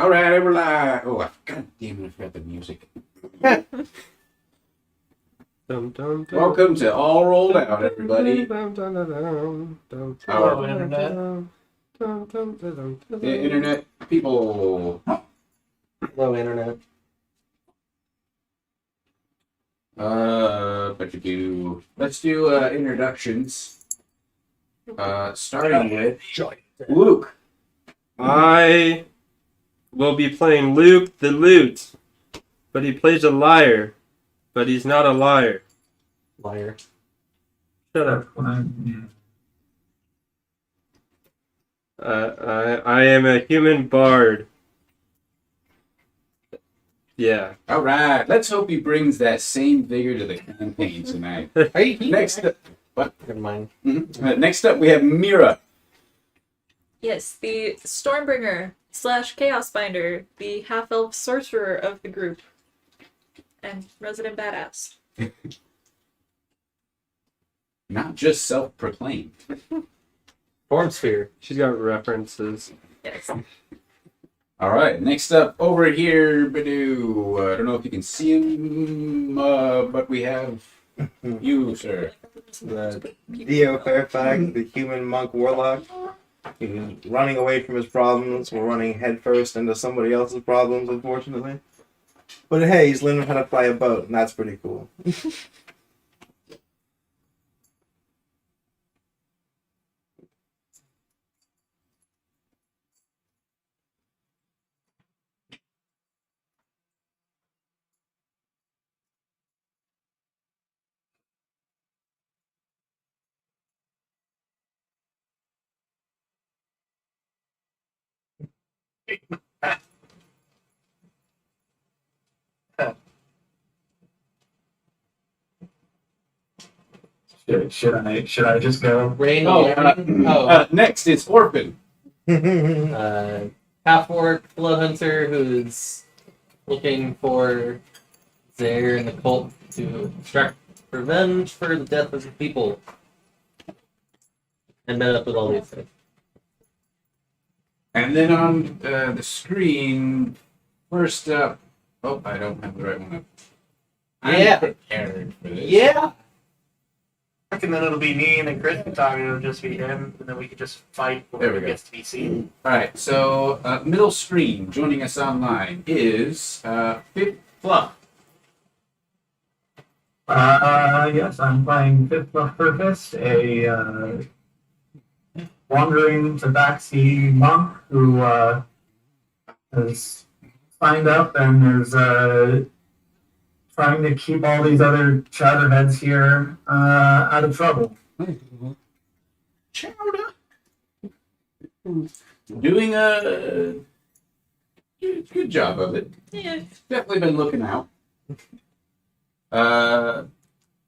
All right, we're live. Oh, God damn it, I forgot the music. Welcome to All Rolled Out, everybody. Hello, Internet. Internet people. Hello, Internet. Let's do introductions. Starting with Luke. I will be playing Luke the Lute, but he plays a liar, but he's not a liar. Liar. Shut up. I am a human bard. Yeah. All right, let's hope he brings that same vigor to the campaign tonight. Next up, what? Never mind. Next up, we have Mira. Yes, the Stormbringer / Chaosbinder, the half-elf sorcerer of the group, and resident badass. Not just self-proclaimed. Form sphere. She's got references. Yes. All right, next up over here, Badoo. I don't know if you can see him, but we have you, sir. The Theo Fairfax, the human monk warlock. He's running away from his problems. We're running headfirst into somebody else's problems, unfortunately. But hey, he's learning how to fly a boat, and that's pretty cool. Should I just go? Next is Orphan. Half-orc blood hunter who's looking for Zaire and the cult to extract revenge for the death of the people. And met up with all these things. And then on the screen, first up, oh, I don't have the right one up. I'm prepared for this. Yeah! And then it'll be me and then Chris can talk, and it'll just be him, and then we can just fight There whoever we go. gets to be seen. All right, so middle screen, joining us online is Fifth Fluff. Yes, I'm playing Fifth Fluff Purpose, a wandering tabaxi monk who has signed up and is trying to keep all these other chowderheads here out of trouble. Chowder. Doing a good job of it. Yeah. Definitely been looking out.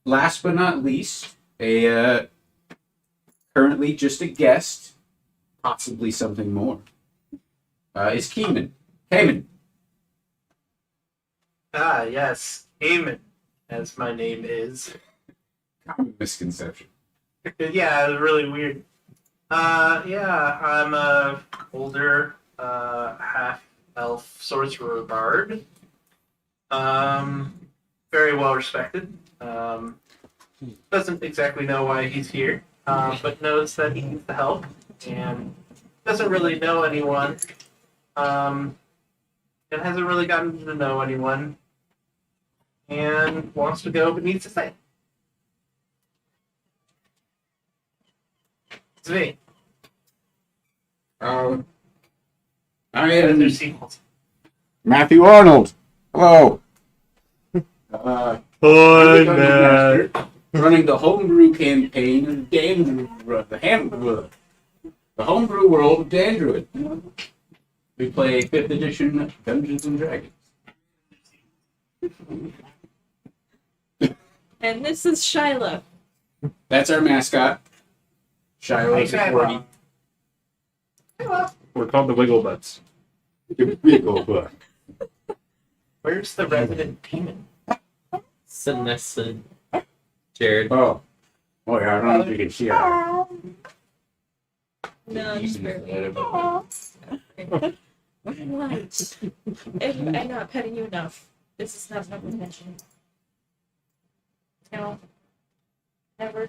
Last but not least, a currently just a guest, possibly something more, is Keeman. Cayman. Ah, yes, Eamon, as my name is. Common misconception. Yeah, it was really weird. Yeah, I'm a older half-elf sorcerer bard. Very well respected. Doesn't exactly know why he's here, but knows that he needs the help, and doesn't really know anyone, and hasn't really gotten to know anyone, and wants to go but needs to stay. It's me. I And am there's sequels. Matthew Arnold. Hello. Hi, Dungeon man. Master, running the homebrew campaign of the homebrew world of Dandruid. We play 5th edition Dungeons and Dragons. And this is Shiloh. That's our mascot. Shiloh Hey, is a Shiloh. corgi. We're called the Wiggle Butts. Big old butt. Where's the resident demon? Sitting next to Jared. Oh. Oh yeah, I don't know if you can see her. No, just barely. I'm not. I'm not petting you enough. This is not enough attention. No. Never.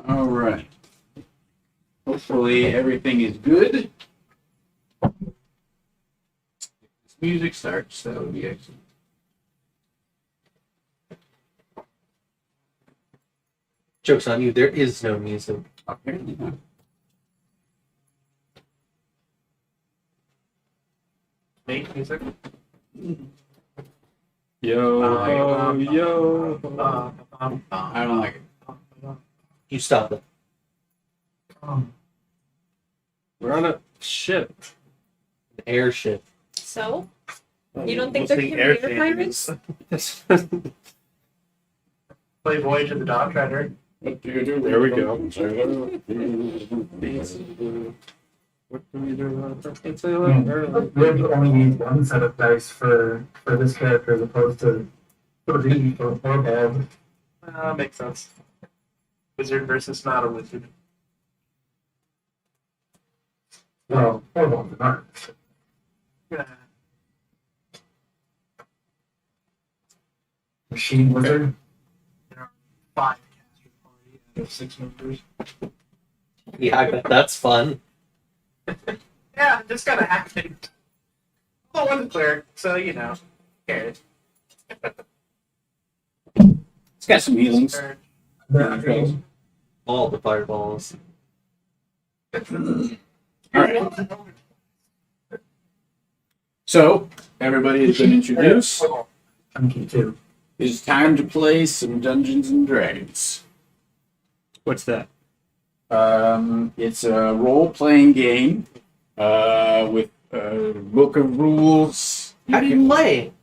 All right. Hopefully everything is good. This music starts. That would be excellent. Joke's on you, there is no music. Apparently not. Make music. Yo, yo. I don't like it. You stop it. We're on a ship. An airship. So? You don't think there can be air pirates? Play Voyage of the Dog Treader. There we go. What can we do about that? Maybe only need one set of dice for this character as opposed to three for bad. Makes sense. Wizard versus not a wizard. Well, hold on, not. Machine wizard. There are 5 caster party out of 6 members. Yeah, I bet that's fun. Yeah, just gotta hack it. Well, one's a cleric, so you know. Cares. It's got some healings. All the fireballs. All right. So everybody has been introduced. Chunky too. It's time to play some Dungeons and Dragons. What's that? It's a role-playing game with a book of rules. How do you play?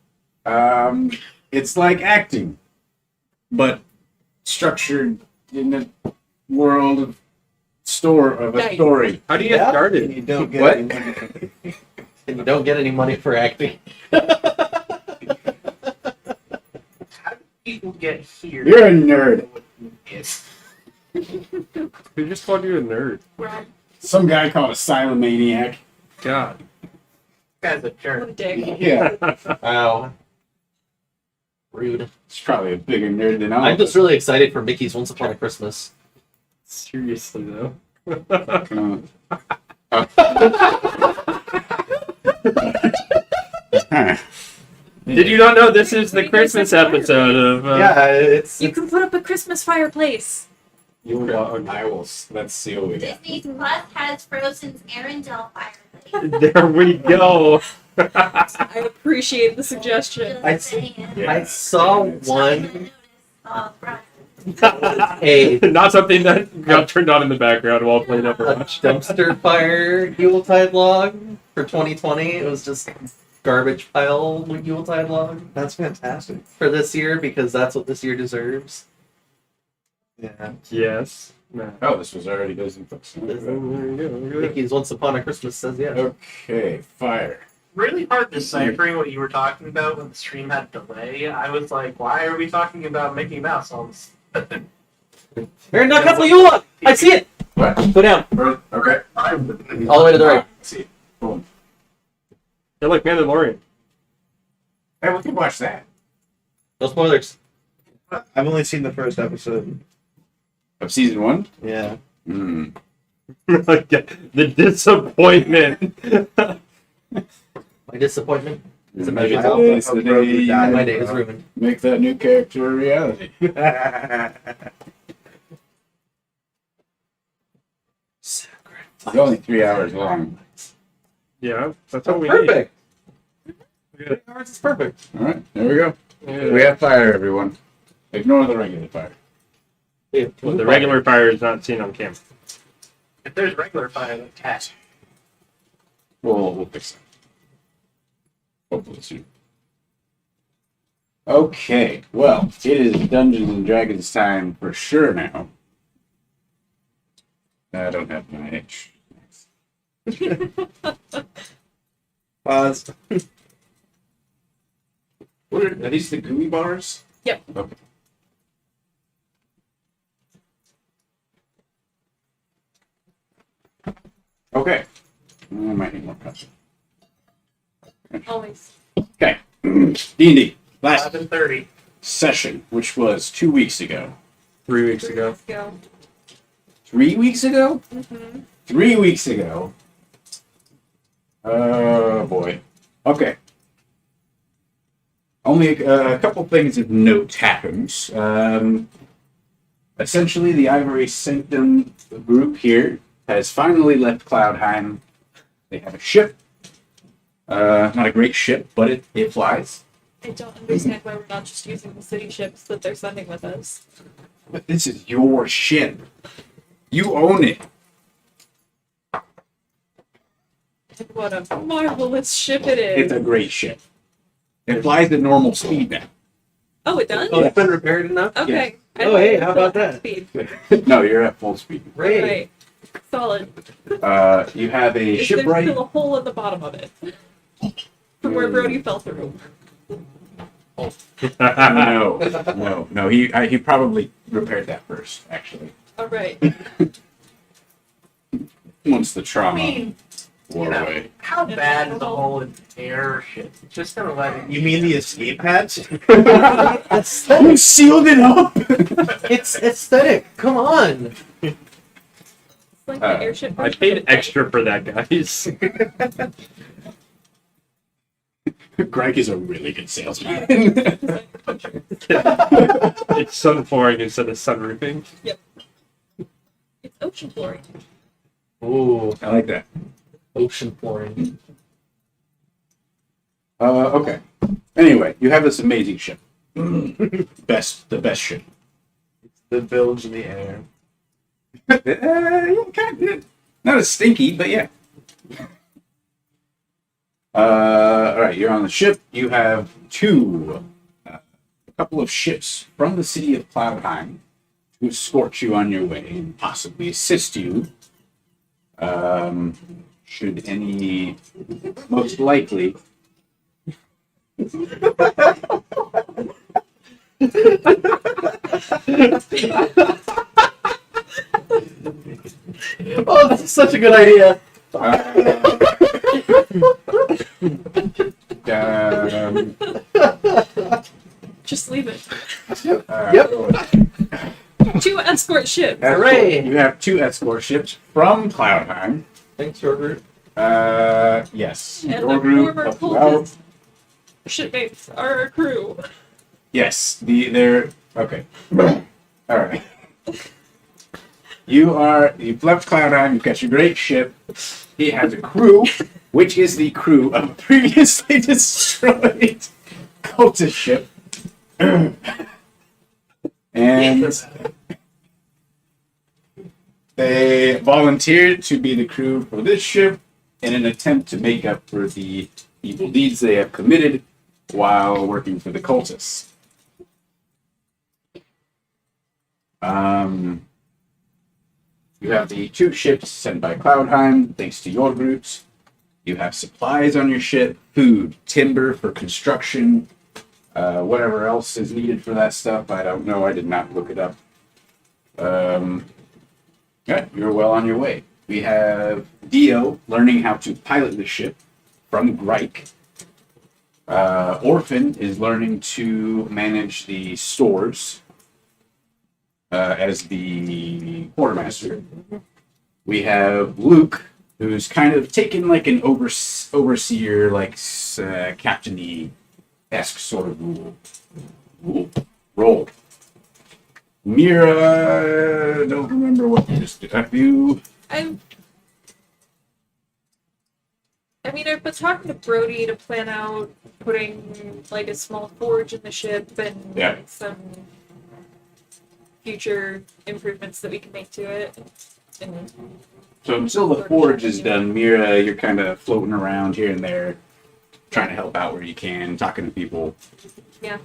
It's like acting, but structured in the world of a Nice. story. How do you get Yeah. started? You don't get What? any money. And you don't get any money for acting. How do people get here? You're a nerd. Yes. Who just called you a nerd? Some guy called a Silomaniac. God. This guy's a What jerk. a dick. Yeah, Wow. Rude. it's probably a bigger nerd than all I'm of just us. really excited for Mickey's Once Upon a Christmas. Seriously, though. Did you not know this is the Christmas episode of... it's... You can put up a Christmas fireplace. I will. Let's see what we got. Disney Plus has Frozen's Arendelle fireplace. There we go. I appreciate the suggestion. I saw one... Oh, right. A Not something that got turned on in the background while playing a Overwatch. dumpster fire Yuletide log for 2020. It was just garbage pile Yuletide log That's fantastic. for this year because that's what this year deserves. Yeah. Yes. No. Oh, this was already Disney Plus. There you go. Look at that. Mickey's Once Upon a Christmas says yes. Okay, fire. Really hard deciphering what you were talking about when the stream had delay. I was like, why are we talking about Mickey Mouse all this? Here, no, couple you log. I see it. What? Go down Okay. all the way to the right. See. Boom. They're like Mandalorian. Hey, we can watch that. No spoilers. I've only seen the first episode. Of season 1? Yeah. Hmm. The disappointment. My disappointment is a Maybe measure. today's the day died. My day is ruined. make that new character a reality. It's only 3 hours long. Yeah, that's what we Perfect. need. 3 hours is perfect. All right, there we go. Yeah. We have fire, everyone. Ignore the regular fire. Well, the regular fire is not seen on camera. If there's regular fire, then cat. We'll fix that. Hopefully soon. Okay, well, it is Dungeons and Dragons time for sure now. I don't have my itch. Pause. What are these the gooey bars? Yep. Okay. Okay. I might need more cups. Always. Okay. D&D. Last 11:30. session, which was 2 weeks ago. 3 weeks ago. Let's go. 3 weeks ago? Mm-hmm. 3 weeks ago. Oh boy. Okay. Only a couple things of note happened. Essentially, the Ivory Sanctum group here has finally left Cloudheim. They have a ship. Not a great ship, but it flies. I don't understand why we're not just using the city ships that they're sending with us. But this is your ship. You own it. What a marvelous ship it It's is. a great ship. It flies at normal speed now. Oh, it does? Oh, it's been repaired enough? Okay. I Oh, thought hey, it was how still about at that? Speed. No, you're at full speed. Great. Right. Solid. You have a Is there shipwright. still a hole in the bottom of it? From where Brody fell through. No. He probably repaired that first, actually. Alright. Once the I trauma mean, wore you know, away. how bad is the whole airship? It's just gonna let it. You mean the escape hatch? You sealed it up. It's aesthetic. Come on. It's like Uh, the airship. I paid extra for that, guys. Greg is a really good salesman. It's sun flooring instead of sunroofing. It's ocean flooring. Ooh, I like that. ocean flooring. Okay. Anyway, you have this amazing ship. The best ship. The bilge in the air. Yeah, kind of, not as stinky, but yeah. All right, you're on the ship. You have a couple of ships from the city of Cloudheim to escort you on your way and possibly assist you. Should any, most likely. Oh, that's such a good idea. Just leave it. Yep. 2 escort ships. Hooray. You have 2 escort ships from Cloudheim. Thanks, your group. Yes. And Your the group former helped you out. cultist shipmates are our crew. Yes, they're okay. All right. You've left Cloudheim. You've got your great ship. He has a crew, which is the crew of a previously destroyed cultist ship, and they volunteered to be the crew for this ship in an attempt to make up for the evil deeds they have committed while working for the cultists. You have the 2 ships sent by Cloudheim, thanks to your groups. You have supplies on your ship, food, timber for construction, whatever else is needed for that stuff. I don't know. I did not look it up. Yeah, you're well on your way. We have Dio learning how to pilot the ship from Greik. Orphan is learning to manage the stores as the quartermaster. We have Luke, who's kind of taken like an overseer, like captain-y-esque sort of role. Mira, don't remember what you just did. Have you? I mean, I've been talking to Brody to plan out putting like a small forge in the ship and Yeah. some future improvements that we can make to it. And So until the forge is done, Mira, you're kind of floating around here and there, trying to help out where you can, talking to people. yeah,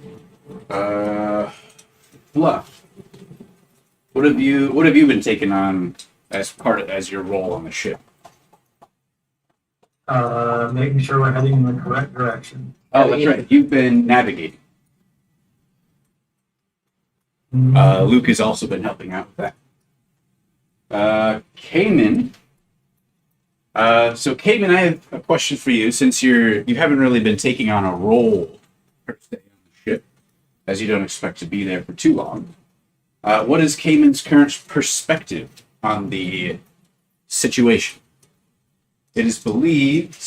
Fluff. What have you been taking on as your role on the ship? Making sure we're heading in the correct direction. Oh, that's right. You've been navigating. Luke has also been helping out with that. Cayman. So Cayman, I have a question for you. Since you haven't really been taking on a role per se on the ship, as you don't expect to be there for too long. What is Cayman's current perspective on the situation? It is believed.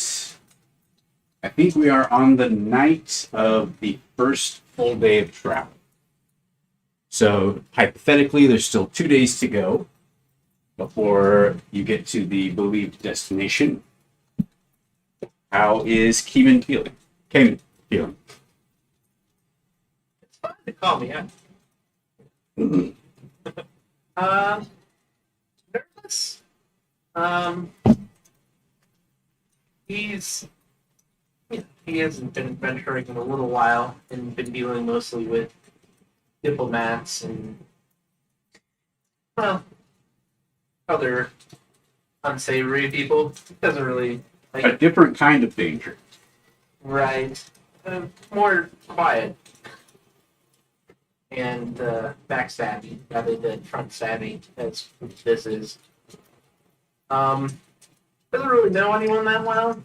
I think we are on the night of the first full day of travel. So hypothetically, there's still 2 days to go before you get to the believed destination. How is Cayman feeling? Cayman feeling? It's fine to call me. Nervous. He hasn't been adventuring in a little while and been dealing mostly with diplomats and other unsavory people. He doesn't really A like different kind of danger. right. More quiet and backstabbing rather than front stabbing as this is. Doesn't really know anyone that well.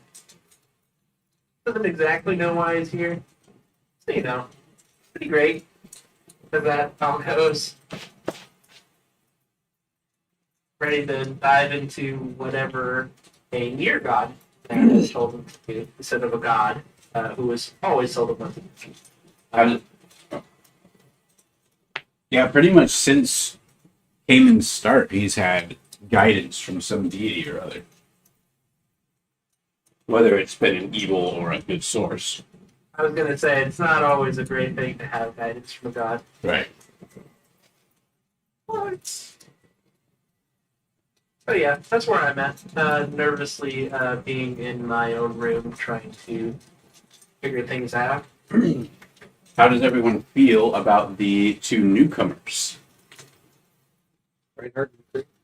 Doesn't exactly know why he's here. So pretty great. As that all goes. Ready to dive into whatever a near god has told him to do instead of a god who has always told him what to do. Yeah, pretty much since Cayman's start, he's had guidance from some deity or other. Whether it's been an evil or a good source. I was gonna say it's not always a great thing to have guidance from a god. Right. What? So yeah, that's where I'm at. Nervously being in my own room trying to figure things out. How does everyone feel about the two newcomers? Reinhardt.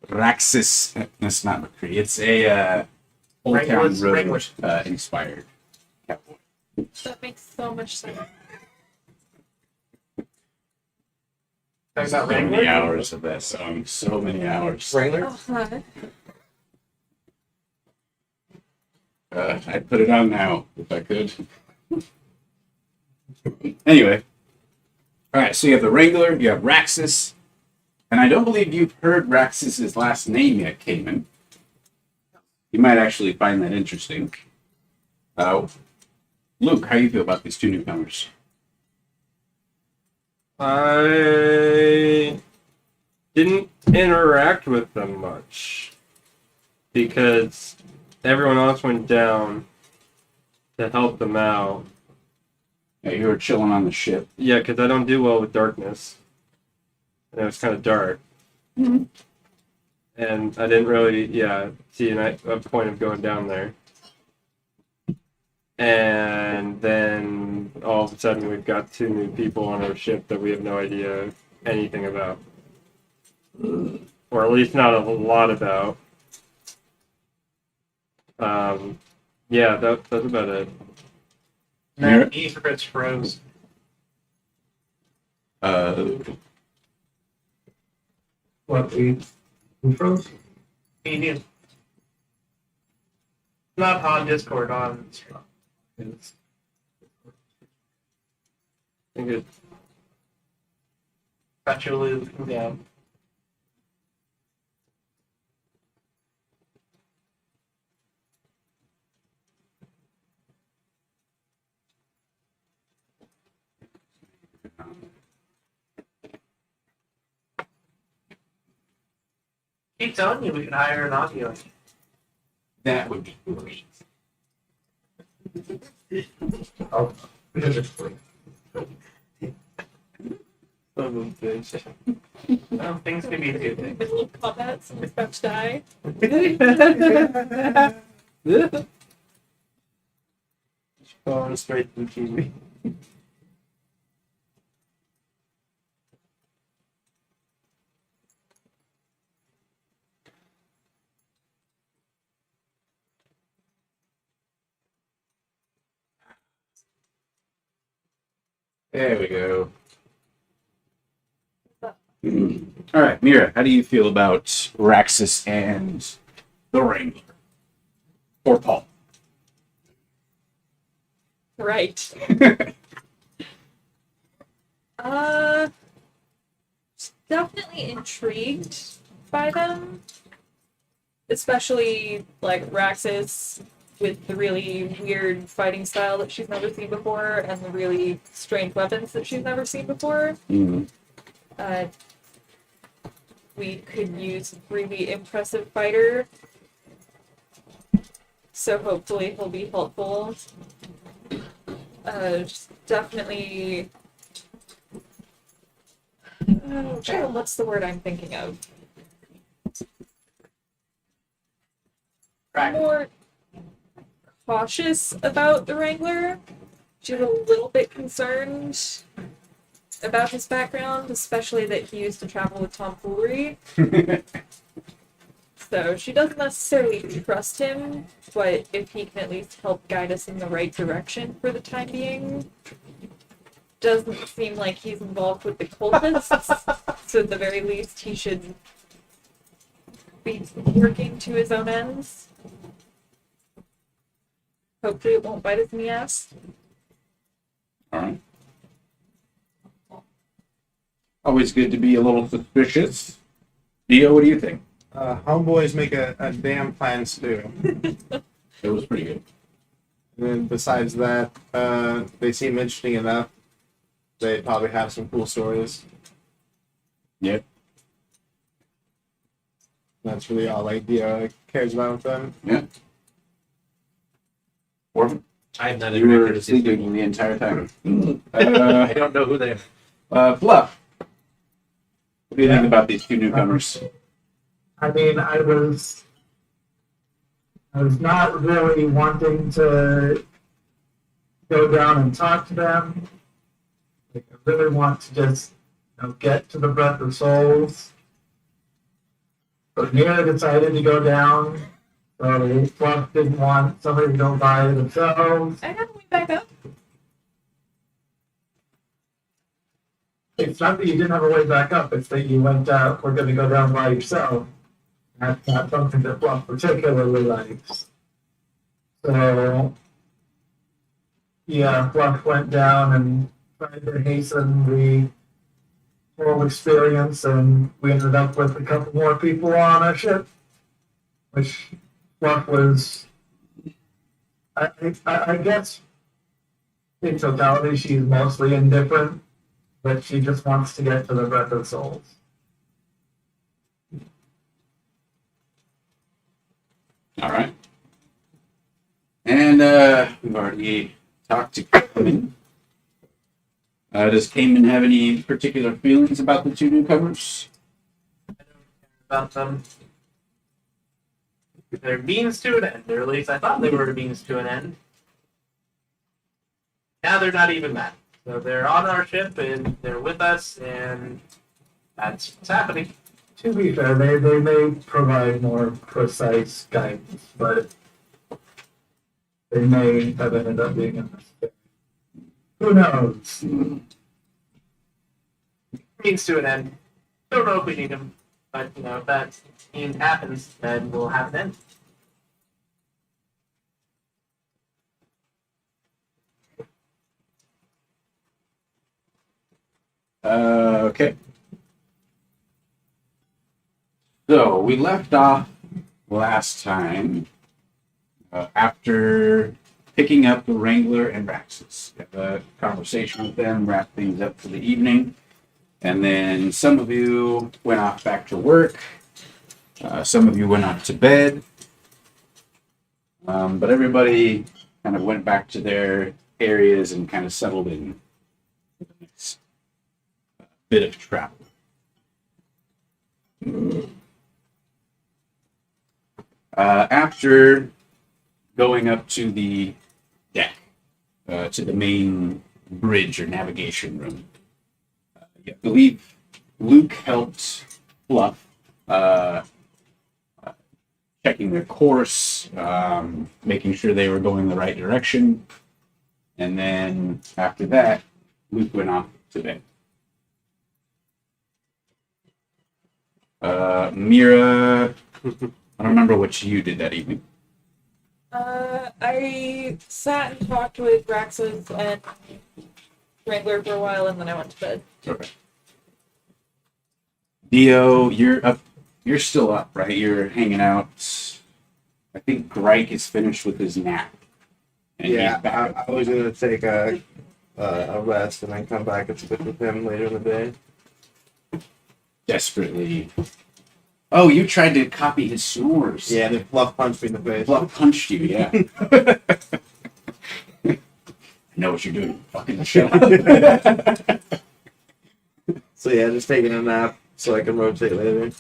Raxus. That's not McCree. It's a Old Town Road inspired cowboy. That makes so much sense. Talking So about many Wrangler? hours of that song. So many hours. Wrangler. Oh, hi. I'd put it on now if I could. Anyway. Alright, so you have the Wrangler, you have Raxus, and I don't believe you've heard Raxus's last name yet, Cayman. You might actually find that interesting. Luke, how do you feel about these two newcomers? I didn't interact with them much because everyone else went down to help them out. Yeah, you were chilling on the ship. Yeah, because I don't do well with darkness. And it was kind of dark. Mhm. And I didn't really, see a point of going down there. And then all of a sudden we've got two new people on our ship that we have no idea anything about. Or at least not a lot about. That's about it. Matt E. Fritz froze. What, who froze? He knew. Not on Discord, on. I think it, Actually, yeah. Keep telling you we can hire an audio. That would be great. Oh, No, things can be two things. Middle of combat, someone's about to die. going straight to the TV. There we go. All right, Mira, how do you feel about Raxus and the Wrangler? Or Paul? Right. Definitely intrigued by them. Especially like Raxus with the really weird fighting style that she's never seen before and the really strange weapons that she's never seen before. Mm. We could use a really impressive fighter. So hopefully he'll be helpful. Definitely. What's the word I'm thinking of? Right. More cautious about the Wrangler. She's a little bit concerned about his background, especially that he used to travel with tomfoolery. So she doesn't necessarily trust him, but if he can at least help guide us in the right direction for the time being. Doesn't seem like he's involved with the cultists, so at the very least he should be working to his own ends. Hopefully it won't bite us in the ass. All right. Always good to be a little suspicious. Dio, what do you think? Homeboys make a damn plan stew. It was pretty good. And then besides that, they seem interesting enough. They probably have some cool stories. Yep. That's really all Dio cares about with them. Yeah. Orphan, I have not you were interacted with these sleeping people. the entire time. I don't know who they are. Fluff, what do you think Yeah. about these two newcomers? I mean, I was not really wanting to go down and talk to them. Like, I really want to just, get to the Breath of Souls. But Mira decided to go down, so Fluff didn't want somebody to go by themselves. I have to back up. It's not that you didn't have a way back up, it's that you went out, we're going to go down by yourself. That's not something that Fluff particularly likes. So, yeah, Fluff went down and tried to hasten the whole experience, and we ended up with a couple more people on our ship, which Fluff was, I guess, in totality, she's mostly indifferent, but she just wants to get to the Breath of Souls. All right. And we've already talked to Cayman. Does Cayman have any particular feelings about the two newcomers? About them. They're means to an end, or at least I thought they were means to an end. Now they're not even that. So they're on our ship and they're with us, and that's what's happening. To be fair, they may provide more precise guidance, but they may have ended up being unnecessary. Who knows? Means to an end. Don't know if we need them, but if that means happens, then we'll have an end. Okay. So we left off last time after picking up the Wrangler and Raxus. Have a conversation with them, wrap things up for the evening, and then some of you went off back to work. Some of you went off to bed, but everybody kind of went back to their areas and kind of settled in for the next bit of travel. After going up to the deck, to the main bridge or navigation room, I believe Luke helped Fluff checking their course, making sure they were going the right direction, and then after that, Luke went off to bed. Mira, I don't remember what you did that evening. I sat and talked with Raxus and Wrangler for a while, and then I went to bed. Okay. Dio, you're up. You're still up, right? You're hanging out. I think Grike is finished with his nap. And Yeah, he's back up. I was gonna take a rest and then come back and split with him later in the day. Desperately. Oh, you tried to copy his snores. Yeah, they bluff punched me in the face. Bluff punched you, yeah. I know what you're doing. Fucking shut up. So yeah, just taking a nap so I can rotate later.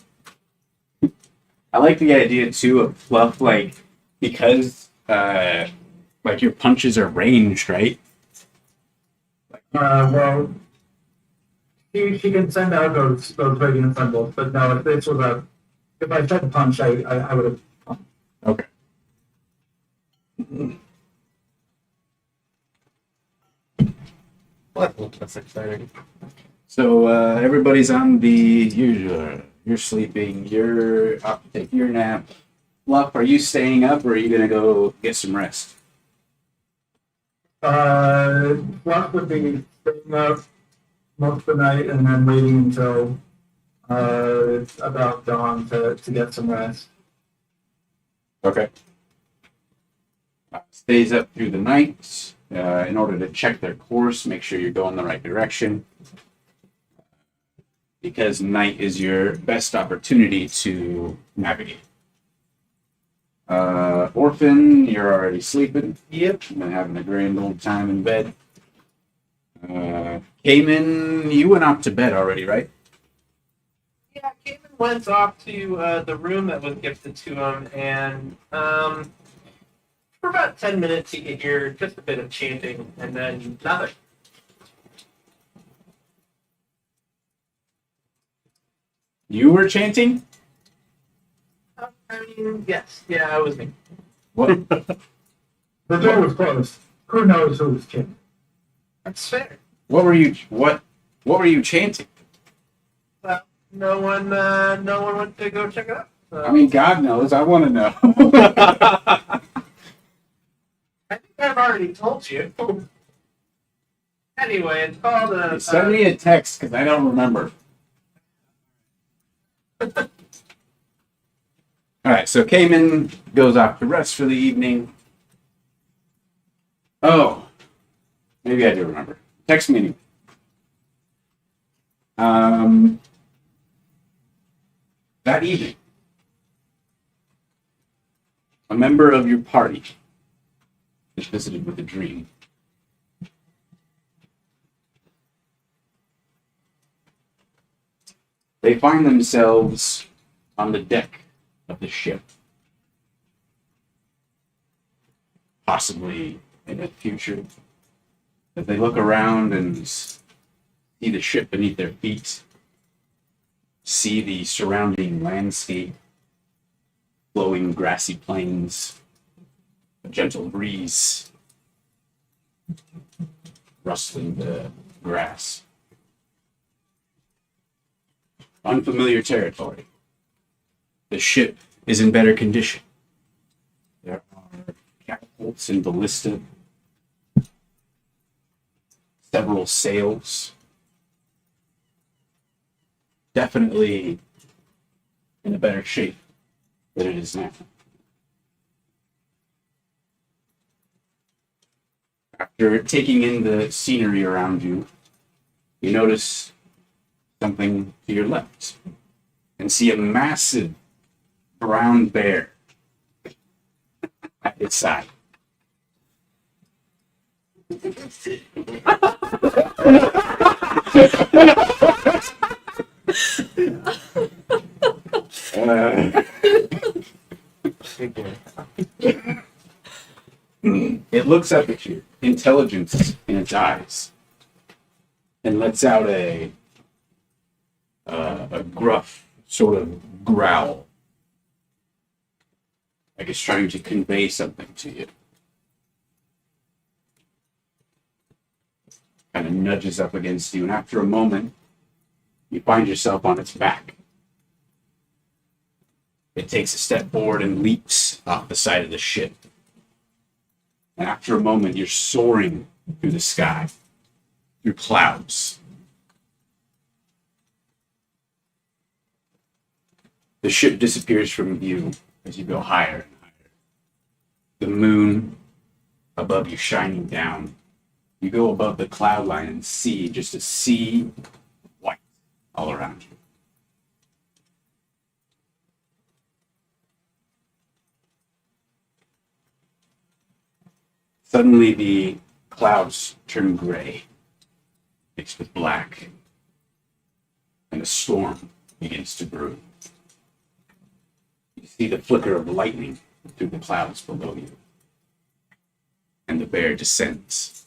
I like the idea too of Fluff, like, because like your punches are ranged, right? Well, she can send out those radiant symbols, but no, if this was if I tried to punch, I would have. Okay. That's exciting. So everybody's on the. You're sleeping. You're up to take your nap. Fluff, are you staying up or are you gonna go get some rest? Fluff would be staying up most of the night and then waiting until about dawn to get some rest. Okay. Stays up through the night in order to check their course, make sure you're going the right direction. Because night is your best opportunity to navigate. Orphan, you're already sleeping. Yep. Been having a grand old time in bed. Cayman, you went up to bed already, right? Yeah, Cayman went off to the room that was gifted to him, and for about 10 minutes he could hear just a bit of chanting, and then nothing. You were chanting? I mean, yes. Yeah, it was me. What? The door was closed. Who knows who was king? That's fair. What were you? What were you chanting? Well, no one went to go check it out. So. I mean, God knows. I want to know. I think I've already told you. Anyway, it's called Send me a text because I don't remember. All right, so Cayman goes off to rest for the evening. Oh, maybe I do remember. Text me anyway. That evening, a member of your party is visited with a dream. They find themselves on the deck of the ship. Possibly in the future. As they look around and see the ship beneath their feet, see the surrounding landscape, flowing grassy plains, a gentle breeze, rustling the grass. Unfamiliar territory. The ship is in better condition. There are catapults and ballista, several sails. Definitely in a better shape than it is now. After taking in the scenery around you, you notice something to your left and see a massive brown bear at its side. It looks up at you, intelligence in its eyes, and lets out a gruff sort of growl, like it's trying to convey something to you. kind of nudges up against you, and after a moment, you find yourself on its back. It takes a step forward and leaps off the side of the ship. And after a moment, you're soaring through the sky, through clouds. The ship disappears from view as you go higher and higher. The moon above you shining down. You go above the cloud line and see just a sea of white all around you. Suddenly the clouds turn gray, mixed with black, and a storm begins to brew. You see the flicker of lightning through the clouds below you, and the bear descends.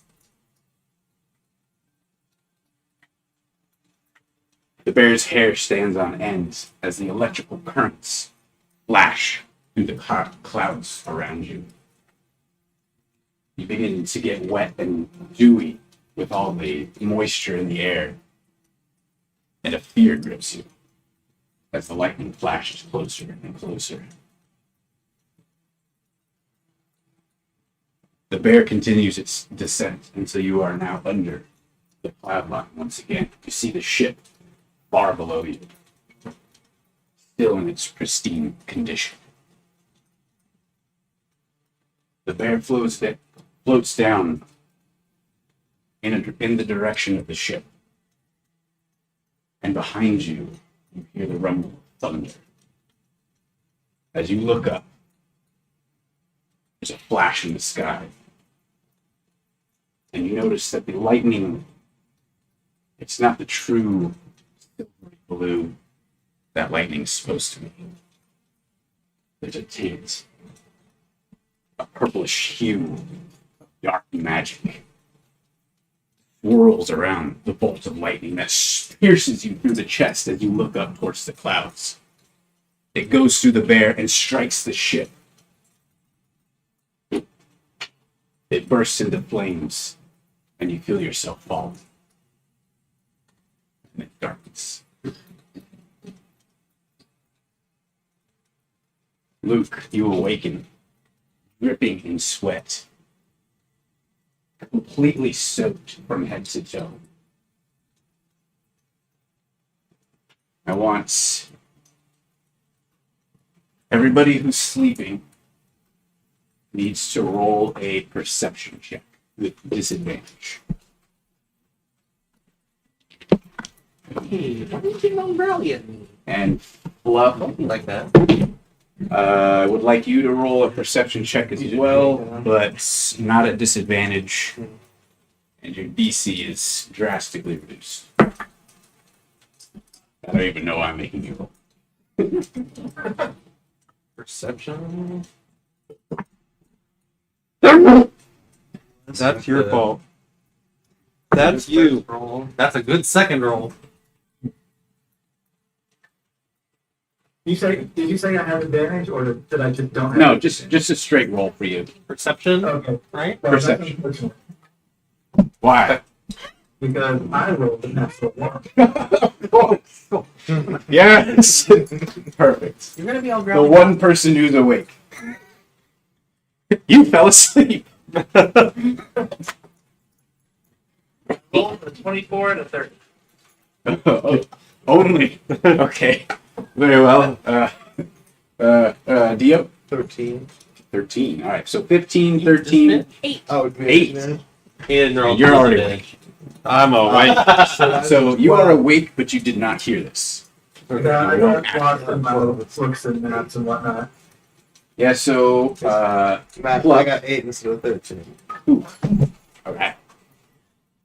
The bear's hair stands on end as the electrical currents flash through the clouds around you. You begin to get wet and dewy with all the moisture in the air, and a fear grips you as the lightning flashes closer and closer. The bear continues its descent until you are now under the cloud line once again. You see the ship far below you, still in its pristine condition. The bear floats down in the direction of the ship. And behind you, you hear the rumble of thunder. As you look up, there's a flash in the sky. And you notice that the lightning, it's not the true silvery blue that lightning's supposed to be. There's a tint, a purplish hue, dark magic whirls around the bolt of lightning that pierces you through the chest as you look up towards the clouds. It goes through the bear and strikes the ship. It bursts into flames, and you feel yourself fall. And it darkens. Luke, you awaken, dripping in sweat, completely soaked from head to toe. I want everybody who's sleeping needs to roll a perception check with disadvantage. Hey, why did you know brilliant? And Fluff, Like that. I would like you to roll a perception check as well, but not at disadvantage. And your DC is drastically reduced. I don't even know why I'm making you roll. Perception. That's your fault. That's you. Roll. That's a good second roll. Did you say I have advantage, or did I just don't have No, advantage? just a straight roll for you. Perception, Okay. right? Well, that's Perception. unfortunate, Why? because I rolled a natural one. Yes! Perfect. You're gonna be all The growly. one person who's awake. You fell asleep. Roll a 24 and a 30. Only. Okay. Very well. Dio? 13. 13. All right. So 15, 13. Oh, it'd be 8. yeah. He didn't roll. You're already disadvantage. I'm awake. So you are awake, but you did not hear this. Yeah, I got lost in my little books and maps and whatnot. Yeah. So. Matt, I got 8 instead of 13. All right.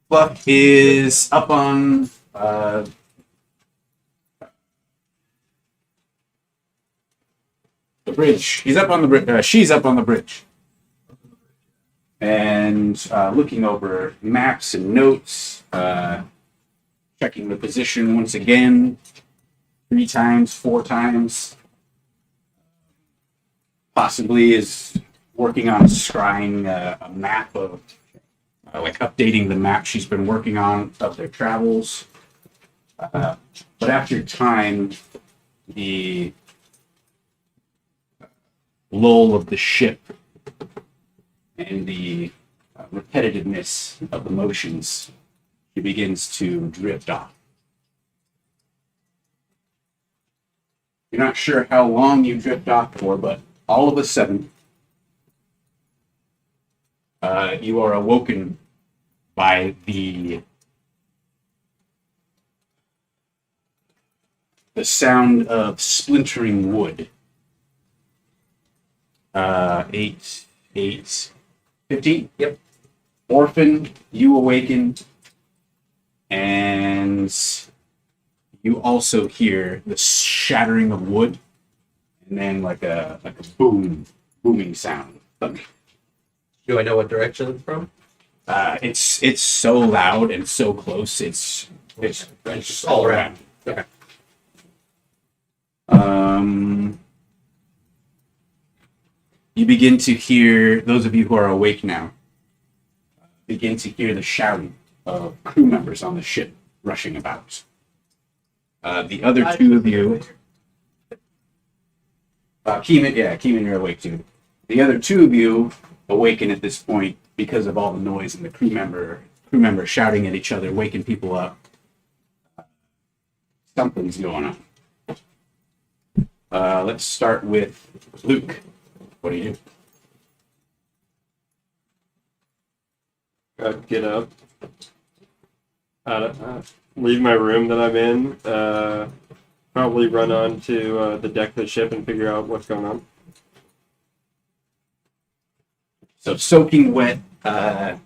Buck is up on. The bridge. He's up on the bridge. She's up on the bridge. And looking over maps and notes, checking the position once again, 3 times, 4 times. Possibly is working on scrying a map of like updating the map she's been working on of their travels. But after time, the lull of the ship and the repetitiveness of the motions, she begins to drift off. You're not sure how long you drift off for, but all of a sudden, you are awoken by the sound of splintering wood. 8, 15? Yep. Orphan, you awaken, and you also hear the shattering of wood, and then like a booming sound. Do I know what direction it's from? It's so loud and so close. It's just all around. Okay. You begin to hear, those of you who are awake now, begin to hear the shouting of crew members on the ship rushing about. The other two of you, Keeman, you're awake too. The other two of you awaken at this point because of all the noise and the crew member shouting at each other, waking people up. Something's going on. Let's start with Luke. What do you do? I'd get up, leave my room that I'm in, probably run on to the deck of the ship and figure out what's going on. So soaking wet. Do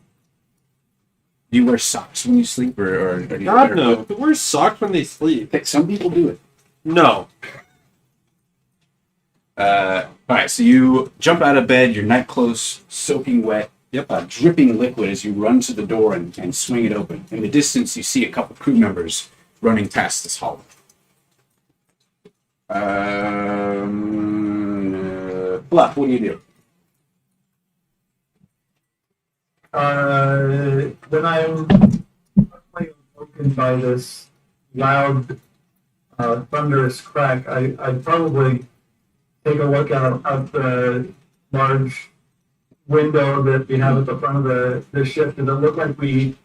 you wear socks when you sleep, or do you God no, who wears socks when they sleep? Some people do it. No. All right, so you jump out of bed, your night clothes soaking wet, dripping liquid as you run to the door and swing it open. In the distance, you see a couple crew members running past this hall. Bluff, what do you do? When I'm awoken by this loud, thunderous crack, I'd probably take a look out the large window that we have at the front of the ship. Does it look like we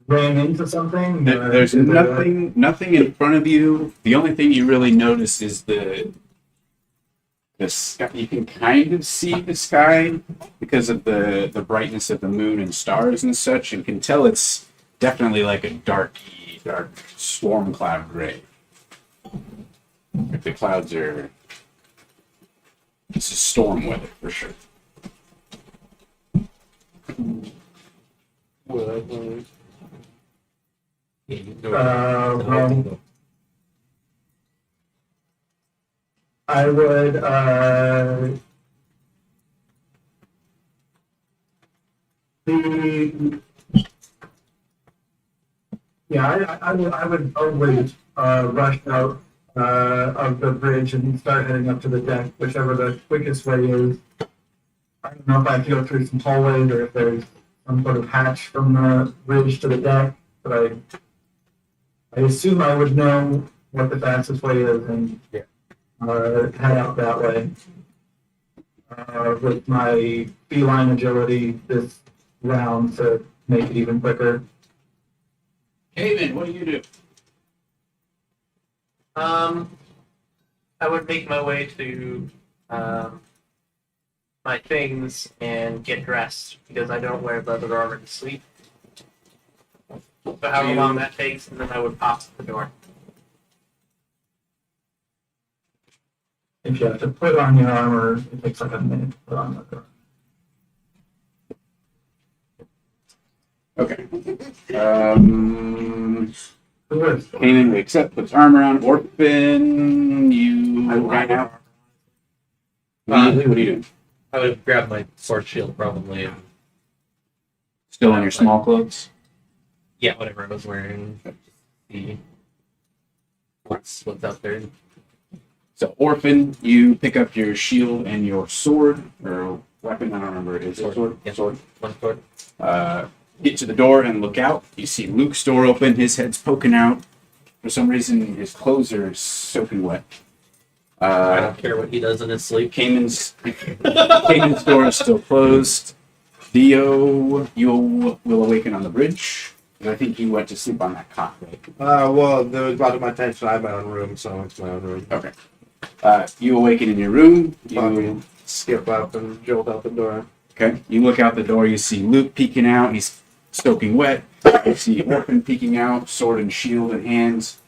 ran into something? There's nothing in front of you. The only thing you really notice is the sky. You can kind of see the sky because of the brightness of the moon and stars and such, and can tell it's definitely like a dark storm cloud gray. If the clouds are, this is storm weather for sure. Well, I would I would probably rush out of the bridge and start heading up to the deck, whichever the quickest way is. I don't know if I have to go through some hallways or if there's some sort of hatch from the bridge to the deck, but I assume I would know what the fastest way is and head out that way. With my feline agility this round to make it even quicker. Haven, what do you do? I would make my way to my things and get dressed because I don't wear leather armor to sleep. So however long that takes, and then I would pop the door. If you have to put on your armor, it takes like a minute to put on the armor. Okay. Who is? Except puts armor on. Orphan, you right now. What are you doing? I would grab my sword shield probably. And, Still in your small clothes? yeah, whatever I was wearing. See what's out there. So, Orphan, you pick up your shield and your sword, or weapon. I don't remember. Is it Sword. sword? Yeah. Sword. One sword. Get to the door and look out. You see Luke's door open. His head's poking out. For some reason, his clothes are soaking wet. I don't care what he does in his sleep. Cayman's door is still closed. Dio, you will awaken on the bridge. And I think you went to sleep on that cot, right? Well, there was brought to my attention. I have my own room, so it's my own room. Okay. You awaken in your room. Fucking skip up and jolt out the door. Okay. You look out the door. You see Luke peeking out. He's soaking wet. You see Orphan peeking out, sword and shield in hands.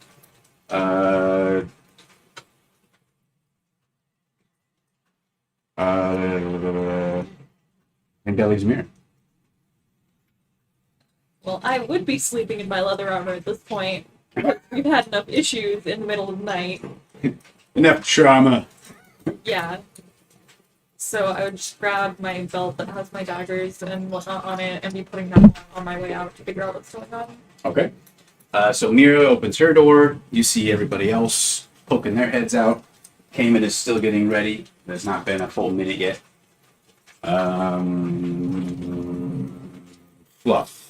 And Deli's mirror. Well, I would be sleeping in my leather armor at this point. We've had enough issues in the middle of the night. Enough trauma. Yeah. So I would just grab my belt that has my daggers and whatnot on it and be putting that on my way out to figure out what's going on. Okay. So Mira opens her door. You see everybody else poking their heads out. Cayman is still getting ready. There's not been a full minute yet. Fluff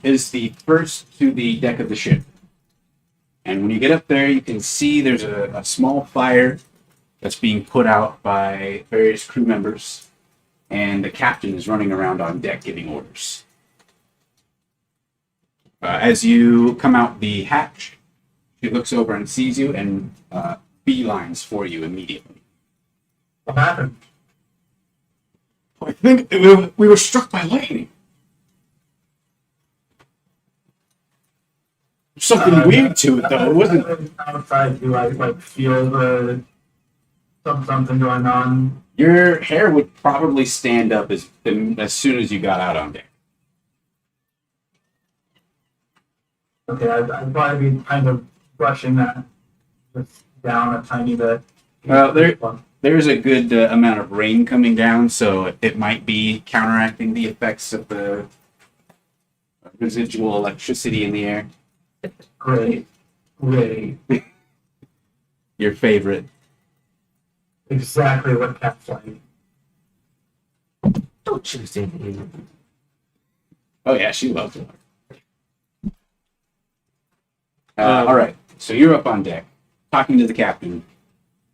is the first to the deck of the ship. And when you get up there, you can see there's a small fire that's being put out by various crew members. And the captain is running around on deck giving orders. As you come out the hatch, she looks over and sees you and beelines for you immediately. What happened? I think we were struck by lightning. Something weird to it, though. It wasn't. Outside, do I like feel the something going on? Your hair would probably stand up as soon as you got out on deck. Okay, I'd probably be kind of brushing that just down a tiny bit. Well, there's a good amount of rain coming down, so it might be counteracting the effects of the residual electricity in the air. Great. Your favorite. Exactly what cats like. Don't you say anything. Oh yeah, she loves it. All right, so you're up on deck, talking to the captain.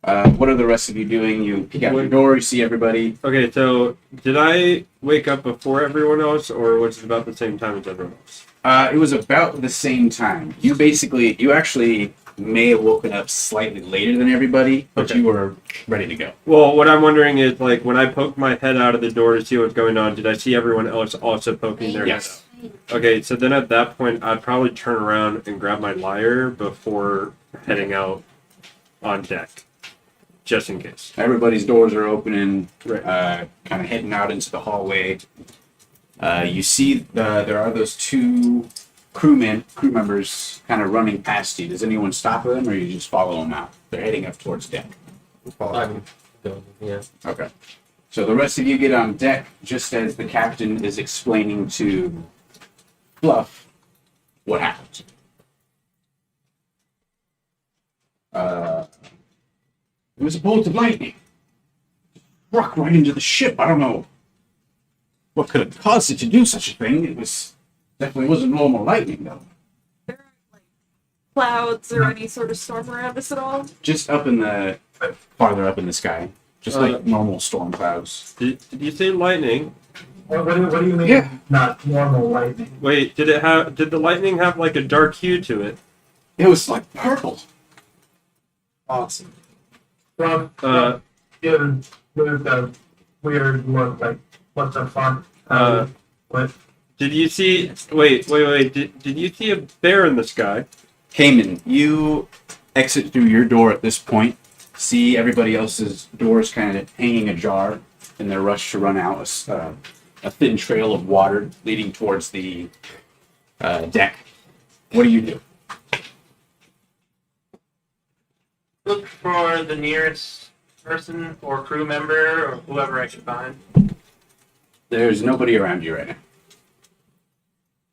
What are the rest of you doing? You peek out your door, you see everybody. Okay, so did I wake up before everyone else, or was it about the same time as everyone else? It was about the same time. You actually may have woken up slightly later than everybody, but Okay. you were ready to go. Well, what I'm wondering is, like, when I poked my head out of the door to see what's going on, did I see everyone else also poking their Yes. head out? Okay, so then at that point, I'd probably turn around and grab my lyre before heading out on deck, just in case. Everybody's doors are opening, Right. kind of heading out into the hallway. You see there are those two crew members kind of running past you. Does anyone stop them, or you just follow them out? They're heading up towards deck. I'm going, yeah. Okay. So the rest of you get on deck just as the captain is explaining to Fluff what happened. It was a bolt of lightning. Struck right into the ship. I don't know what could have caused it to do such a thing. It was definitely wasn't normal lightning, though. There aren't like clouds or any sort of storm around us at all. Just up in the farther up in the sky, just like normal storm clouds. Did you say lightning? What do you mean? Yeah. Not normal lightning. Wait, did the lightning have like a dark hue to it? It was like purple. Awesome. Well, give a weird look. Like, what the fuck? What? Did you see? Wait. Did you see a bear in the sky? Cayman, you exit through your door at this point. See everybody else's doors kind of hanging ajar in their rush to run out. A thin trail of water leading towards the deck. What do you do? Look for the nearest person or crew member or whoever I can find. There's nobody around you right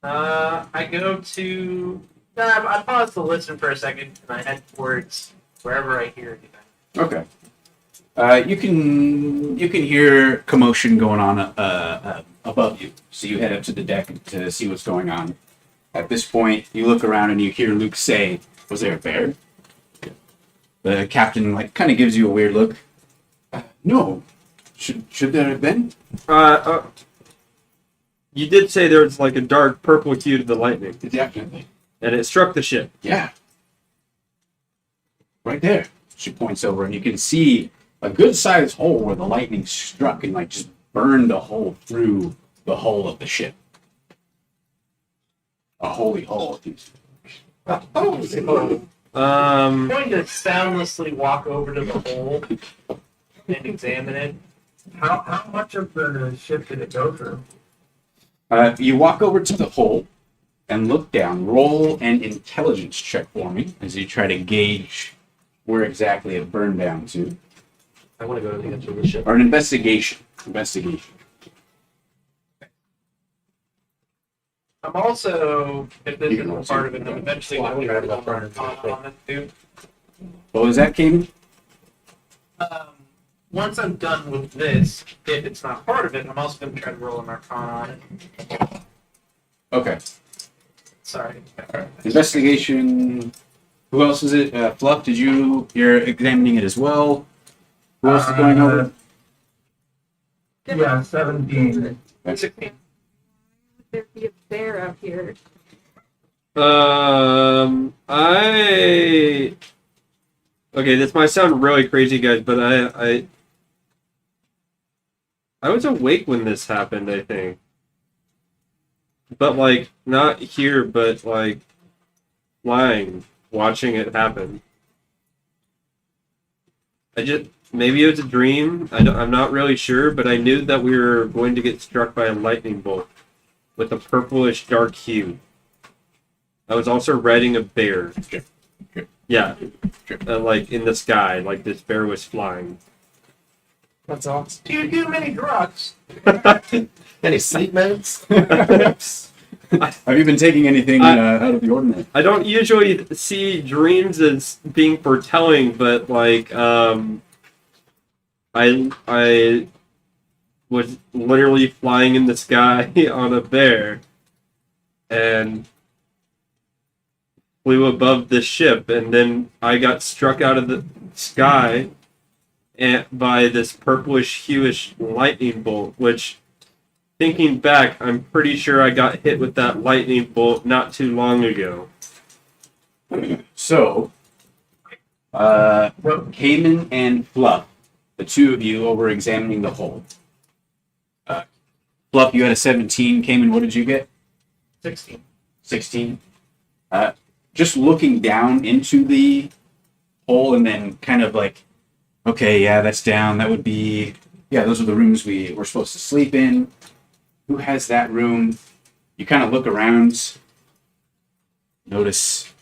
now. I go to. I pause to listen for a second and I head towards wherever I hear anything. Okay. You can hear commotion going on above you, so you head up to the deck to see what's going on. At this point, you look around and you hear Luke say, "Was there a bear?" The captain kind of gives you a weird look. No, should there have been? You did say there was like a dark purple hue to the lightning, Definitely. and it struck the ship. Yeah. Right there. She points over, and you can see a good-sized hole where the lightning struck and just burned a hole through the hull of the ship. A holy hole. I'm going to soundlessly walk over to the hole and examine it. How much of the ship did it go through? You walk over to the hole and look down. Roll an intelligence check for me as you try to gauge where exactly it burned down to. I want to go to the edge of the ship. Or an investigation. Investigation. I'm also, if this isn't part of it, I'm eventually going to try to go on it too. What was that, Kaden? Once I'm done with this, if it's not part of it, I'm also going to try to roll an Arcana on it. Okay. Sorry. Investigation. Who else is it? Fluff, you're examining it as well? Who else is going over? Yeah, 17. 16. There be a bear out here. Okay, this might sound really crazy, guys, but I was awake when this happened, I think. But, not here, but, lying, watching it happen. Maybe it was a dream, I'm not really sure, but I knew that we were going to get struck by a lightning bolt with a purplish dark hue. I was also riding a bear. Yeah, in the sky, this bear was flying. That's awesome. Do you do many drugs? Any sleep meds? Have you been taking anything out of the ordinary? I don't usually see dreams as being foretelling, but I was literally flying in the sky on a bear and flew above the ship, and then I got struck out of the sky by this purplish hueish lightning bolt, which, thinking back, I'm pretty sure I got hit with that lightning bolt not too long ago. So, Cayman and Fluff, the two of you over examining the hole. Fluff, you had a 17. Cayman, what did you get? 16. 16. Just looking down into the hole and then kind of okay, yeah, that's down. That would be, yeah, those are the rooms we were supposed to sleep in. Who has that room? You kind of look around. Notice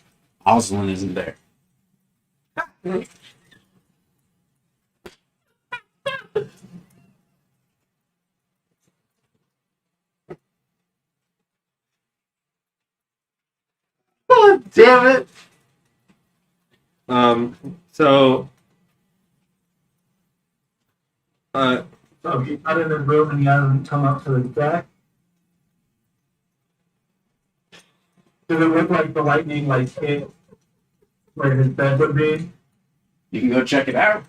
Oslin isn't there. Oh, damn it! So So he got in his room and he hasn't come up to the deck. Does it look like the lightning hit where his bed would be? You can go check it out.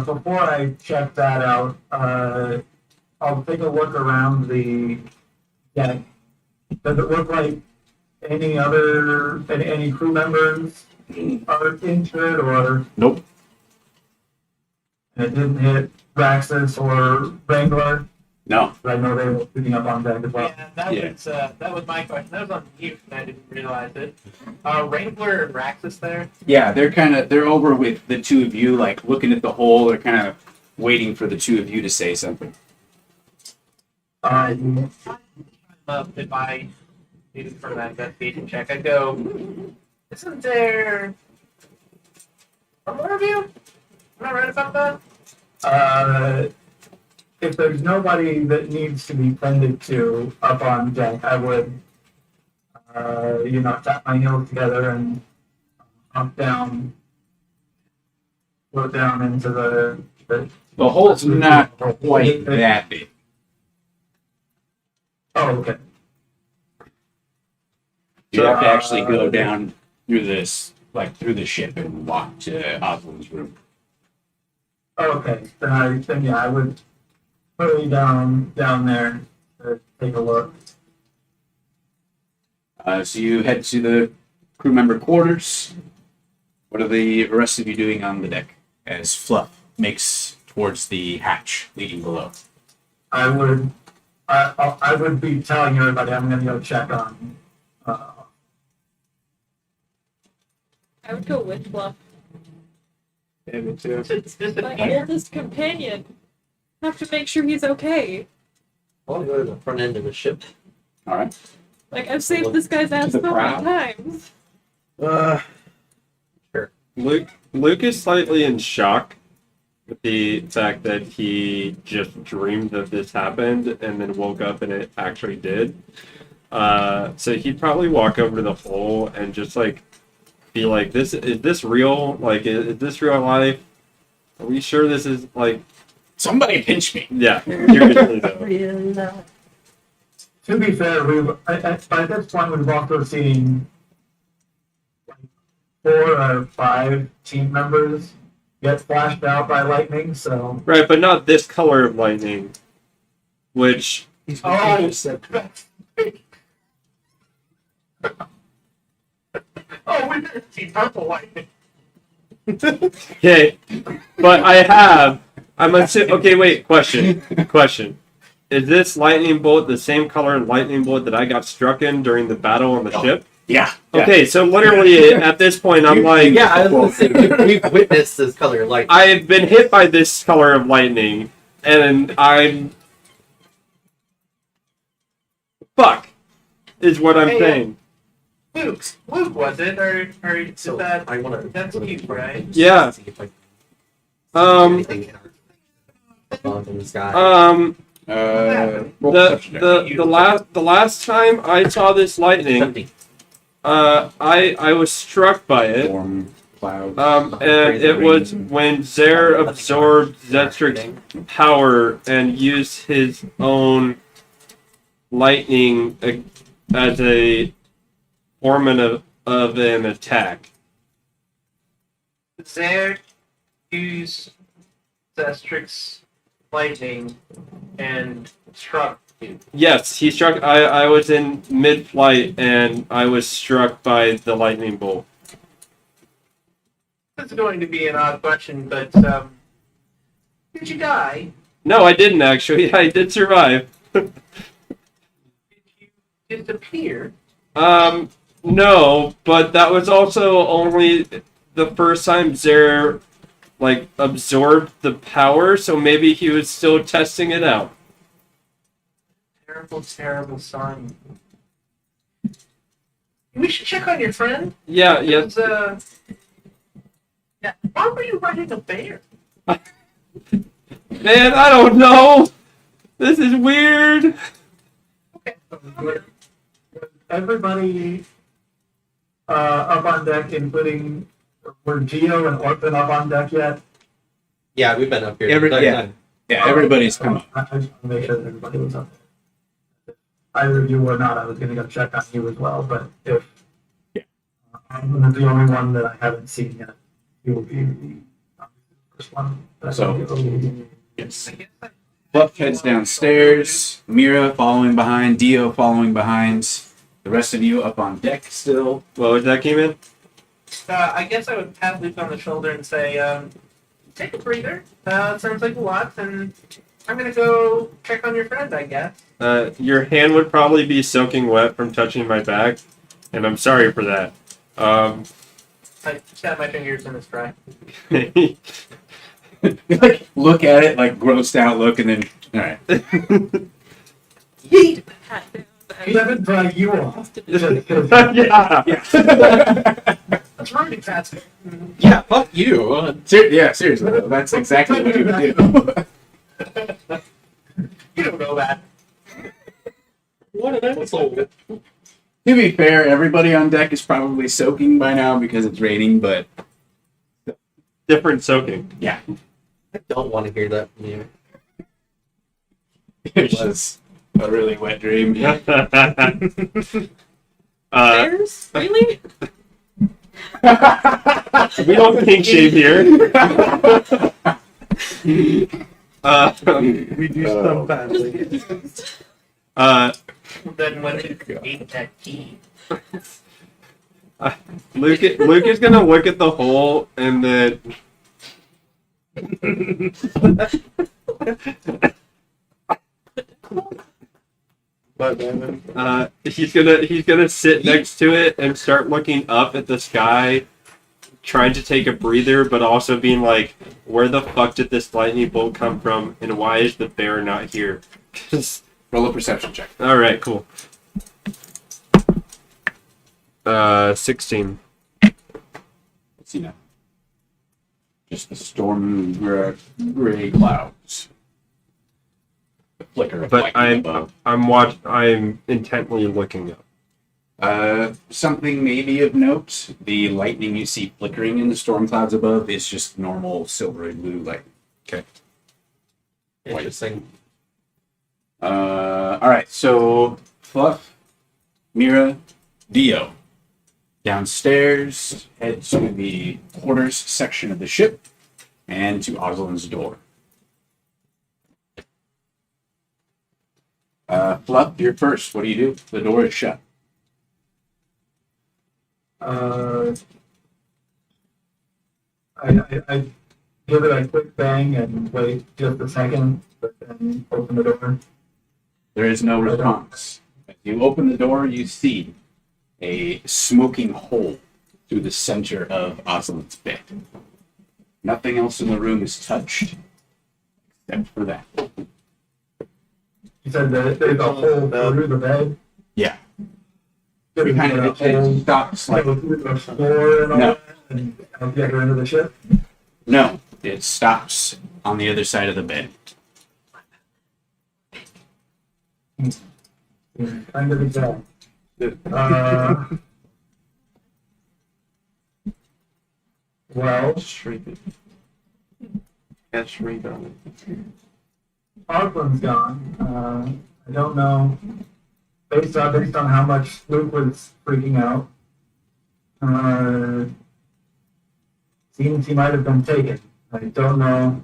Before I check that out, I'll take a look around the deck. Does it look like any crew members are into it, or Nope. it didn't hit Raxus or Wrangler? No. But I know they were picking up on deck as well. Yeah, that was my question. That was on mute, and I didn't realize it. Wrangler and Raxus there? Yeah, they're over with the two of you, looking at the hole. They're kind of waiting for the two of you to say something. If I needed for that investigation check, I'd go, isn't there more of you? Am I right about that? If there's nobody that needs to be tended to up on deck, I would, tap my heels together and hump down go down into the The hole's not quite that big. Oh, okay. You have to actually go down through this, like through the ship, and walk to Oswald's room. Oh, okay. Then yeah, I would hurry down there to take a look. So you head to the crew member quarters. What are the rest of you doing on the deck as Fluff makes towards the hatch leading below? I would be telling everybody I'm going to go check on. I would go with Fluff. Yeah, me too. My oldest companion. Have to make sure he's okay. I want to go to the front end of the ship. All right. Like, I've saved this guy's ass To so the many prow. times. Luke is slightly in shock with the fact that he just dreamed that this happened and then woke up and it actually did. So he'd probably walk over to the hole and just like be like, "Is this real? Like, is this real life? Are we sure this is like?" Somebody pinch me. Yeah, seriously though. To be fair, by this point we've also seen like 4 or 5 team members get flashed out by lightning. So Right, but not this color of lightning, which oh, Oh, we didn't see purple lightning. okay, but I'm assuming. Okay, wait. Question. Is this lightning bolt the same color lightning bolt that I got struck in during the battle on the ship? Yeah. Okay, so literally at this point I'm like, Yeah, I was gonna say, we've witnessed this color of light. I've been hit by this color of lightning, and I'm fuck is what I'm Hey, saying. Luke was it? Or is So that I want to. that's you, right? Yeah. See if I Um. anything in the sky. Roll perception check. The last time I saw this lightning, Empty. I was struck by it. Storm cloud. And it was when Zer absorbed Zestric's power and used his own lightning as a form of an attack. Zer used Zestric's lightning and struck you. Yes, he struck. I was in mid-flight and I was struck by the lightning bolt. This is going to be an odd question, but did you die? No, I didn't actually. I did survive. Did you disappear? No, but that was also only the first time Zer like absorbed the power, so maybe he was still testing it out. Terrible, terrible sign. We should check on your friend. Yeah. Because, yeah. Why were you riding a bear? Man, I don't know. This is weird. Okay. everybody up on deck, including were Geo and Orphan up on deck yet? Yeah, we've been up here. Yeah, everybody's come up. I just want to make sure that everybody was up there. If either of you were not, I was going to go check on you as well. But if I'm the only one that I haven't seen yet, you will be the first one. Yes. Fluff heads downstairs. Mira following behind. Dio following behind. The rest of you up on deck still. What was that, came in? I guess I would pat Luke on the shoulder and say, take a breather. It sounds like a lot, and I'm gonna go check on your friend, I guess. Your hand would probably be soaking wet from touching my back, and I'm sorry for that. I snap my fingers and it's dry. Like, look at it, like grossed out look, and then all right. Yeet! Pat down. Let it dry you off. yeah. That's rude, cats. Yeah, fuck you. Yeah, seriously, though, that's exactly what you would do. You don't know that. What an asshole. To be fair, everybody on deck is probably soaking by now because it's raining, but different soaking. Yeah, I don't want to hear that from you. it was a really wet dream. Bears? Really? We don't kink shame here. We do some badly. Then when you ate that key. Luke is gonna look at the hole and then he's gonna sit next to it and start looking up at the sky, trying to take a breather, but also being like, where the fuck did this lightning bolt come from, and why is the bear not here? Roll a perception check. All right, cool. 16. Let's see now. Just the storm gray clouds. The flicker of But lightning above. I'm intently looking up. Something maybe of note: the lightning you see flickering in the storm clouds above is just normal silvery blue light. Okay. Interesting. All right. So Fluff, Mira, Dio, downstairs. Head to the quarters section of the ship, and to Oslin's door. Fluff, you're first. What do you do? The door is shut. I give it a quick bang and wait just a second, but then open the door. There is no response. As you open the door, you see a smoking hole through the center of Oslin's bed. Nothing else in the room is touched except for that. You said that there's a hole through the bed. Yeah. There's You kind a of it stops like go through the floor and all No. that, and get her into the ship. no, it stops on the other side of the bed. Kind of exact. Well, Catch rebound. Oglin's gone. I don't know. Based on how much Luke was freaking out, seems he might have been taken. I don't know.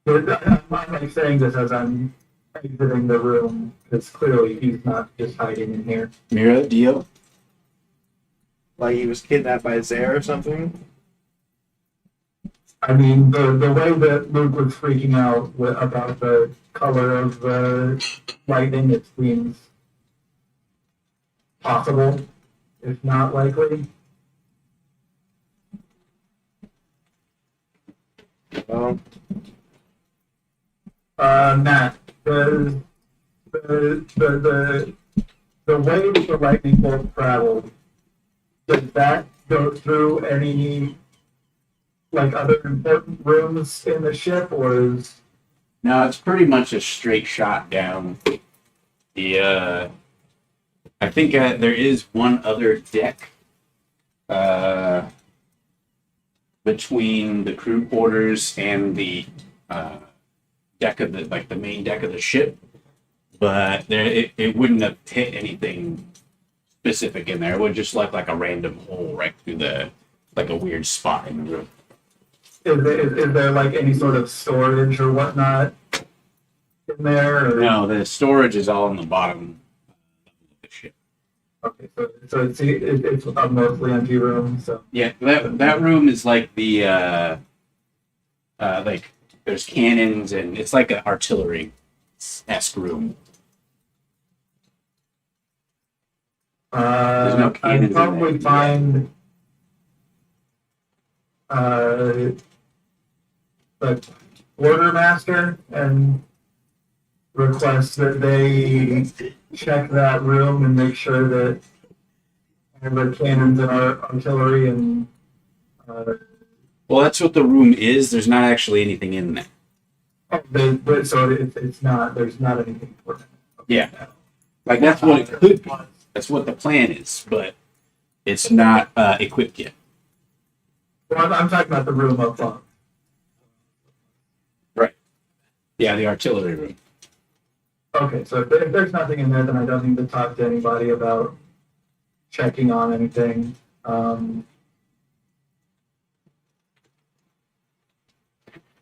I'm like saying this as I'm exiting the room, because clearly he's not just hiding in here. Mira, Dio? Like he was kidnapped by Zare or something? I mean, the way that Luke was freaking out about the color of the lightning, it seems possible, if not likely. Well, Matt, the way that the lightning bolt traveled, does that go through any like other important rooms in the ship, or is No, it's pretty much a straight shot down. I think there is one other deck between the crew quarters and the deck of the main deck of the ship, but it wouldn't have hit anything specific in there. It would just look like a random hole right through like a weird spot in the room. is there like any sort of storage or whatnot in there? Or? No, the storage is all on the bottom of the ship. Okay, so it's a mostly empty room. So Yeah, that room is like the like there's cannons and it's like an artillery-esque room. There's no cannons I'd in probably there. find the quartermaster and request that they check that room and make sure that all the cannons and artillery and Well, that's what the room is. There's not actually anything in there. so it's not, there's not anything for it. Yeah. Like that's what it could be. That's what the plan is, but it's not equipped yet. Well, I'm talking about the room up front. Yeah, the artillery room. Okay, so if there's nothing in there, then I don't need to talk to anybody about checking on anything.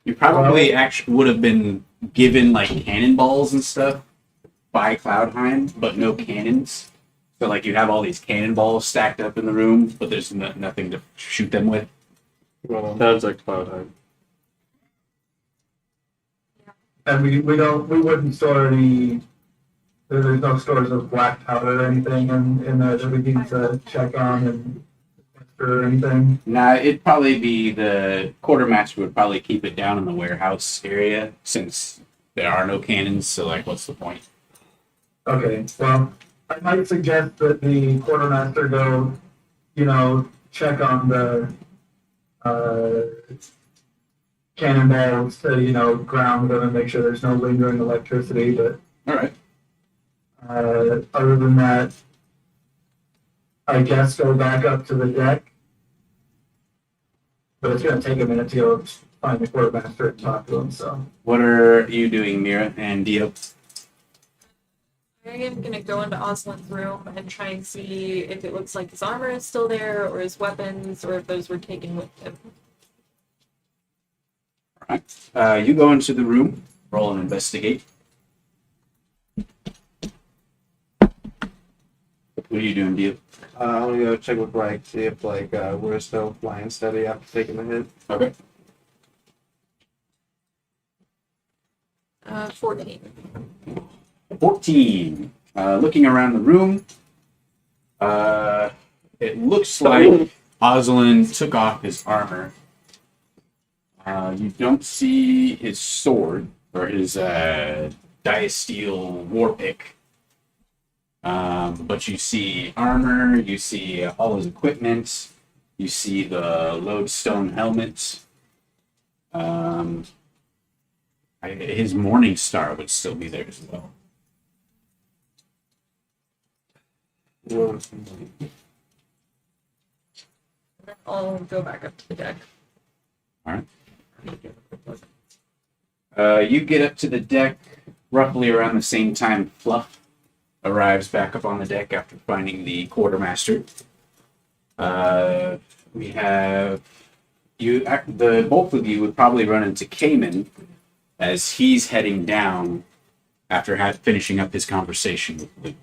You probably actually would have been given like cannonballs and stuff by Cloudheim, but no cannons. So like you have all these cannonballs stacked up in the room, but there's nothing to shoot them with. Sounds like Cloudheim. And we wouldn't store any. There's no stores of black powder or anything in there that we need to check on and or anything. Nah, it'd probably be the quartermaster would probably keep it down in the warehouse area since there are no cannons. So like, what's the point? Okay, well, I might suggest that the quartermaster go, check on the cannonballs to, ground them and make sure there's no lingering electricity. But All right. other than that, I guess go back up to the deck. But it's going to take a minute to go find the quartermaster and talk to him, so. What are you doing, Mira and Dio? I am gonna go into Oslin's room and try and see if it looks like his armor is still there, or his weapons, or if those were taken with him. All right. You go into the room. Roll and investigate. What are you doing, Dio? I'm gonna go check with Reich, see if we're still flying steady after taking the hit. Okay. 14. 14. Looking around the room, it looks like Oslin took off his armor. You don't see his sword or his diasteel war pick. But you see armor, you see all his equipment, you see the lodestone helmet. His morning star would still be there as well. I'll go back up to the deck. All right. You get up to the deck roughly around the same time Fluff arrives back up on the deck after finding the quartermaster. We have both of you would probably run into Cayman as he's heading down after finishing up his conversation with Luke.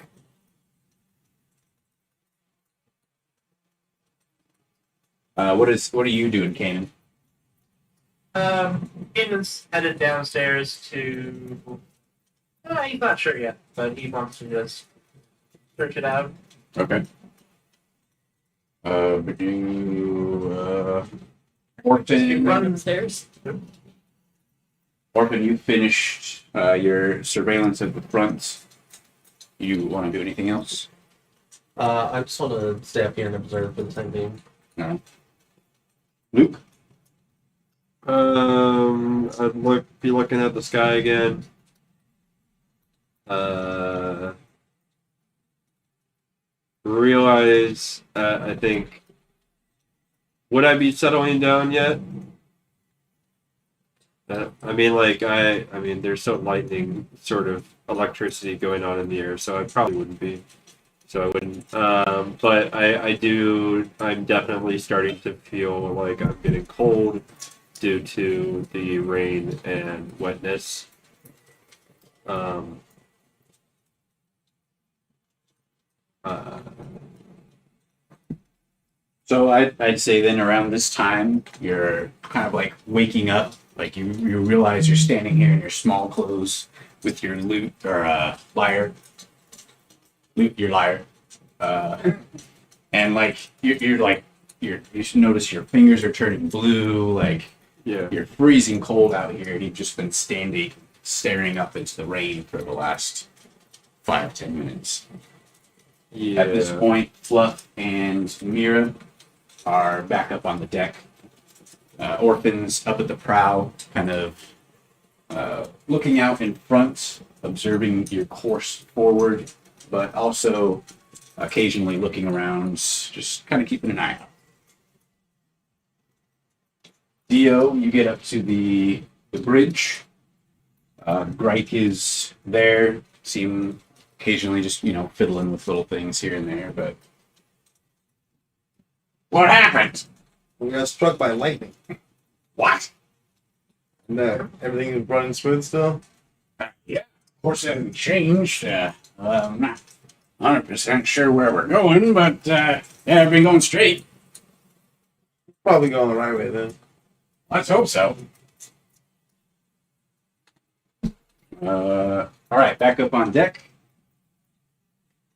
What are you doing, Kanan? Aiden's headed downstairs to. He's not sure yet, but he wants to just search it out. Okay. But you, Orphan, Run upstairs. Orphan, you finished your surveillance at the front. You want to do anything else? I just want to stay up here and observe for the time being. No. Luke? I'd be looking at the sky again. Realize, I think, would I be settling down yet? I mean, there's some lightning sort of electricity going on in the air, so I probably wouldn't be. So I wouldn't. But I'm definitely starting to feel like I'm getting cold due to the rain and wetness. So I'd say then around this time, you're kind of like waking up. Like you realize you're standing here in your small clothes with your lute or lyre. Lute your lyre. And like you should notice your fingers are turning blue, like Yeah. you're freezing cold out here, and you've just been standing staring up into the rain for the last 5-10 minutes. Yeah. At this point, Fluff and Mira are back up on the deck. Orphan's up at the prow, kind of looking out in front, observing your course forward, but also occasionally looking around, just kind of keeping an eye out. Dio, you get up to the bridge. Grike is there. See him occasionally just, fiddling with little things here and there, but... What happened? We got struck by lightning. What? And everything is running smooth still? Yeah, of course it hasn't changed. I'm not 100% sure where we're going, but, yeah, I've been going straight. Probably going the right way then. Let's hope so. All right, back up on deck.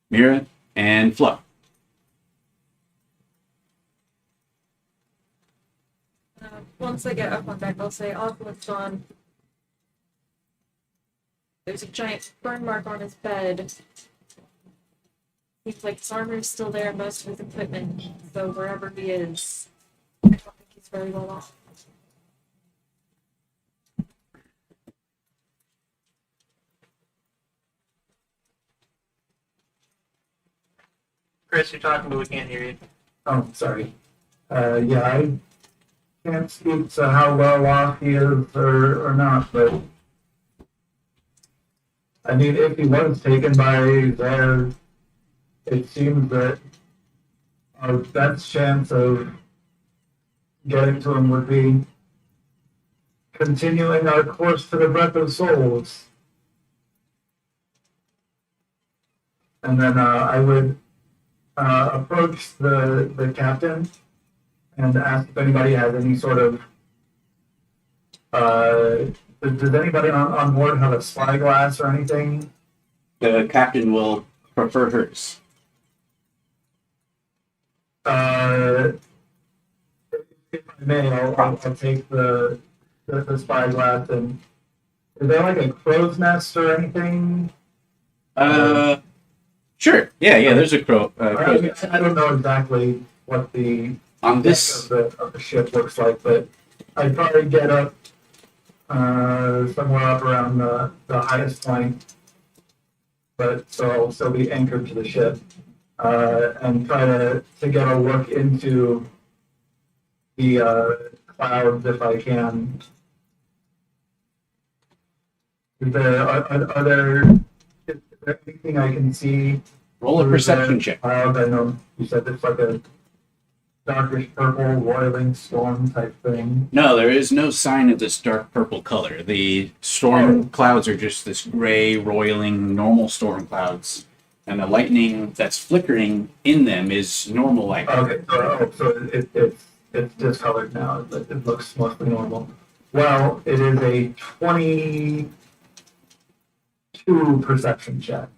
Mira and Fluff. Once I get up on deck, I'll say, "Oswald's on. There's a giant burn mark on his bed. Seems like his armor's still there, most of his equipment. So wherever he is, I don't think he's very well off." Chris, you're talking, but we can't hear you. Oh, sorry. Yeah, I can't speak to how well off he is or not, but I mean, if he was taken by there, it seems that our best chance of getting to him would be continuing our course to the Breath of Souls. And then I would approach the captain and ask if anybody has any sort of does anybody on board have a spyglass or anything? The captain will prefer hers. If I may, I'll take the spyglass. And is there like a crow's nest or anything? Sure. Yeah, there's a crow. I don't know exactly what the On this, of the ship looks like, but I'd probably get up somewhere up around the highest point, but so I'll still be anchored to the ship, and try to get a look into the clouds if I can. Is there anything I can see? roll a through perception the check. clouds? I know you said it's like a darkish purple roiling storm type thing. No, there is no sign of this dark purple color. The storm clouds are just this gray, roiling, normal storm clouds. And the lightning that's flickering in them is normal lightning. Okay, so it's discolored now, but it looks mostly normal. Well, it is a 22 perception check.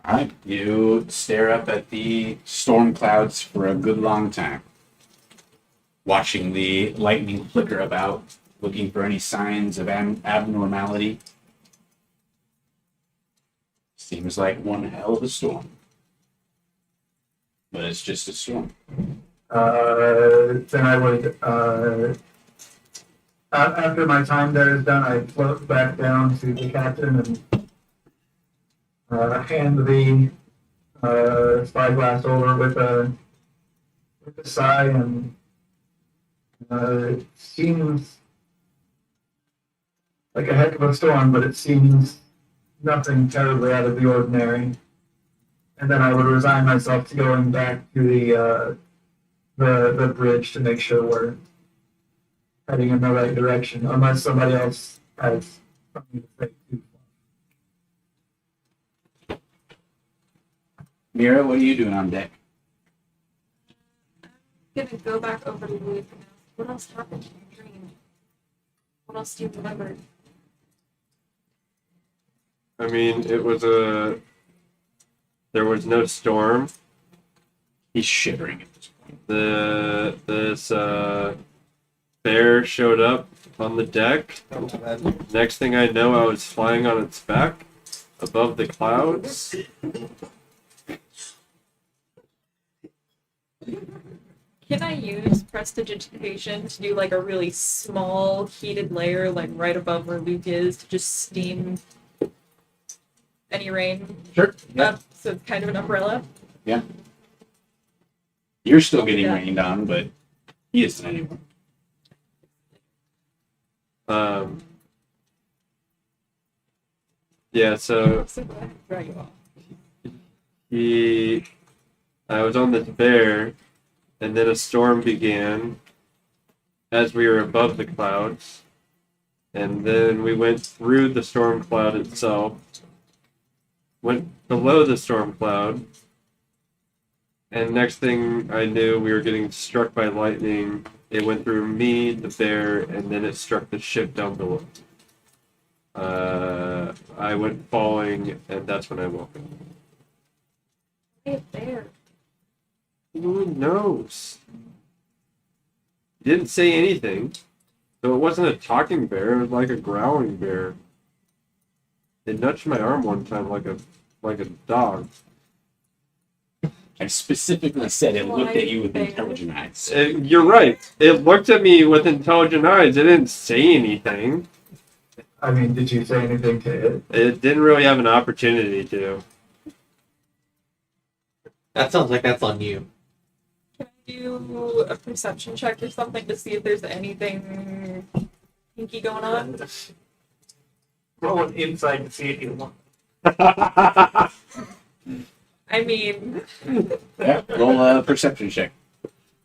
Alright, you stare up at the storm clouds for a good long time. Watching the lightning flicker about, looking for any signs of abnormality. Seems like one hell of a storm. But it's just a storm. Then I would, after my time there is done, I float back down to the captain and hand the spyglass over with a sigh, and it seems like a heck of a storm, but it seems nothing terribly out of the ordinary. And then I would resign myself to going back to the bridge to make sure we're heading in the right direction, unless somebody else has something to say too. Mira, what are you doing on deck? I'm gonna go back over to Luke and ask, what else happened in your dream? What else do you remember? I mean, there was no storm. He's shivering at this point. This bear showed up on the deck. Next thing I know, I was flying on its back above the clouds. Can I use prestidigitation to do like a really small heated layer, like right above where Luke is, to just steam any rain Sure. up? So it's kind of an umbrella. You're still getting Yeah. rained on, but he isn't anymore. Yeah, so Right, you are. I was on this bear, and then a storm began as we were above the clouds, and then we went through the storm cloud itself, went below the storm cloud, and next thing I knew, we were getting struck by lightning. It went through me, the bear, and then it struck the ship down below. I went falling, and that's when I woke up. Right there. Who knows? He didn't say anything. So it wasn't a talking bear, it was like a growling bear. It nudged my arm one time like a dog. I specifically said it looked at you with intelligent eyes. You're right. It looked at me with intelligent eyes. It didn't say anything. I mean, did you say anything to it? It didn't really have an opportunity to. That sounds like that's on you. Can I do a perception check or something to see if there's anything hinky going on? Roll an insight to see if you want. I mean, Yeah, roll a perception check.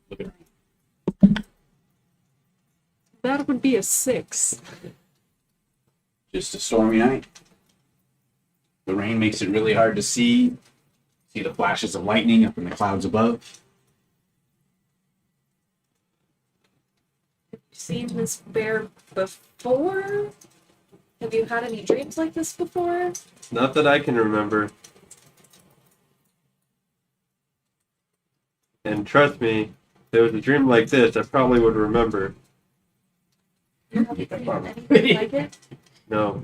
Look at that would be a 6. just a stormy night. The rain makes it really hard to see. See the flashes of lightning up in the clouds above. Have you seen this bear before? Have you had any dreams like this before? Not that I can remember. And trust me, if there was a dream like this, I probably would remember. You haven't seen anything like it? No.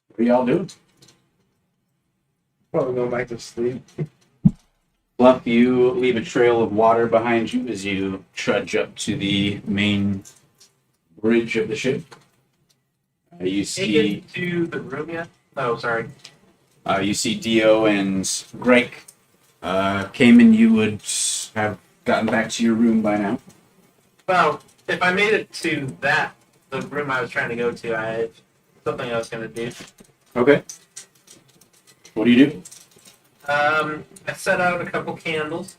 What are y'all doing? Probably going back to sleep. Fluff, you leave a trail of water behind you as you trudge up to the main bridge of the ship. You see, To the room yet? Oh, sorry. you see Dio and Greg. Cayman, you would have gotten back to your room by now. Well, if I made it to the room I was trying to go to, I had something I was going to do. Okay. What do you do? I set out a couple candles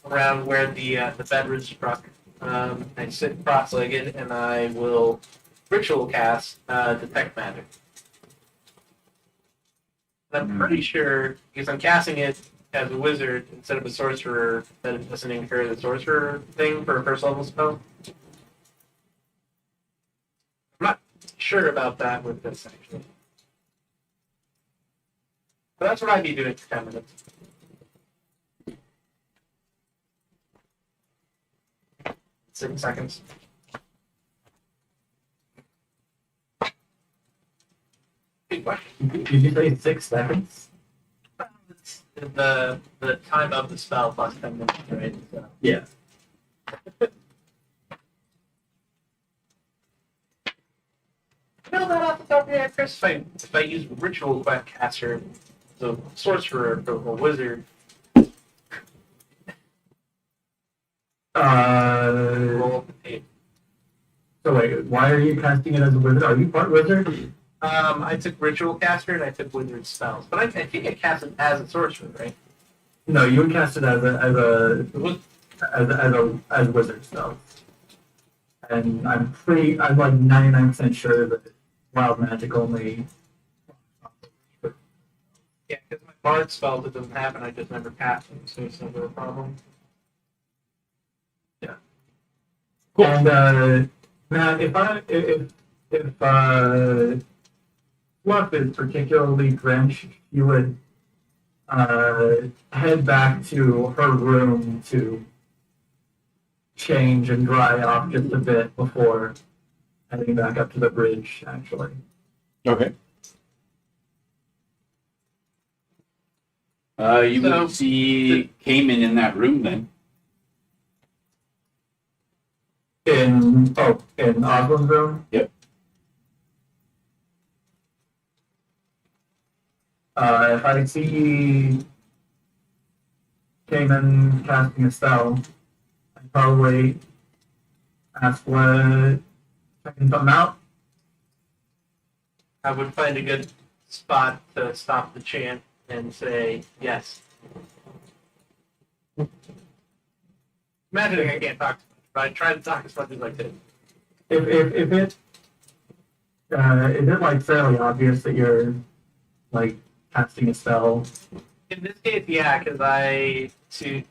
around where the bed was struck. I sit cross-legged and I will ritual cast detect magic. And I'm pretty sure, because I'm casting it as a wizard instead of a sorcerer, that it doesn't incur the sorcerer thing for a first level spell. I'm not sure about that with this actually. But that's what I'd be doing for 10 minutes. Six seconds. Good question. Did you say 6 seconds? It's the time of the spell plus 10 minutes, right? So. Yeah. You know that off the top of your head, Chris? If I use ritual caster, the sorcerer or a wizard, roll up the tape. So wait, why are you casting it as a wizard? Are you part wizard? I took ritual caster and I took wizard spells, but I think I cast it as a sorcerer, right? No, you would cast it as a wizard spell. And I'm like 99% sure that wild magic only. Yeah, because my bard spell, it doesn't happen. I just never cast them, so it's never a problem. Cool. And Matt, if Fluff is particularly drenched, you would head back to her room to change and dry off just a bit before heading back up to the bridge, actually. Okay. You So- would see Cayman in that room then. In Oswald's room. Yep. If I see Cayman casting a spell, I'd probably ask what checking something out. I would find a good spot to stop the chant and say yes. Imagining I can't talk too much, but I try to talk as much as I can. If it is it like fairly obvious that you're like casting a spell? In this case, yeah, because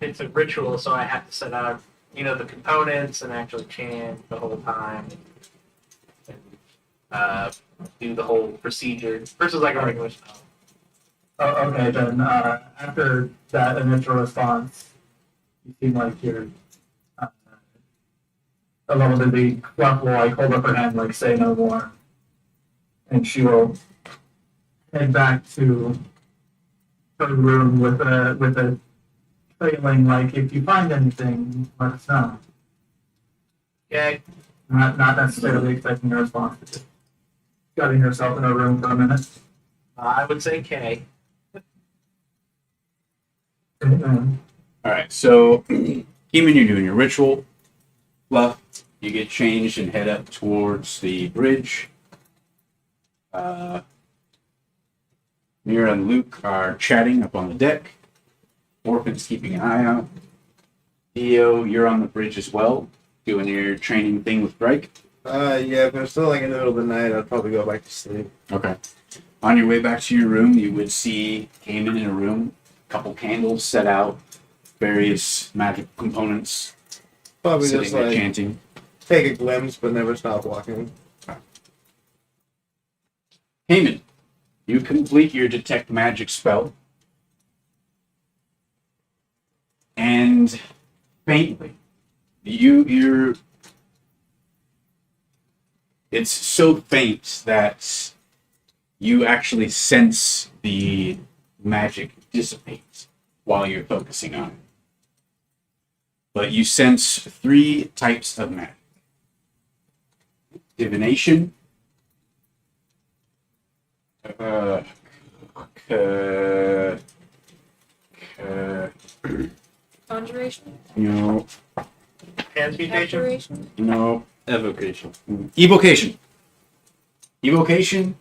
it's a ritual, so I have to set out, the components and actually chant the whole time, and do the whole procedure versus like a regular spell. Oh, okay, then after that initial response, you seem like you're a little busy. Fluff will like hold up her hand, like say no more, and she will head back to her room with a feeling like if you find anything, let us know. Okay. Not necessarily expecting a response, but just shutting herself in a room for a minute. I would say K. And, All right, so Keeman, you're doing your ritual. Fluff, you get changed and head up towards the bridge. Mira and Luke are chatting up on the deck. Orphan's keeping an eye out. Theo, you're on the bridge as well, doing your training thing with Drake. Yeah, if I'm still like in the middle of the night, I'd probably go back to sleep. Okay. On your way back to your room, you would see Cayman in a room, a couple candles set out, various magic components, Probably sitting just there like chanting. take a glimpse, but never stop walking. Cayman, you complete your detect magic spell, and faintly, you're. It's so faint that you actually sense the magic dissipate while you're focusing on it. But you sense 3 types of magic: divination, Conjuration? no, Transmutation? Abjuration? no, Evocation. evocation. Evocation,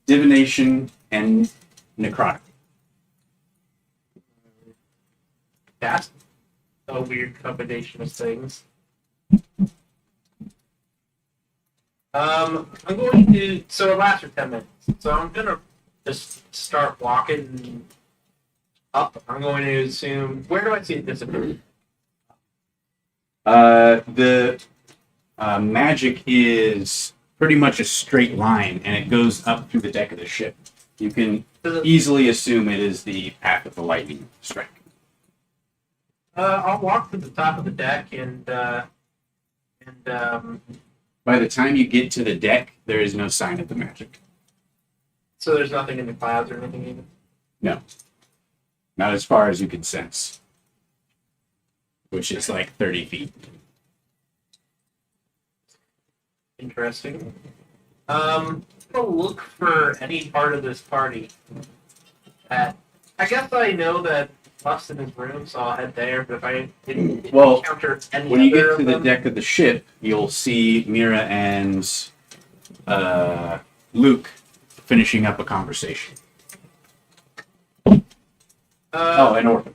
divination, and necrotic. That's a weird combination of things. I'm going to. So it lasts for 10 minutes. So I'm going to just start walking up. I'm going to assume. Where do I see it disappear? The magic is pretty much a straight line, and it goes up through the deck of the ship. You can Does it- easily assume it is the path of the lightning strike. I'll walk to the top of the deck and By the time you get to the deck, there is no sign of the magic. so there's nothing in the clouds or anything even. Not as far as you can sense, which is like 30 feet. Interesting. I'm gonna look for any part of this party that I guess I know that Buff's in his room, so I'll head there. But if I didn't Well, encounter any When you other get to of the them, deck of the ship, you'll see Mira and Luke finishing up a conversation. Oh, and Orphan.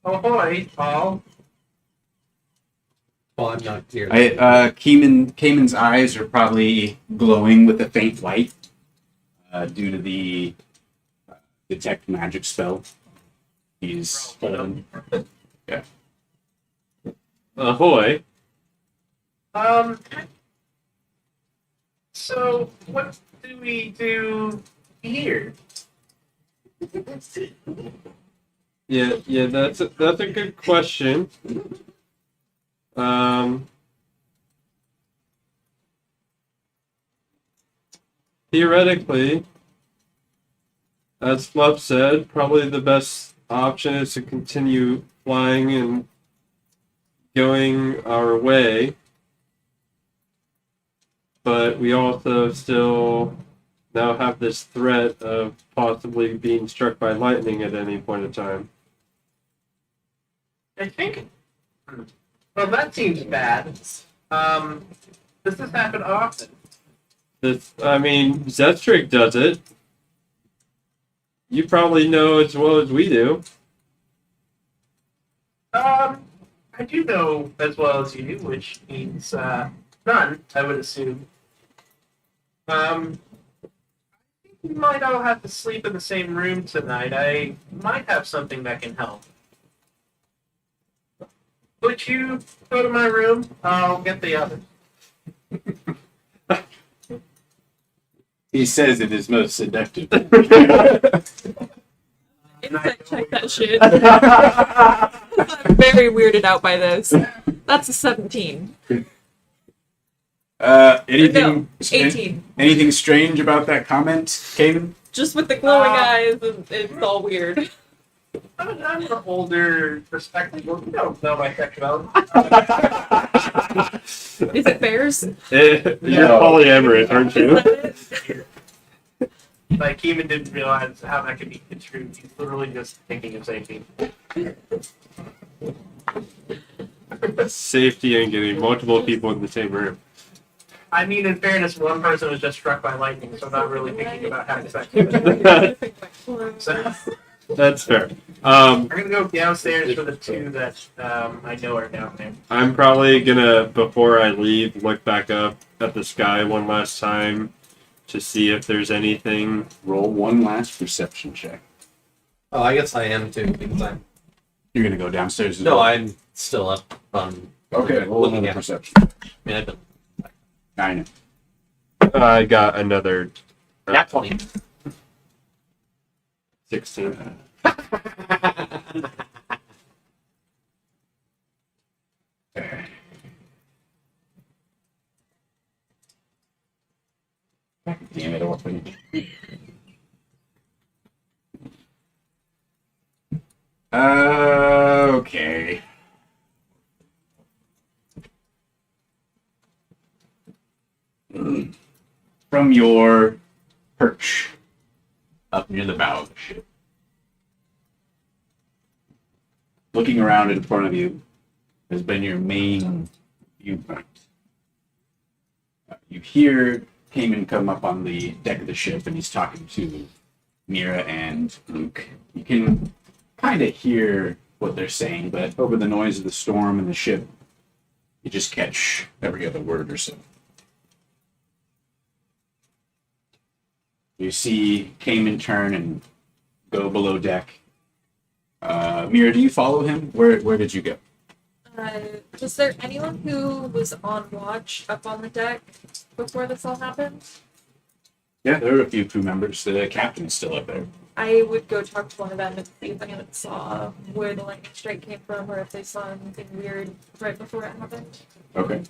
ahoy, Paul. Well, I'm not here. Cayman's eyes are probably glowing with a faint light due to the detect magic spell. He's holding. Ahoy. So what do we do here? Yeah, that's a good question. Theoretically, as Fluff said, probably the best option is to continue flying and going our way. but we also still now have this threat of possibly being struck by lightning at any point in time. I think. Well, that seems bad. Does this happen often? Zetrik does it. You probably know as well as we do. I do know as well as you do, which means none, I would assume. We might all have to sleep in the same room tonight. I might have something that can help. Would you go to my room? I'll get the others. He says it is most seductive. Insight check that shit. I'm very weirded out by this. That's a 17. Anything? No, 18. Anything strange about that comment, Kaden? Just with the glowing eyes, it's all weird. I'm an older, respectable. You don't know my sexuality. Is it bears? You're polyamorous, aren't you? Like, even didn't realize how that could be construed. He's literally just thinking of safety. Safety and getting multiple people in the same room. I mean, in fairness, one person was just struck by lightning, so I'm not really thinking about having sex. So, That's fair. I'm gonna go downstairs for the two that I know are down there. I'm probably gonna, before I leave, look back up at the sky one last time to see if there's anything. Roll one last perception check. Oh, I guess I am too, because I'm. You're gonna go downstairs. As No, well? I'm still up on. Okay. Roll looking another at. perception. I mean, I've been. 9. I got another Nat 20. 16. Damn it! Open. Okay. From your perch up near the bow of the ship, looking around in front of you has been your main viewpoint. You hear Cayman come up on the deck of the ship and he's talking to Mira and Luke. You can kind of hear what they're saying, but over the noise of the storm and the ship, you just catch every other word or so. You see Cayman turn and go below deck. Mira, do you follow him? Where did you go? Was there anyone who was on watch up on the deck before this all happened? Yeah, there are a few crew members. The captain is still up there. I would go talk to one of them and see if anyone saw where the lightning strike came from or if they saw anything weird right before it happened. Okay.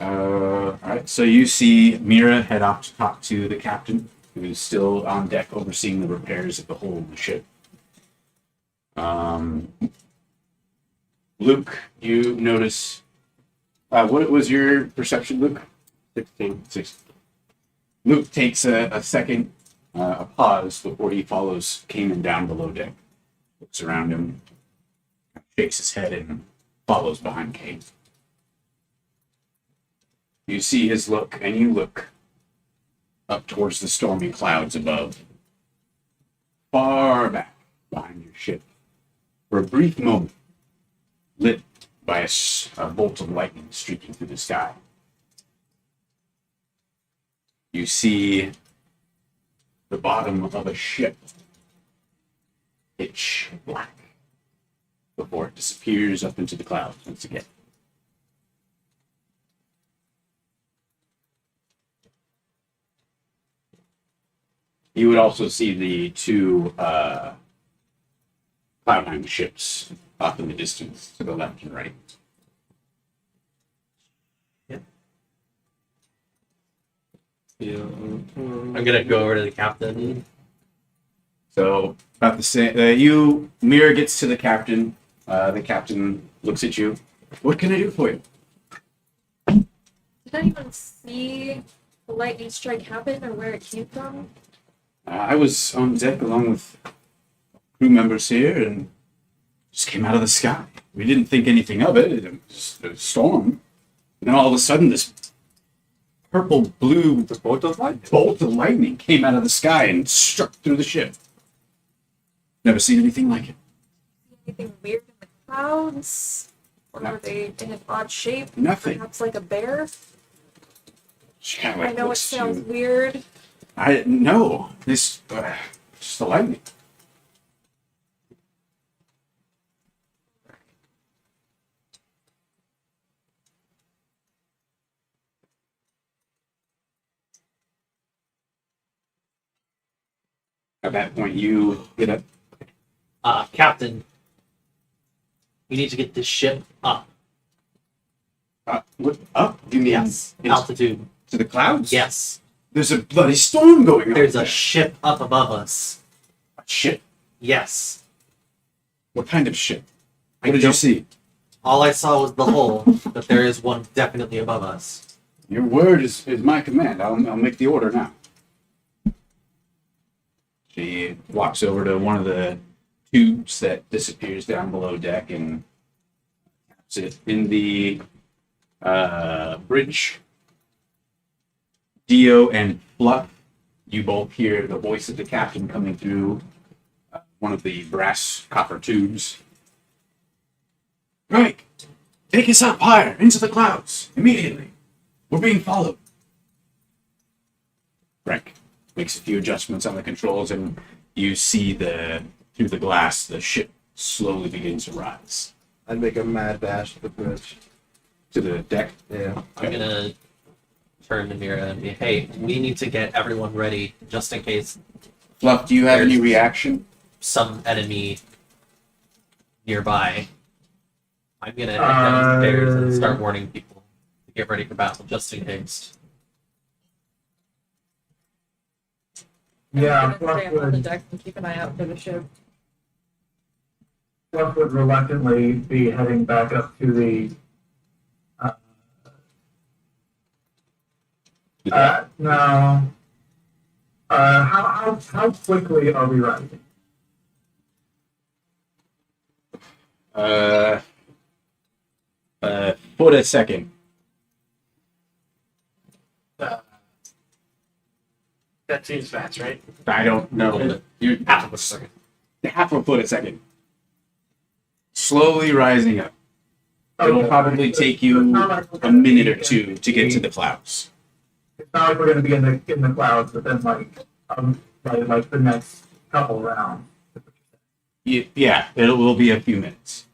Alright, so you see Mira head off to talk to the captain, who's still on deck overseeing the repairs of the hull of the ship. Luke, you notice. What was your perception, Luke? 16. 6. Luke takes a second, a pause before he follows Cayman down below deck. Looks around him, shakes his head, and follows behind Cayman. You see his look, and you look up towards the stormy clouds above, far back behind your ship. For a brief moment, lit by a bolt of lightning streaking through the sky. You see the bottom of a ship pitch black before it disappears up into the clouds once again. You would also see the two Cloudheim ships off in the distance to the left and right. Yeah. I'm gonna go over to the captain. So about the same. Mira gets to the captain. The captain looks at you. What can I do for you? did anyone see the lightning strike happen or where it came from? I was on deck along with crew members here and just came out of the sky. We didn't think anything of it. It was just a storm. And then all of a sudden, this purple blue bolt of lightning came out of the sky and struck through the ship. Never seen anything like it. Anything weird in the clouds? Or were they in an odd shape? Nothing. Perhaps like a bear? She kind of I like know it looks sounds to- weird. I no. This just the lightning. At that point, you get up. Captain, we need to get this ship up. What up? You mean Yes. Altitude. to the clouds? Yes. There's a bloody storm going on. There's a ship up above us. A ship. Yes. What kind of ship? I What did you don't- see? All I saw was the hull, but there is one definitely above us. Your word is my command. I'll make the order now. She walks over to one of the tubes that disappears down below deck and taps it in the bridge. Dio and Fluff, you both hear the voice of the captain coming through one of the brass copper tubes. Right, take us up higher into the clouds immediately. We're being followed. Frank makes a few adjustments on the controls, and you see through the glass the ship slowly begins to rise I'd make a mad dash to the bridge. to the deck. Yeah. I'm gonna turn to Mira and be, hey, we need to get everyone ready just in case Fluff, do you have any There's- reaction? some enemy nearby. I'm gonna head downstairs and start warning people to get ready for battle just in case. Yeah, I'm gonna Fluff stay up on the would, deck and keep an eye out for the ship. Fluff would reluctantly be heading back up to the. No. How quickly are we riding? Foot a second. That seems fast, right? I don't know. You're Half of a second. half a foot a second. Slowly rising up. It'll Okay. probably take It's you not like we're a gonna minute be or two to get to the clouds. It's not like we're going to be in the clouds within like the next couple rounds. Yeah, it will be a few minutes.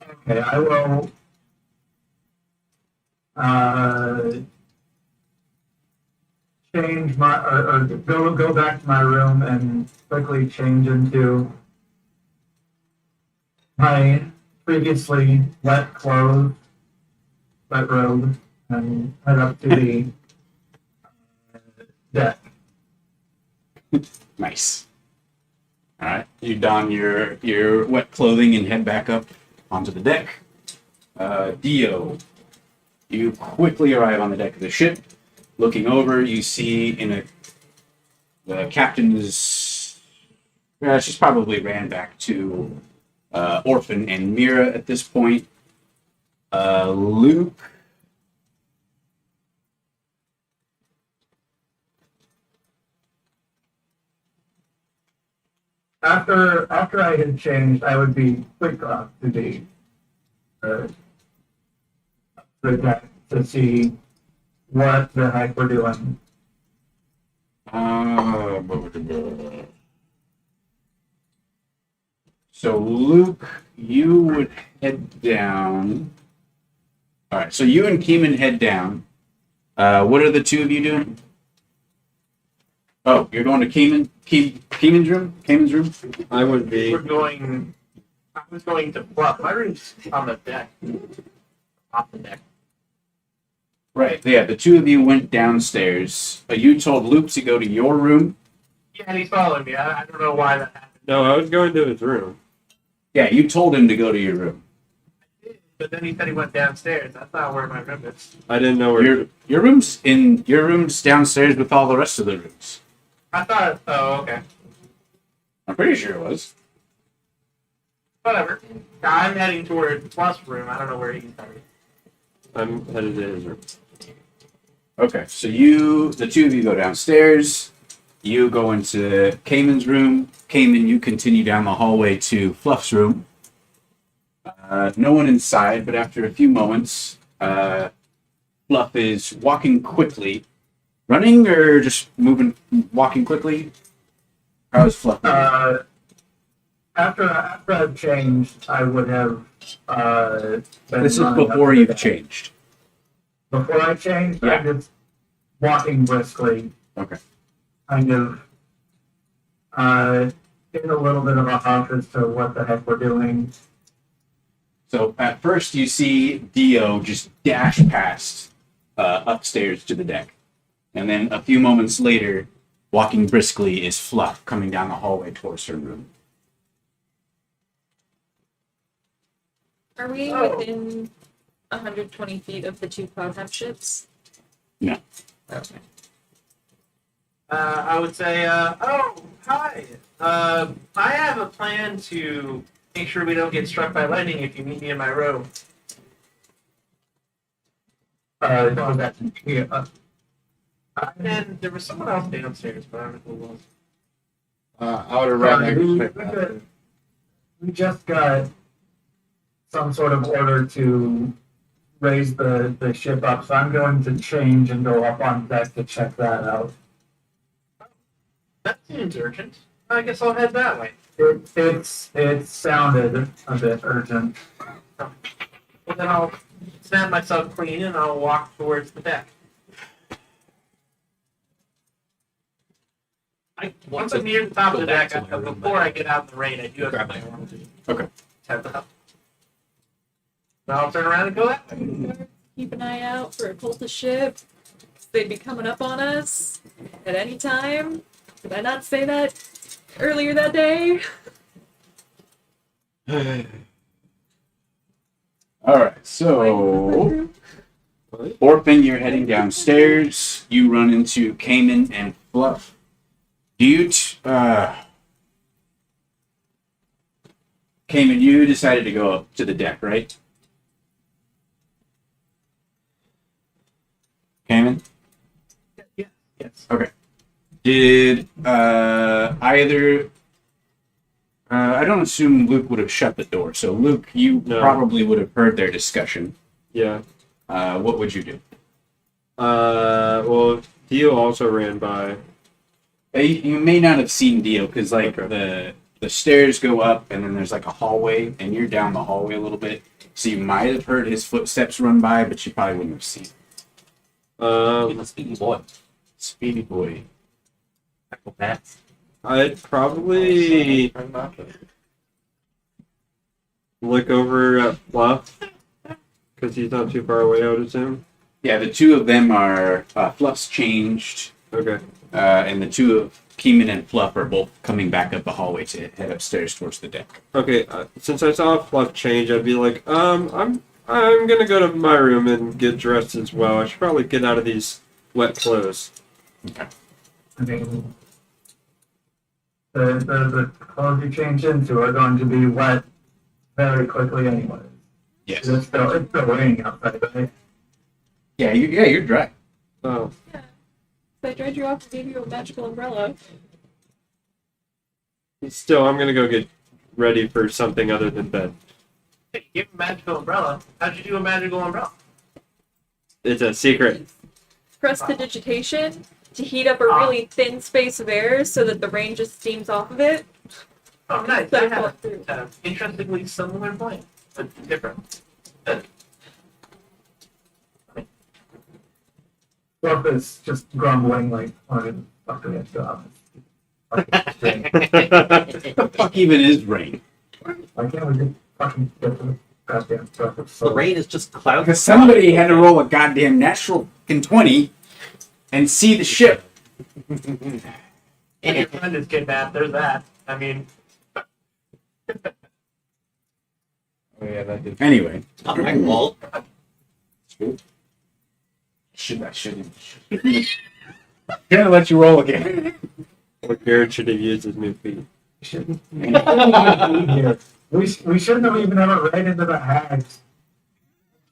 Okay, I will. Change my or go back to my room and quickly change into my previously wet robe, and head up to the deck. Nice. All right, you don your wet clothing and head back up onto the deck. Dio, you quickly arrive on the deck of the ship. Looking over, you see the captain is. She's probably ran back to Orphan and Mira at this point. Luke. After I had changed, I would be quick off to the deck to see what the heck we're doing. So Luke, you would head down. All right. So you and Keeman head down. What are the two of you doing? Oh, you're going to Keeman's room. Keeman's room. I would be. We're going. I was going to Fluff. My room's on the deck. Off the deck. Right. Yeah. The two of you went downstairs. You told Luke to go to your room. Yeah, and he's following me. I don't know why that happened. No, I was going to his room. Yeah. You told him to go to your room. But then he said he went downstairs. That's not where my room is. I didn't know where. Your room's downstairs with all the rest of the rooms. I thought, oh, okay. I'm pretty sure it was. Whatever. I'm heading toward Plus room. I don't know where he's headed. I'm headed to his room. Okay, so the two of you go downstairs. You go into Cayman's room. Cayman, you continue down the hallway to Fluff's room. No one inside, but after a few moments, Fluff is walking quickly. Running or just walking quickly? How's Fluff moving? After I've changed, I would have. Been This is running before up you've the- changed. Before I changed, Yeah. I'm just walking briskly. Okay. Kind of. In a little bit of a huff as to what the heck we're doing. So at first you see Dio just dash past upstairs to the deck. And then a few moments later, walking briskly is Fluff coming down the hallway towards her room. Are we Oh. within 120 feet of the two Cloudham ships? No. Okay. I would say, oh, hi. I have a plan to make sure we don't get struck by lightning if you meet me in my room. Yeah, And there was someone else downstairs, but I don't know who it was. I would have rather. we just got some sort of order to raise the ship up, so I'm going to change and go up on deck to check that out. That seems urgent. I guess I'll head that way. It sounded a bit urgent. Well, then I'll snap myself clean and I'll walk towards the deck. Once I'm near the top of the deck, before I get out in the rain, I do have Grab something I want to do. Okay. Head up. Now I'll turn around and go that way. Keep an eye out for a cultist ship. They'd be coming up on us at any time. Did I not say that earlier that day? Alright, so Orphan, you're heading downstairs. You run into Cayman and Fluff. Cayman, you decided to go up to the deck, right? Cayman? Yeah. Yes. Okay. Did either... I don't assume Luke would have shut the door, so Luke, you No. probably would have heard their discussion. Yeah. What would you do? Well, Dio also ran by. You may not have seen Dio, because like Okay. the stairs go up, and then there's like a hallway, and you're down the hallway a little bit, so you might have heard his footsteps run by, but you probably wouldn't have seen. He's a speedy boy. Speedy boy. Acrobats. I'd probably look over at Fluff because he's not too far away, I would assume. Yeah, the two of them are Fluff's changed, Okay. and the two of Keeman and Fluff are both coming back up the hallway to head upstairs towards the deck. Okay. Since I saw Fluff change, I'd be like, I'm gonna go to my room and get dressed as well. I should probably get out of these wet clothes. I mean, the clothes you change into are going to be wet very quickly anyway. Yes. It's still raining outside, right? Yeah, you're dry. Oh. So I dried you off and gave you a magical umbrella. Still, I'm gonna go get ready for something other than bed. Hey, you give a magical umbrella. How'd you do a magical umbrella? It's a secret. Prestidigitation to heat up a really thin space of air so that the rain just steams off of it. Oh, nice. So I I had thought through. an interestingly similar plan, but different. Fluff is just grumbling like, oh, fuck the job. The fuck even is rain? Why can't we just fucking get to the goddamn stuff? It's The so rain is just clouds. Because somebody had to roll a goddamn natural in 20 and see the ship. And your friend is kidnapped. There's that. I mean, Oh yeah, that did. Anyway, Not my fault. should gonna let you roll again. Or Jared should have used his new feet. We shouldn't have even ever ran into the hags.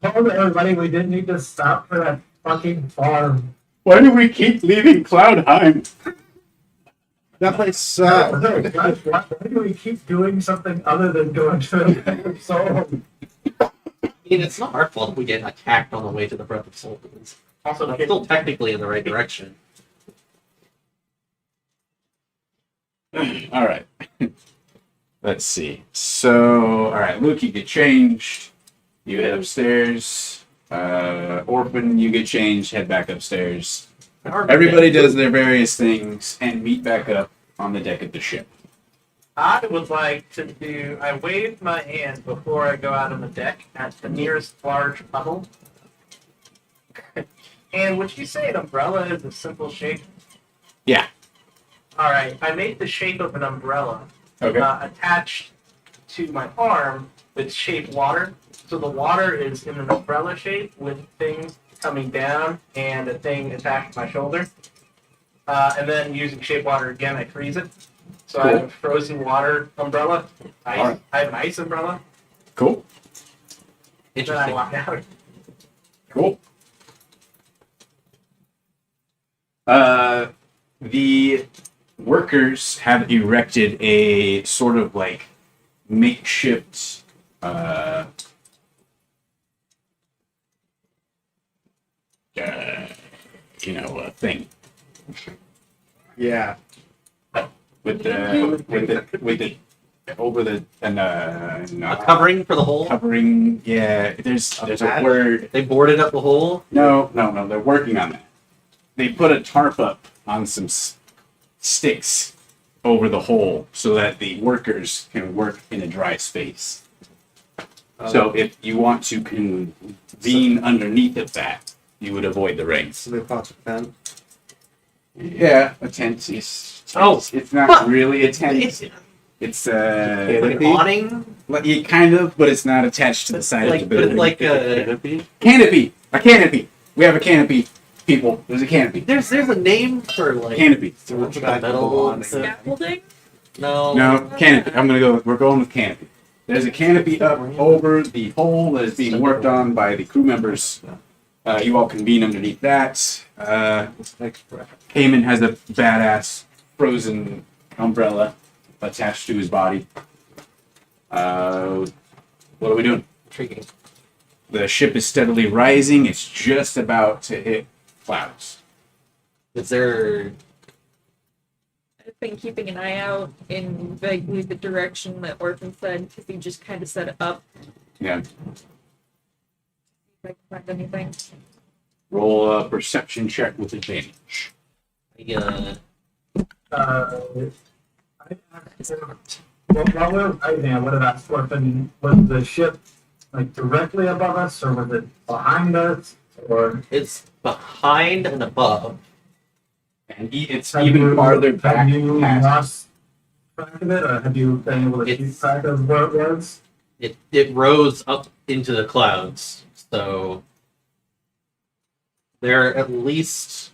Told everybody we didn't need to stop for that fucking farm. Why do we keep leaving Cloudheim? That place sucks. Why do we keep doing something other than going to the soul? I mean, it's not our fault if we get attacked on the way to the Breath of Souls. Also, It's still technically in the right direction. All right. Let's see. So, all right, Luke, you get changed. You head upstairs. Orphan, you get changed. Head back upstairs. Everybody does their various things and meet back up on the deck of the ship. I would like to do. I wave my hand before I go out on the deck at the nearest large puddle. And would you say an umbrella is a simple shape? Yeah. All right. I made the shape of an umbrella Okay. attached to my arm with shaped water. So the water is in an umbrella shape with things coming down and a thing attached to my shoulder. And then using shaped water again, I freeze it. So I have a frozen water umbrella. Ice. Alright. I have an ice umbrella. Cool. Then I Interesting. walk out. Cool. The workers have erected a sort of like makeshift thing Yeah. with the over the and A covering for the hole? covering. Yeah, there's a word. They boarded up the hole? No, they're working on that. They put a tarp up on some sticks over the hole so that the workers can work in a dry space. So if you want to convene underneath of that, you would avoid the rain. So they thought of tent. Yeah, a tent is. Oh. It's not really a tent. It's It's like an awning? yeah, kind of, but it's not attached to the side of the But building. it's like a... Canopy. A canopy. We have a canopy. People, there's a canopy. There's a name for like... Canopy. Like a metal... Scaffolding? No. No, canopy. We're going with canopy. There's a canopy up over the hole that is being worked on by the crew members. You all convene underneath that. Cayman has a badass frozen umbrella attached to his body. What are we doing? Intriguing. The ship is steadily rising. It's just about to hit clouds. Is there... I've been keeping an eye out in vaguely the direction that Orphan said, because he just kind of set it up. Yeah. If I can find anything. Roll a perception check with advantage. Yeah. While we're writing, I would have asked Orphan, was the ship like directly above us, or was it behind us, or It's behind and above. And it's have even you- farther back Have you past. lost track of it, or have you been able to keep It's- track of where it was? It rose up into the clouds, so they're at least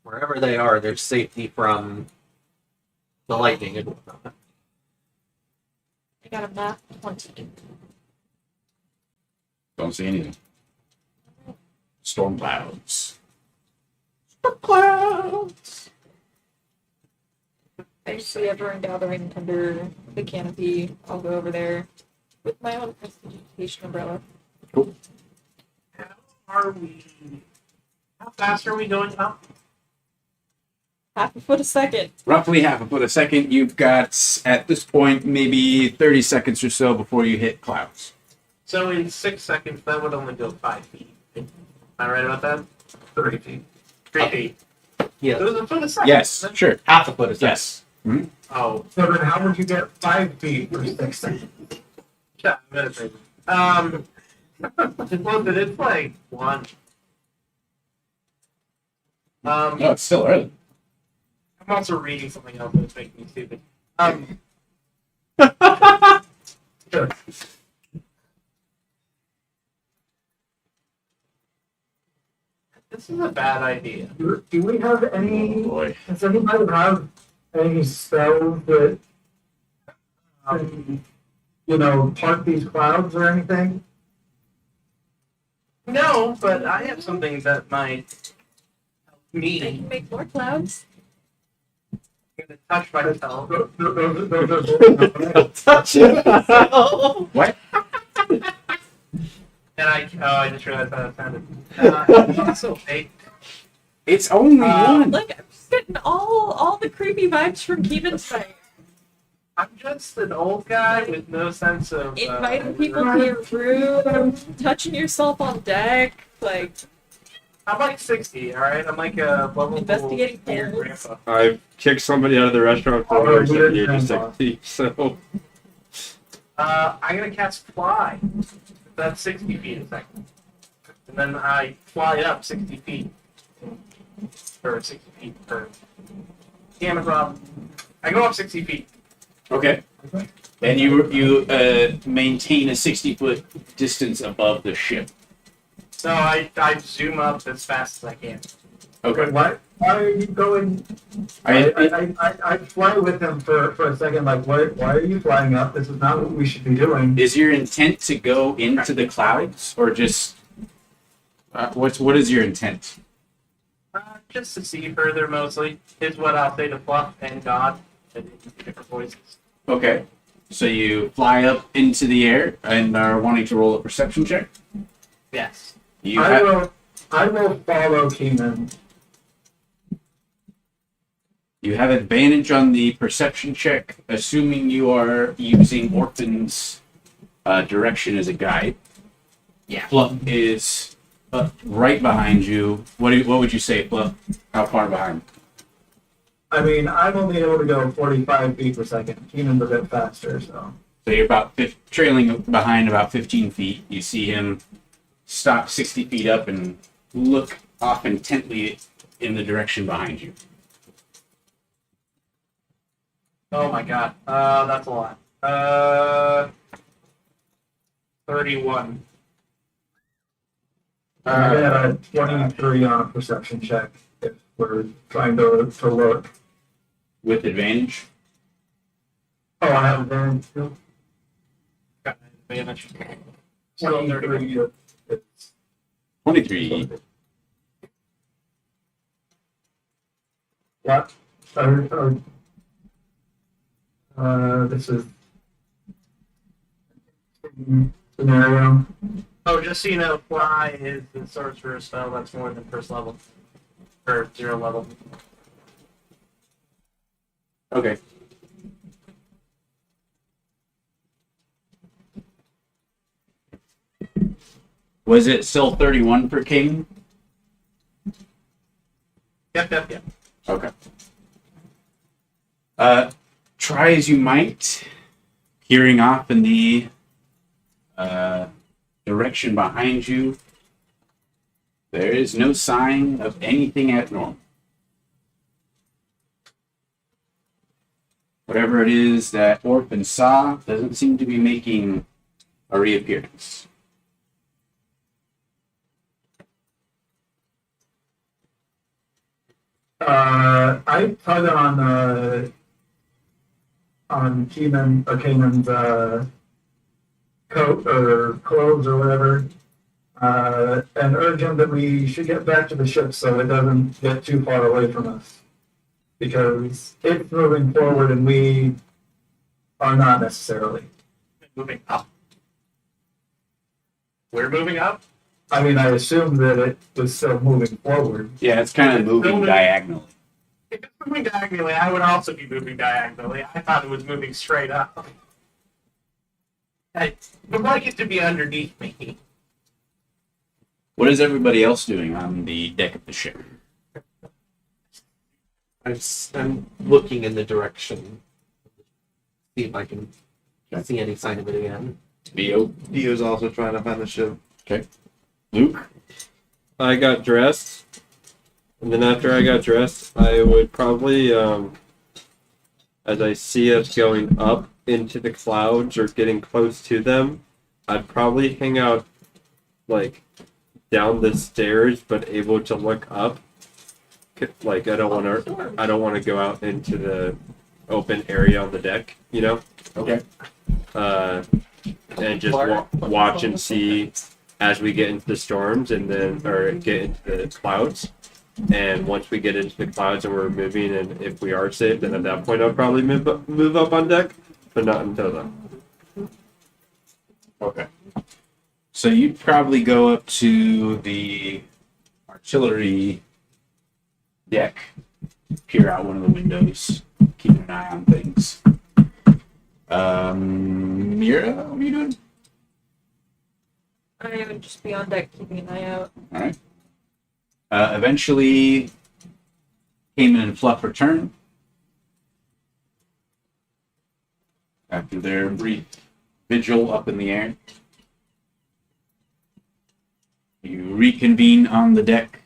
wherever they are, there's safety from the lightning and whatnot. I got a map 20. Don't see anything. Storm clouds. Storm clouds. I see everyone gathering under the canopy. I'll go over there with my own prestidigitation umbrella. How fast are we going up? Half a foot a second. Roughly half a foot a second. You've got, at this point, maybe 30 seconds or so before you hit clouds. So in 6 seconds, that would only go 5 feet. Am I right about that? 3 feet. 3 feet. Yeah, So it was a foot a second. Yes, sure. half a foot is Yes. Oh, So then how would you get 5 feet for 6 seconds? yeah. Well, then it's like 1. No, it's still early. I'm also reading something else that's making me stupid. Sure. This is a bad idea. Do we have any? Oh boy. Does anybody have any spells that, part these clouds or anything? No, but I have something that might help They me. can make more clouds. I'm gonna touch myself. Those are Touch it. What? And I just realized how that sounded. It's okay. It's only one. Look, I'm just getting all the creepy vibes from Keenan tonight. I'm just an old guy with no sense of Inviting people to your room, touching yourself on deck, like I'm like 60, all right. I'm like a level Investigating weird holes. grandpa. I've kicked somebody out of the restaurant for over 70 or 60, so I'm gonna cast fly. That's 60 feet a second, and then I fly up 60 feet, or 60 feet per. Damn it, Rob! I go up 60 feet. Okay. And you maintain a 60-foot distance above the ship. So I zoom up as fast as I can. Okay. Why are you going? I fly with him for a second. Like, why are you flying up? This is not what we should be doing. Is your intent to go into the clouds, or just what is your intent? Just to see further, mostly is what I'll say to Fluff and God in different voices. Okay. So you fly up into the air and are wanting to roll a perception check. Yes. You I will follow Keenan. You have advantage on the perception check, assuming you are using Orphan's direction as a guide. Yeah. Fluff is right behind you. What would you say, Fluff? How far behind? I mean, I'm only able to go 45 feet per second. Keenan's a bit faster, so. So you're about trailing behind about 15 feet. You see him stop 60 feet up and look off intently in the direction behind you. Oh my God. That's a lot. 31. I got a 23 on a perception check if we're trying to look. With advantage? Oh, I have advantage too. Got an advantage. 23. It's 23. what? This is scenario. Oh, just so you know, fly is the sorcerer spell that's more than first level. Or 0 level. Okay. Was it still 31 for King? Yep. Okay. Try as you might, peering off in the direction behind you, there is no sign of anything abnormal. Whatever it is that Orphan saw doesn't seem to be making a reappearance. I tug on Kanan's coat or clothes or whatever, and urge him that we should get back to the ship so it doesn't get too far away from us. Because it's moving forward and we are not necessarily. Moving up. We're moving up? I mean, I assumed that it was still moving forward. Yeah, it's kind of moving Moving- diagonally. If it's moving diagonally, I would also be moving diagonally. I thought it was moving straight up. I would like it to be underneath me. What is everybody else doing on the deck of the ship? I'm looking in the direction. See if I can see any sign of it again. Theo? Dio's also trying to find the ship. Luke? I got dressed, and then after I got dressed, I would probably, as I see us going up into the clouds or getting close to them, I'd probably hang out, like, down the stairs, but able to look up. Like I don't want to go out into the open area on the deck, you know. Okay. And just watch and see as we get into the storms and then or get into the clouds. And once we get into the clouds and we're moving, and if we are safe, then at that point I'll probably move up on deck, but not until then. Okay. So you'd probably go up to the artillery deck, peer out one of the windows, keep an eye on things. Mira, what are you doing? I would just be on deck keeping an eye out. All right. Eventually, Cayman and Fluff return after their brief vigil up in the air. You reconvene on the deck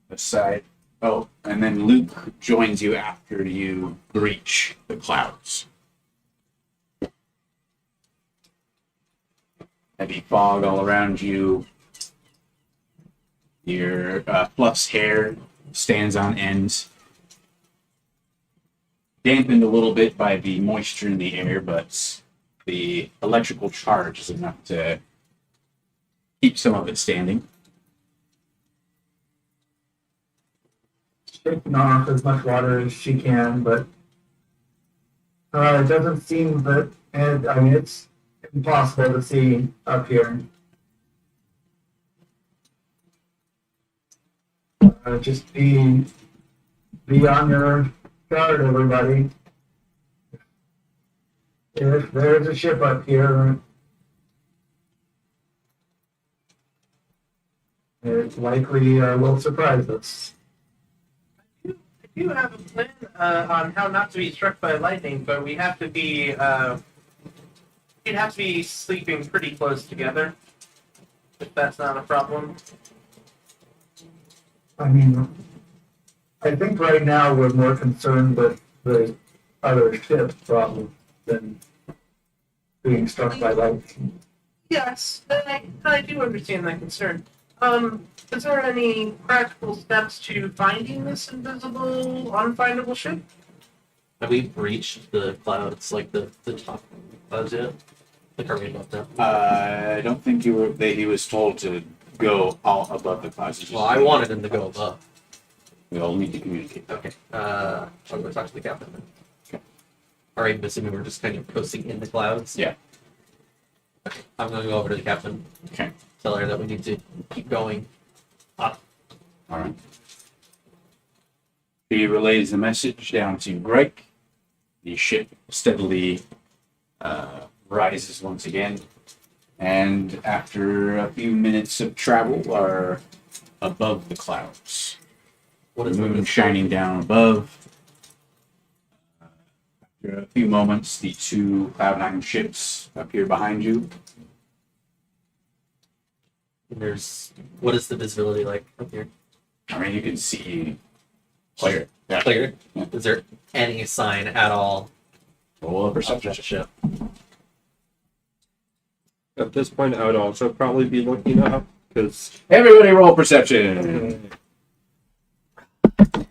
aside. Oh, and then Luke joins you after you breach the clouds. Heavy fog all around you. Your Fluff's hair stands on end. Dampened a little bit by the moisture in the air, but the electrical charge is enough to keep some of it standing. Shaking off as much water as she can, but it doesn't seem that, and I mean, it's impossible to see up here. Just be on your guard, everybody. If there's a ship up here, it likely will surprise us. I do have a plan on how not to be struck by lightning, but we have to be we'd have to be sleeping pretty close together, if that's not a problem. I mean, I think right now we're more concerned with the other ship's problem than being struck by lightning. Yes, I do understand that concern. Is there any practical steps to finding this invisible, unfindable ship? Have we breached the clouds, like the top clouds yet? Like, are we above them? I don't think he was told to go all above the clouds. Well, I wanted him to go above. We all need to communicate. Okay. I'll go talk to the captain then. Okay. Alright, assuming we're just kind of coasting in the clouds. Yeah. Okay. I'm gonna go over to the captain. Okay. Tell her that we need to keep going up. All right. He relays the message down to Greg. The ship steadily rises once again, and after a few minutes of travel, are above the clouds. What The is moon it? shining down above. After a few moments, the two Cloud9 ships appear behind you. There's what is the visibility like up here? I mean, you can see clear. Yeah. Clear. Yeah. Is there any sign at all Roll a of perception. that ship? At this point, I would also probably be looking up because Everybody roll perception. I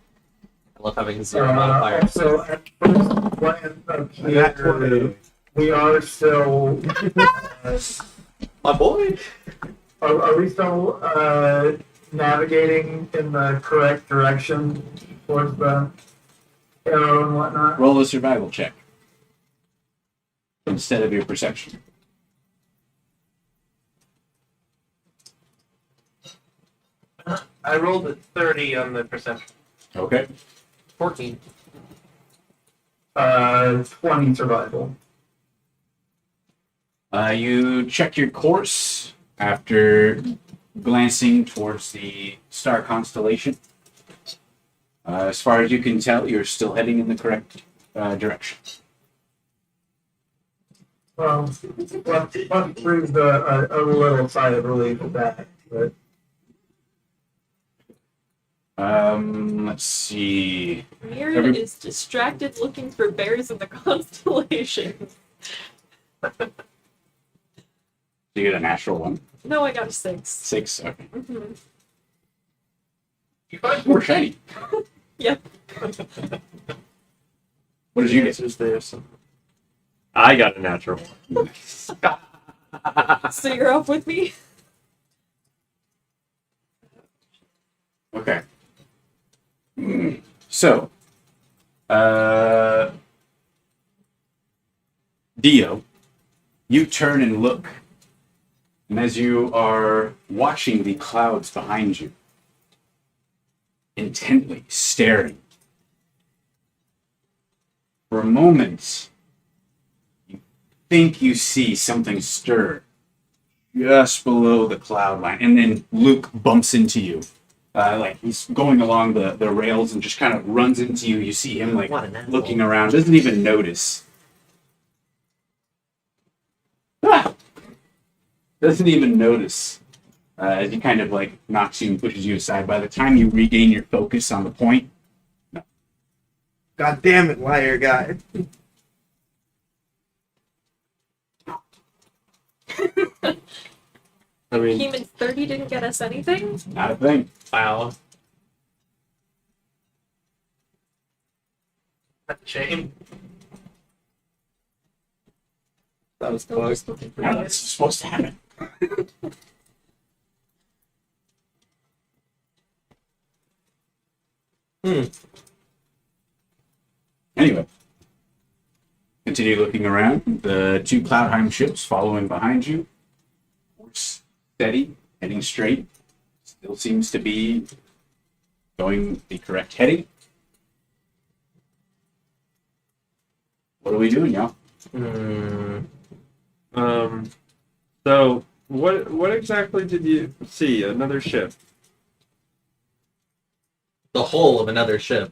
love having zero modifiers. Also, at first glance up here, we are still. My boy. Are we still navigating in the correct direction towards the arrow and whatnot? Roll a survival check instead of your perception. I rolled a 30 on the perception. Okay. 14. 20 survival. You check your course after glancing towards the star constellation. As far as you can tell, you're still heading in the correct direction. Well, let's breathe a little sigh of relief at that. But Let's see. Mira is distracted looking for bears in the constellation. you get a natural one. No, I got a 6. 6. Okay. Mm-hmm. You find More shiny. Yep. What did you get? Answers there, so. I got a natural. So you're up with me? Okay. So, Dio, you turn and look, and as you are watching the clouds behind you, intently staring, for a moment, you think you see something stir just below the cloud line, and then Luke bumps into you. Like he's going along the rails and just kind of runs into you. You see him like What an asshole. looking around, doesn't even notice. Doesn't even notice as he kind of like knocks you and pushes you aside. By the time you regain your focus on the point, God damn it, liar guy. I mean, Human 30 didn't get us anything? not a thing. Wow. That's a shame. That was Still close. just looking for How you. is this supposed to happen? Anyway, continue looking around. The 2 Cloudheim ships following behind you. Course steady, heading straight. Still seems to be going the correct heading. What are we doing, y'all? So what exactly did you see? Another ship? The whole of another ship.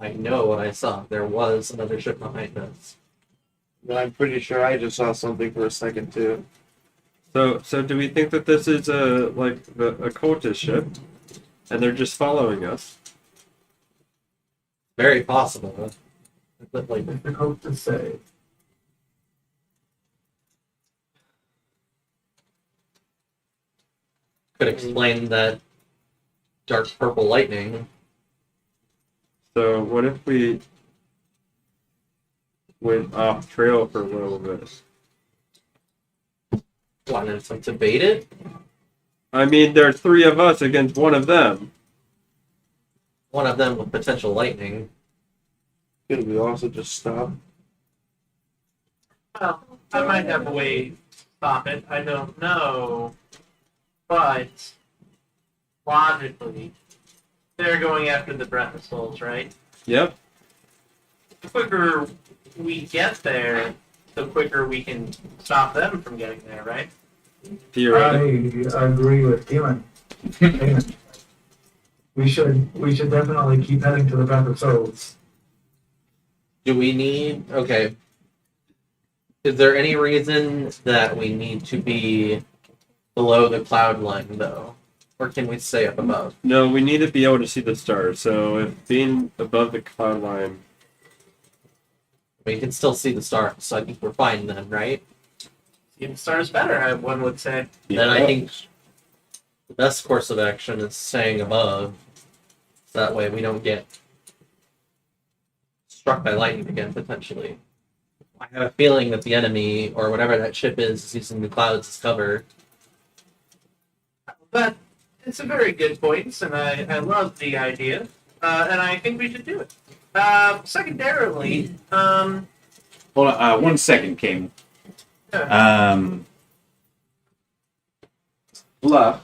I know what I saw. There was another ship behind us. I'm pretty sure I just saw something for a second too. So do we think that this is a cultist ship, and they're just following us? Very possible. But like, Difficult to say. could explain that dark purple lightning. So what if we went off trail for a little bit? Wanted some to bait it? I mean, there are 3 of us against 1 of them. One of them with potential lightning. Could we also just stop? Well, I might have a way to stop it. I don't know. But logically, they're going after the Breath of Souls, right? Yep. The quicker we get there, the quicker we can stop them from getting there, right? Theoretically. I agree with Keelan. We should definitely keep heading to the Breath of Souls. Do we need... Okay. Is there any reason that we need to be below the cloud line, though? Or can we stay up above? No, we need to be able to see the stars. So if being above the cloud line, We can still see the stars, so I think we're fine then, right? Even stars better, one would say. Then I think the best course of action is staying above. So that way we don't get struck by lightning again, potentially. I have a feeling that the enemy, or whatever that ship is using the clouds as cover. But it's a very good point, and I love the idea, and I think we should do it. Secondarily, Hold on, 1 second, King. Bluff,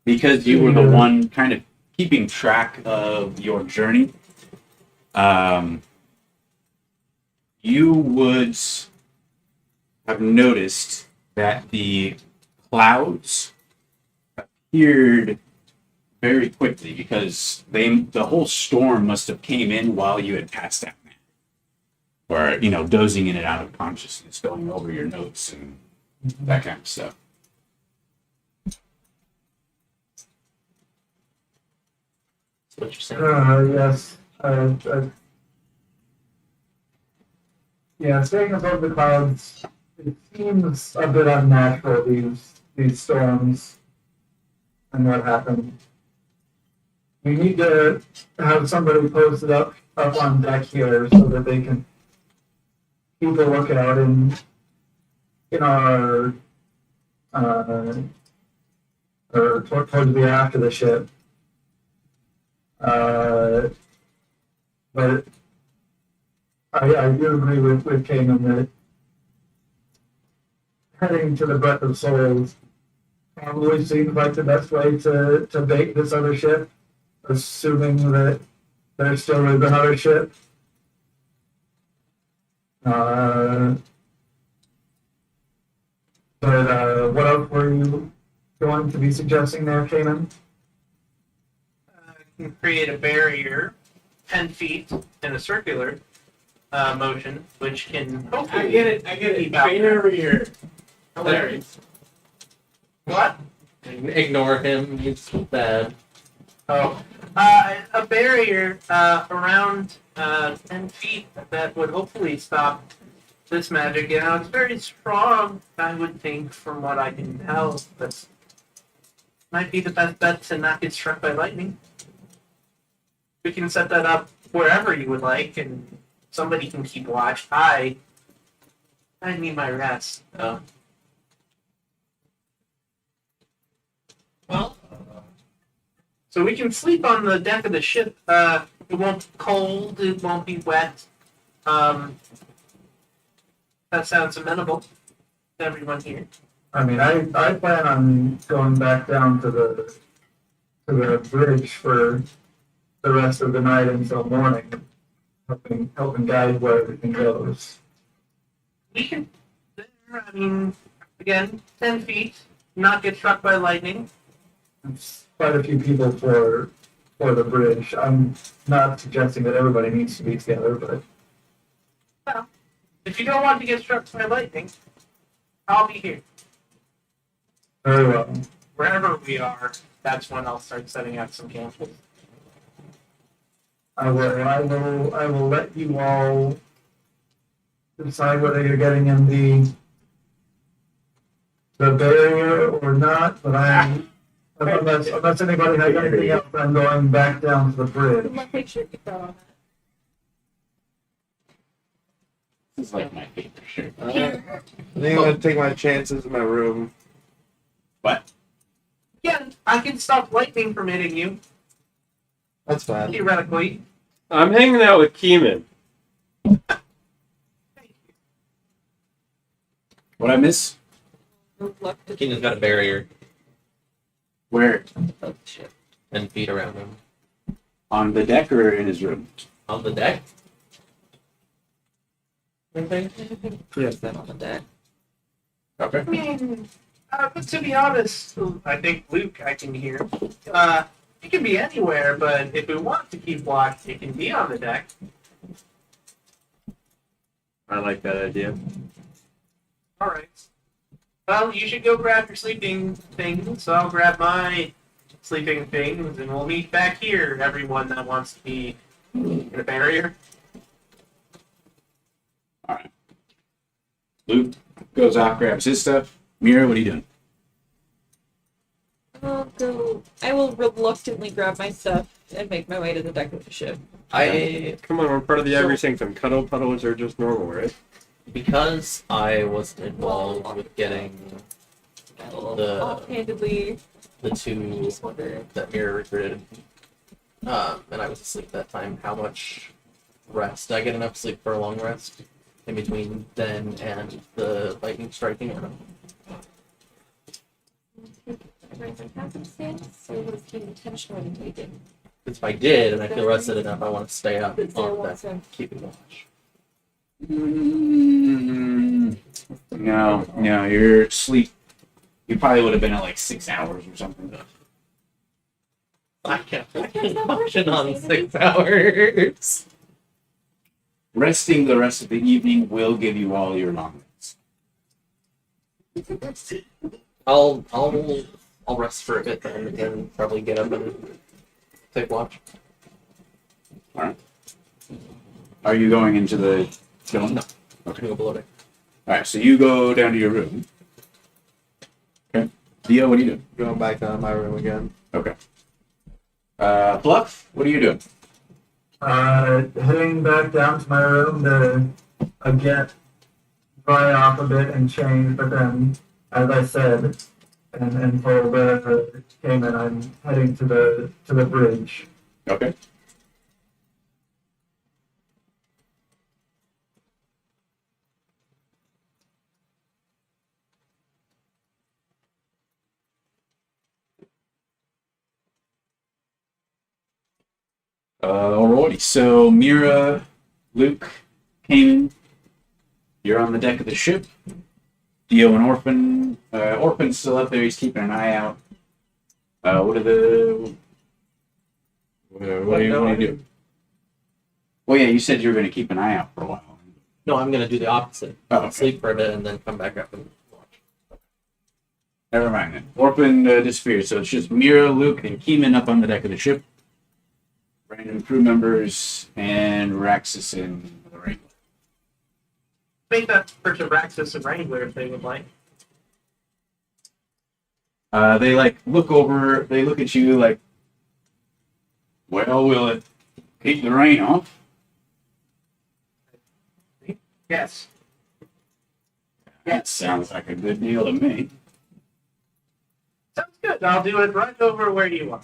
because you were the one kind of keeping track of your journey, you would have noticed that the clouds appeared very quickly because the whole storm must have came in while you had passed out, or dozing in and out of consciousness, going over your notes and that kind of stuff. That's what you're saying. Yes. Yeah, staying above the clouds it seems a bit unnatural, these storms and what happened. We need to have somebody posted up on deck here so that they can keep a lookout in our or towards the aft of the ship. But I do agree with Kanan that heading to the Breath of Souls probably seems like the best way to bait this other ship, assuming that there still is another ship. But what else were you going to be suggesting there, Kanan? Can create a barrier 10 feet in a circular motion, which can hopefully. I get it. Barrier. Hilarious. What? Ignore him. He's bad. Oh. A barrier around 10 feet that would hopefully stop this magic. You know, it's very strong, I would think, from what I can tell. But might be the best bet to not get struck by lightning. We can set that up wherever you would like, and somebody can keep watch. I need my rest. Well, so we can sleep on the deck of the ship. It won't be cold. It won't be wet. That sounds amenable to everyone here. I mean, I plan on going back down to the bridge for the rest of the night until morning, helping guide where everything goes. We can, I mean, again, 10 feet, not get struck by lightning. It's quite a few people for the bridge. I'm not suggesting that everybody needs to be together, but Well, if you don't want to get struck by lightning, I'll be here. very well. Wherever we are, that's when I'll start setting out some camps. I will let you all decide whether you're getting in the barrier or not, but unless anybody has anything else, I'm going back down to the bridge. Let's make sure you throw on This is like my favorite shirt. I think I'm gonna take my chances in my room. What? Yeah, I can stop lightning from hitting you, That's fine. theoretically. I'm hanging out with Keeman. What I miss? that. Keenan's got a barrier Where? of shit 10 feet around him. On the deck or in his room? On the deck? Yes. That on the deck. Okay. I mean, but to be honest, I think Luke, I can hear. It can be anywhere, but if we want to keep watch, it can be on the deck. I like that idea. All right. Well, you should go grab your sleeping things, so I'll grab my sleeping things, and we'll meet back here, everyone that wants to be in a barrier. Alright. Luke goes off, grabs his stuff. Mira, what are you doing? I will reluctantly grab my stuff and make my way to the deck of the ship. Come on, we're part of the Ivory Sanctum. Cuddle puddles are just normal, right? Because I was involved with getting Offhandedly, the two just wonder. that Mira recruited, and I was asleep that time, how much rest? Did I get enough sleep for a long rest in between then and the lightning striking? Or no? Random happenstance, or was he intentionally taken? If I did, and I feel rested enough, I want to stay up Is there on one deck, some- keeping watch. No, your sleep. You probably would have been at like 6 hours or something. I can't function on 6 hours. Resting the rest of the evening will give you all your long rest. I'll rest for a bit then, and then probably get up and take watch. Are you going into the dome? No. I'm gonna go below deck. Alright, so you go down to your room. Okay. Dio, what are you doing? Going back down to my room again. Okay. Fluff, what are you doing? Heading back down to my room to again dry off a bit and change, but then, as I said, and told Cayman, I'm heading to the bridge. Okay. Alrighty, so Mira, Luke, Cayman, you're on the deck of the ship. Dio and Orphan. Orphan's still up there, he's keeping an eye out. What do you do? Well, yeah, you said you were going to keep an eye out for a while. No, I'm gonna do the opposite. Oh, okay. Sleep for a bit and then come back up and watch. Never mind then. Orphan disappears, so it's just Mira, Luke, and Keyman up on the deck of the ship. Random crew members, and Raxus and the Wrangler. Make that for Raxus and Wrangler if they would like. They look over, they look at you like, well, will it keep the rain off? Yes. That sounds like a good deal to me. Sounds good. I'll do it right over where you are.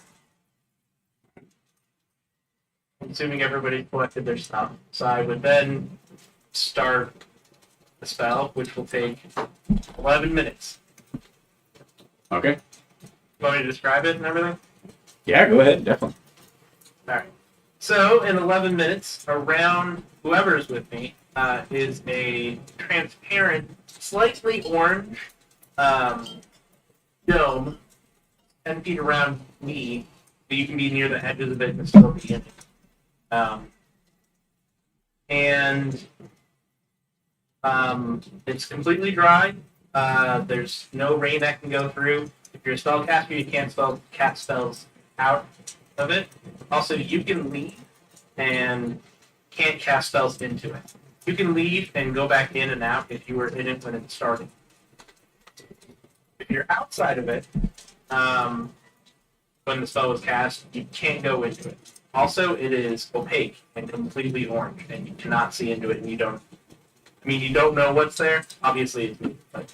I'm assuming everybody's collected their stuff. So I would then start the spell, which will take 11 minutes. Okay. You want me to describe it and everything? Yeah, go ahead, definitely. Alright. So, in 11 minutes, around whoever's with me is a transparent, slightly orange dome 10 feet around me, but you can be near the edges of it and still be in it. It's completely dry. There's no rain that can go through. If you're a spellcaster, you can't cast spells out of it. Also, you can leave and can't cast spells into it. You can leave and go back in and out if you were in it when it started. If you're outside of it, when the spell was cast, you can't go into it. Also, it is opaque and completely orange, and you cannot see into it, and you don't know what's there. Obviously, it's me, but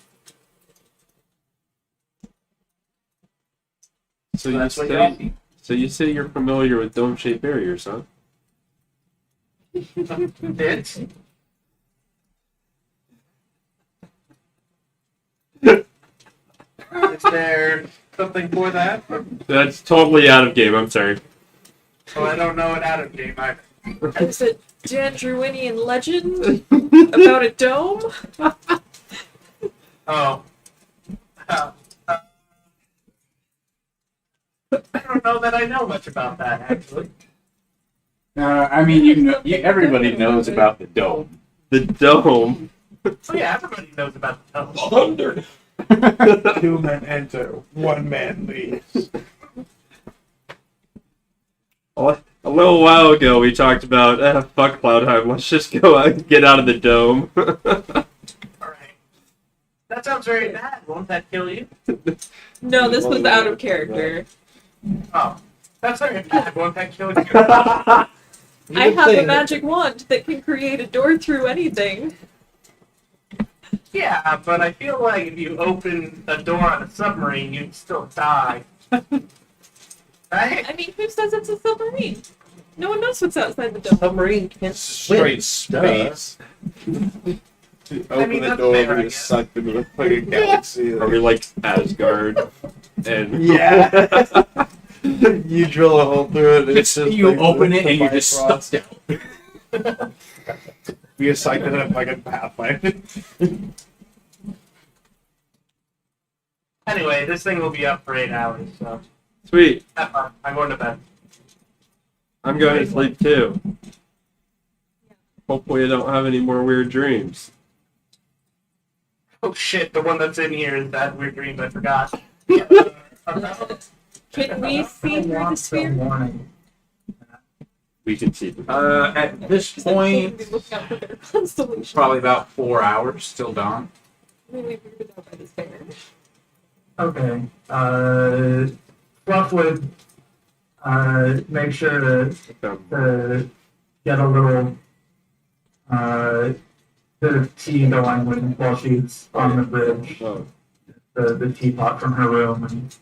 So you say you're familiar with dome-shaped barriers, huh? it's is there something for that? That's totally out of game. I'm sorry. Well, I don't know it out of game either. Is it Dan Druinian legend about a dome? Oh. I don't know that I know much about that, actually. I mean, everybody knows about the dome. The dome. Oh yeah, everybody knows about the tunnel. Thunder. 2 men enter, 1 man leaves. A little while ago, we talked about fuck Cloudheim. Let's just go out and get out of the dome. Alright. That sounds very bad. Won't that kill you? No, this was out of character. Oh. That's very bad. Won't that kill you? I have a magic wand that can create a door through anything. Yeah, but I feel like if you open a door on a submarine, you'd still die. Right? I mean, who says it's a submarine? No one knows what's outside the dome. Submarine can't Straight space. Open the that's door fair, I and you're guess. sucked into the fucking galaxy. Are we like Asgard? And Yeah. You drill a hole through it. It's just You like open the it and you're just Bifrost. stuck down. You're psyched in a fucking Pathfinder. Anyway, this thing will be up for 8 hours, so sweet. have fun. I'm going to bed. I'm going to sleep too. Hopefully, I don't have any more weird dreams. Oh shit, the one that's in here is that weird dream I forgot. Can we see through the Until sphere? morning. We we can see. At this Just like point, be looking out for their constellation. probably about 4 hours till dawn. Really weirded out by this bear. Okay. Fluff would make sure to get a little bit of tea going while she's on the bridge. Oh, The teapot from her room and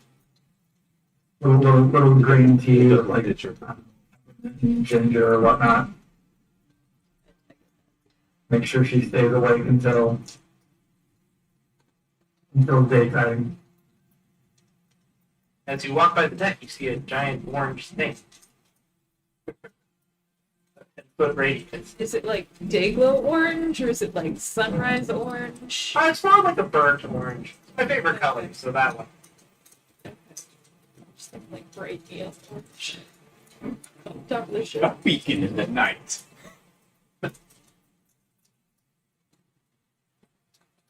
little green tea with like ginger or whatnot. Make sure she stays awake until daytime. As you walk by the deck, you see a giant orange thing. 10-foot radius. Is it like dayglow orange or is it like sunrise orange? It's more like a burnt orange. It's my favorite color, so that one. Just like bright yellow orange. On top of the A ship. beacon in the night.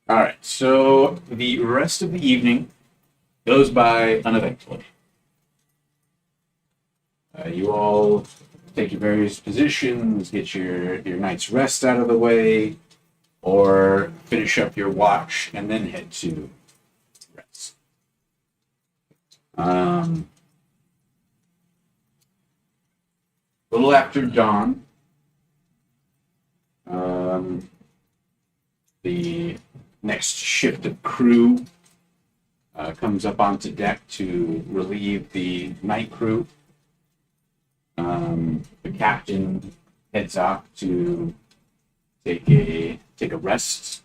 All right, so the rest of the evening goes by uneventfully. You all take your various positions, get your night's rest out of the way, or finish up your watch and then head to rest. A little after dawn, the next shift of crew comes up onto deck to relieve the night crew. The captain heads off to take a rest.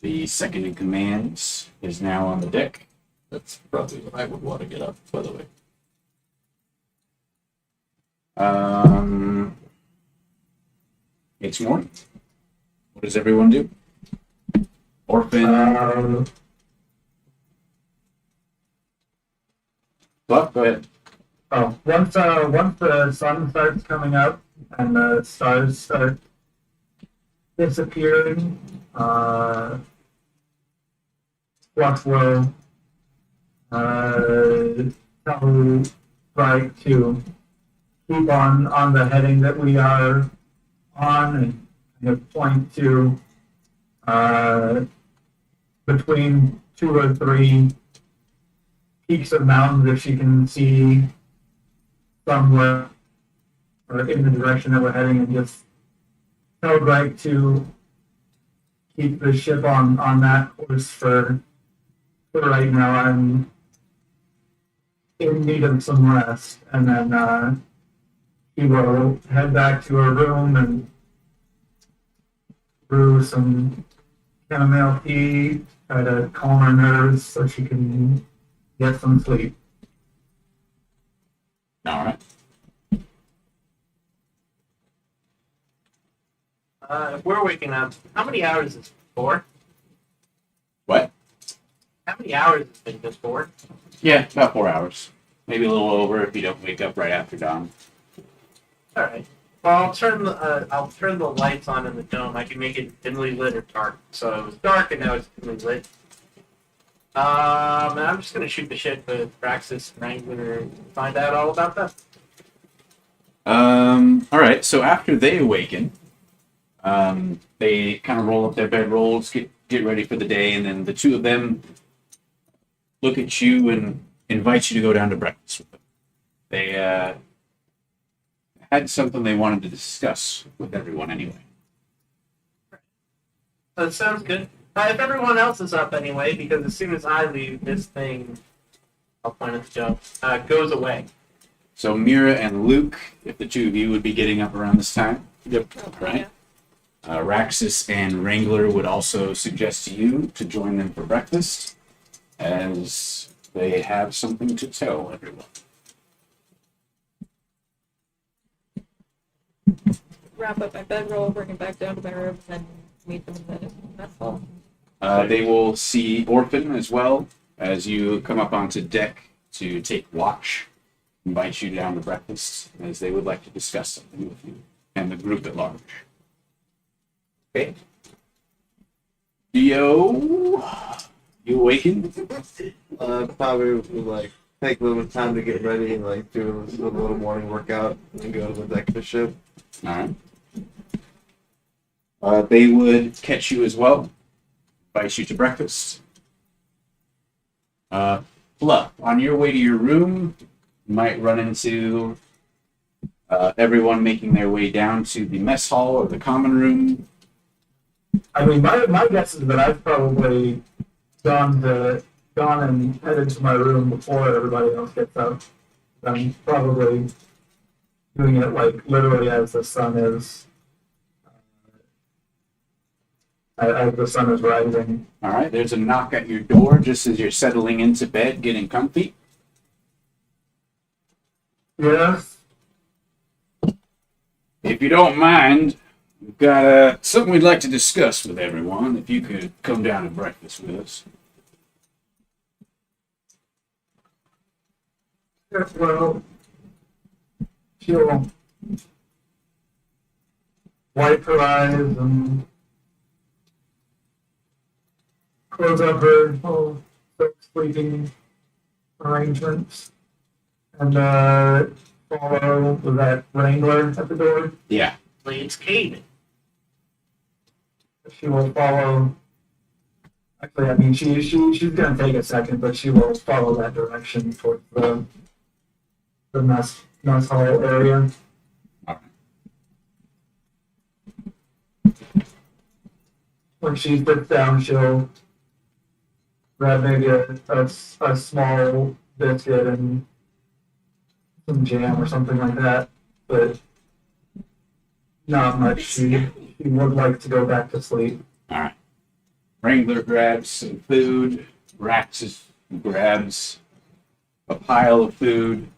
The second in command is now on the deck. That's probably when I would want to get up, by the way. It's morning. What does everyone do? Orphan. Buck, go ahead. Once the sun starts coming up and the stars start disappearing, Flux will tell Bright to keep on the heading that we are on and kind of point to between 2 or 3 peaks of mountains if she can see somewhere or in the direction that we're heading, and just tell Bright to keep the ship on that course for right now. I'm in need of some rest, and then he will head back to her room and brew some chamomile tea, try to calm her nerves so she can get some sleep. All right. If we're waking up, how many hours is it for? What? How many hours has it been just for? Yeah, about 4 hours. Maybe a little over if you don't wake up right after dawn. All right. Well, I'll turn the lights on in the dome. I can make it dimly lit or dark. So it was dark and now it's dimly lit. And I'm just gonna shoot the shit with Praxis and Wrangler and find out all about that. All right. So after they awaken, they kind of roll up their bedrolls, get ready for the day, and then the two of them look at you and invite you to go down to breakfast with them. They had something they wanted to discuss with everyone anyway. That sounds good. If everyone else is up anyway, because as soon as I leave, this thing, I'll point at the Joe, goes away. So Mira and Luke, if the two of you would be getting up around this time. Yep. All right. Raxus and Wrangler would also suggest to you to join them for breakfast, as they have something to tell everyone. Wrap up my bedroll, bring it back down to my room, and meet them in the mess hall. They will see Orphan as well as you come up onto deck to take watch. Invite you down to breakfast, as they would like to discuss something with you and the group at large. Okay. Dio, you awaken? Probably like take a little bit of time to get ready and like do a little morning workout and go to the deck of the ship. All right. They would catch you as well, invite you to breakfast. Fluff, on your way to your room, you might run into everyone making their way down to the mess hall or the common room. I mean, my guess is that I've probably gone and headed to my room before everybody else gets up. I'm probably doing it like literally as the sun is rising. All right, there's a knock at your door just as you're settling into bed, getting comfy. Yes. If you don't mind, we've got something we'd like to discuss with everyone. If you could come down to breakfast with us. Well, she'll wipe her eyes and close up her whole sleeping arrangements and follow with that wrangler at the door. Yeah. It's Caden. She will follow. Actually, I mean, she's gonna take a second, but she will follow that direction towards the mess hall area. All When she sits down, she'll grab maybe a small biscuit and some jam or something like that, but not much. She would like to go back to sleep. All right. Wrangler grabs some food. Rax grabs a pile of food.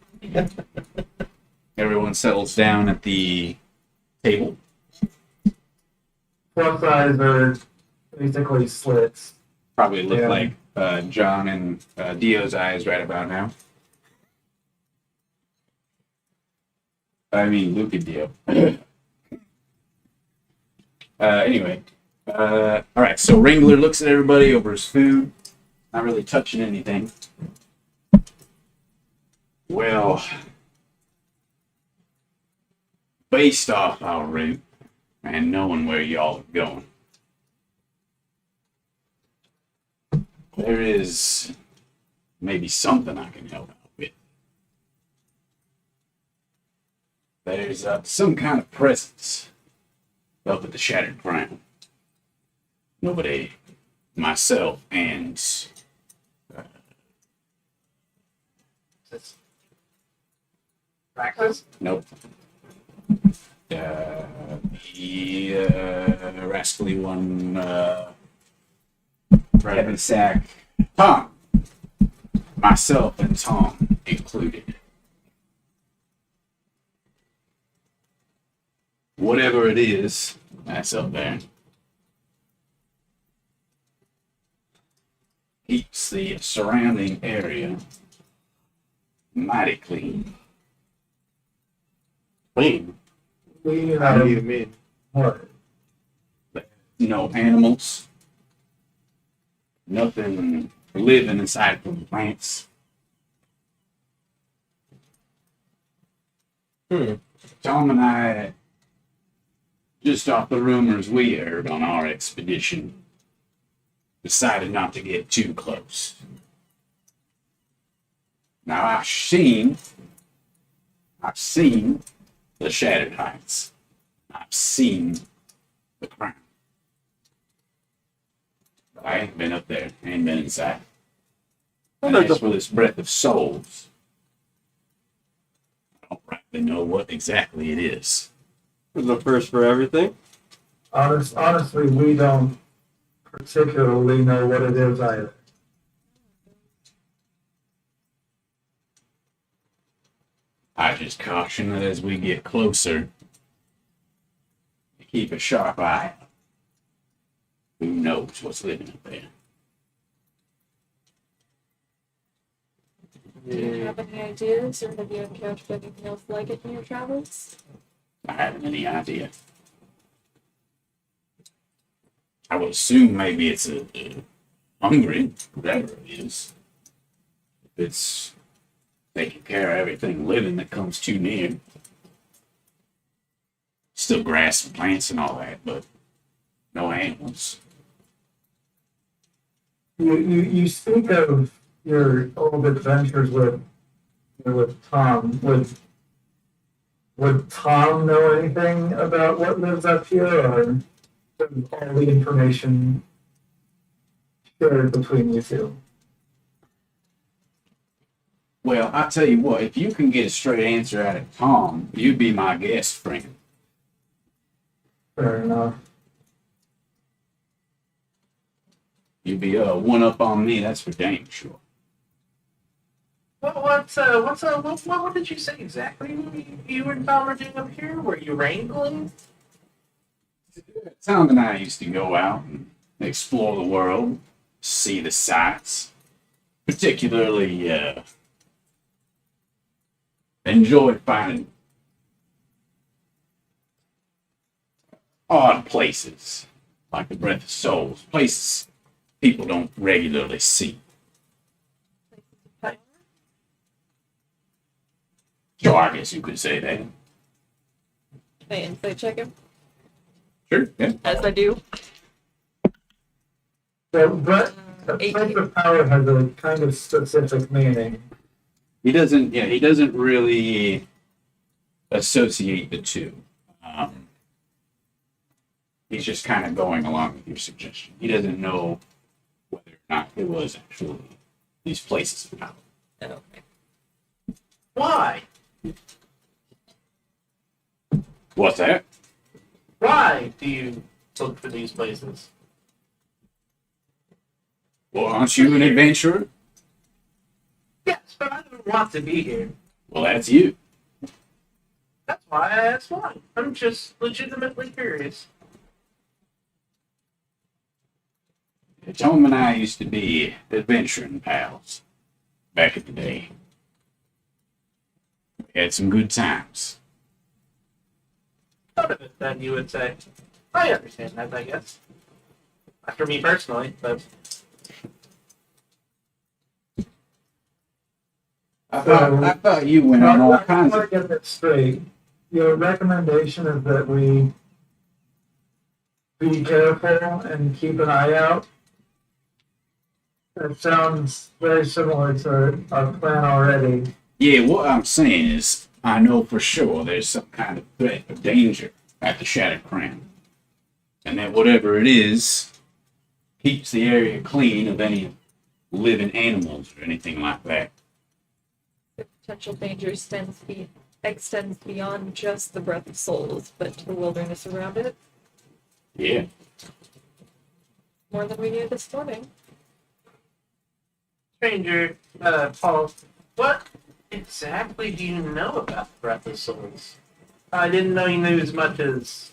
Everyone settles down at the table. Plus eyes are basically slits. Probably look Yeah. like John and Dio's eyes right about now. I mean, Luke and Dio. Anyway. All right, so Wrangler looks at everybody over his food, not really touching anything. Well, based off our route and knowing where y'all are going, there is maybe something I can help out with. There's some kind of presence up at the Shattered Crown. Nobody, myself, and Breakfast? nope. The rascally one, Rabbit Sack, Tom. Myself and Tom included. Whatever it is, that's up there. Keeps the surrounding area mighty clean. Clean. We How do you mean? what? No animals. Nothing living inside from plants. Tom and I, just off the rumors we heard on our expedition, decided not to get too close. Now I've seen the Shattered Heights. I've seen the crown. But I ain't been up there. I ain't been inside. And as for this breath of souls, I don't rightly know what exactly it is. There's a first for everything. Honestly, we don't particularly know what it is either. I just caution that as we get closer, keep a sharp eye. Who knows what's living up there? Do you have any ideas, or have you encountered anything else like it in your travels? I haven't any idea. I would assume maybe it's a hungry, whatever it is. If it's taking care of everything living that comes too near. Still grass and plants and all that, but no animals. You speak of your old adventures with Tom. Would Tom know anything about what lives up here, or is all the information shared between you two? Well, I tell you what, if you can get a straight answer out of Tom, you'd be my guest friend. Fair enough. You'd be one up on me, that's for dang sure. What did you say exactly? You and Tom were doing up here? Were you wrangling? Tom and I used to go out and explore the world, see the sights, particularly enjoy finding odd places like the Breath of Souls, places people don't regularly see. Sure, I guess you could say that. Can I insight check him? Sure, yeah. As I do. So, but a 18. place of power has a kind of specific meaning. He doesn't really associate the two. He's just kind of going along with your suggestion. He doesn't know whether or not it was actually these places of power. Okay. Why? What's that? Why do you look for these places? Well, aren't you an adventurer? Yes, but I don't want to be here. Well, that's you. That's why I asked why. I'm just legitimately curious. Tom and I used to be adventuring pals back in the day. We had some good times. None of it, then you would say. I understand that, I guess. Not for me personally, but I thought you went on all kinds I of. get that straight. Your recommendation is that we be careful and keep an eye out. That sounds very similar to our plan already. Yeah, what I'm saying is, I know for sure there's some kind of threat or danger at the Shattered Crown. And that whatever it is, keeps the area clean of any living animals or anything like that. The potential danger extends beyond just the Breath of Souls, but to the wilderness around it. Yeah. More than we knew this morning. stranger, Paul, what exactly do you know about the Breath of Souls? I didn't know you knew as much as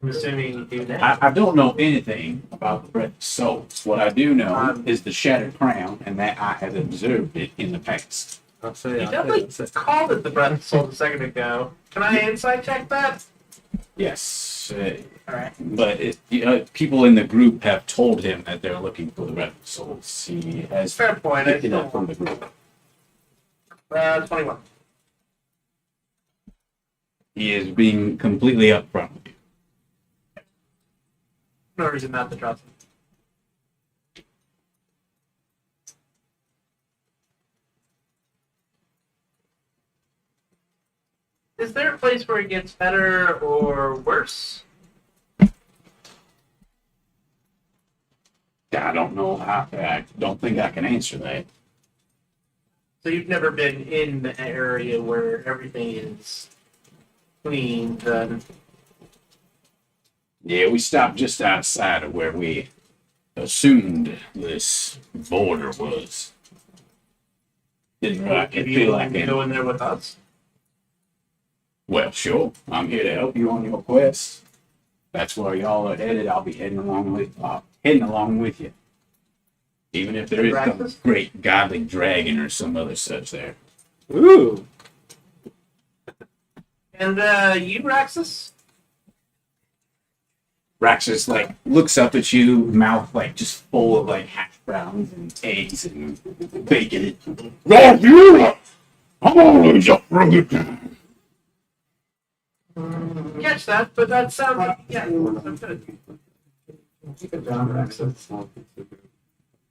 I'm assuming you do now. I don't know anything about the Breath of Souls. What I do know is the Shattered Crown, and that I have observed it in the past. I'll say You definitely called it the Breath of Souls a second ago. Can I insight check that? Yes. Alright. But people in the group have told him that they're looking for the Breath of Souls. He has Fair point. picked it up from the group. 21. He is being completely upfront with you. No reason not to trust him. Is there a place where it gets better or worse? I don't know. I don't think I can answer that. So you've never been in the area where everything is clean, then? Yeah, we stopped just outside of where we assumed this border was. Didn't feel like it. Go in there with us? Well, sure. I'm here to help you on your quest. That's where y'all are headed. I'll be heading along with you. Even if there is some great godly dragon or some other such there. Ooh. And you, Raxus? Raxus looks up at you, mouth just full of hash browns and eggs and bacon. Always up for a good time. Catch that, but that sounds yeah. I'm good. Keep it down, Rex.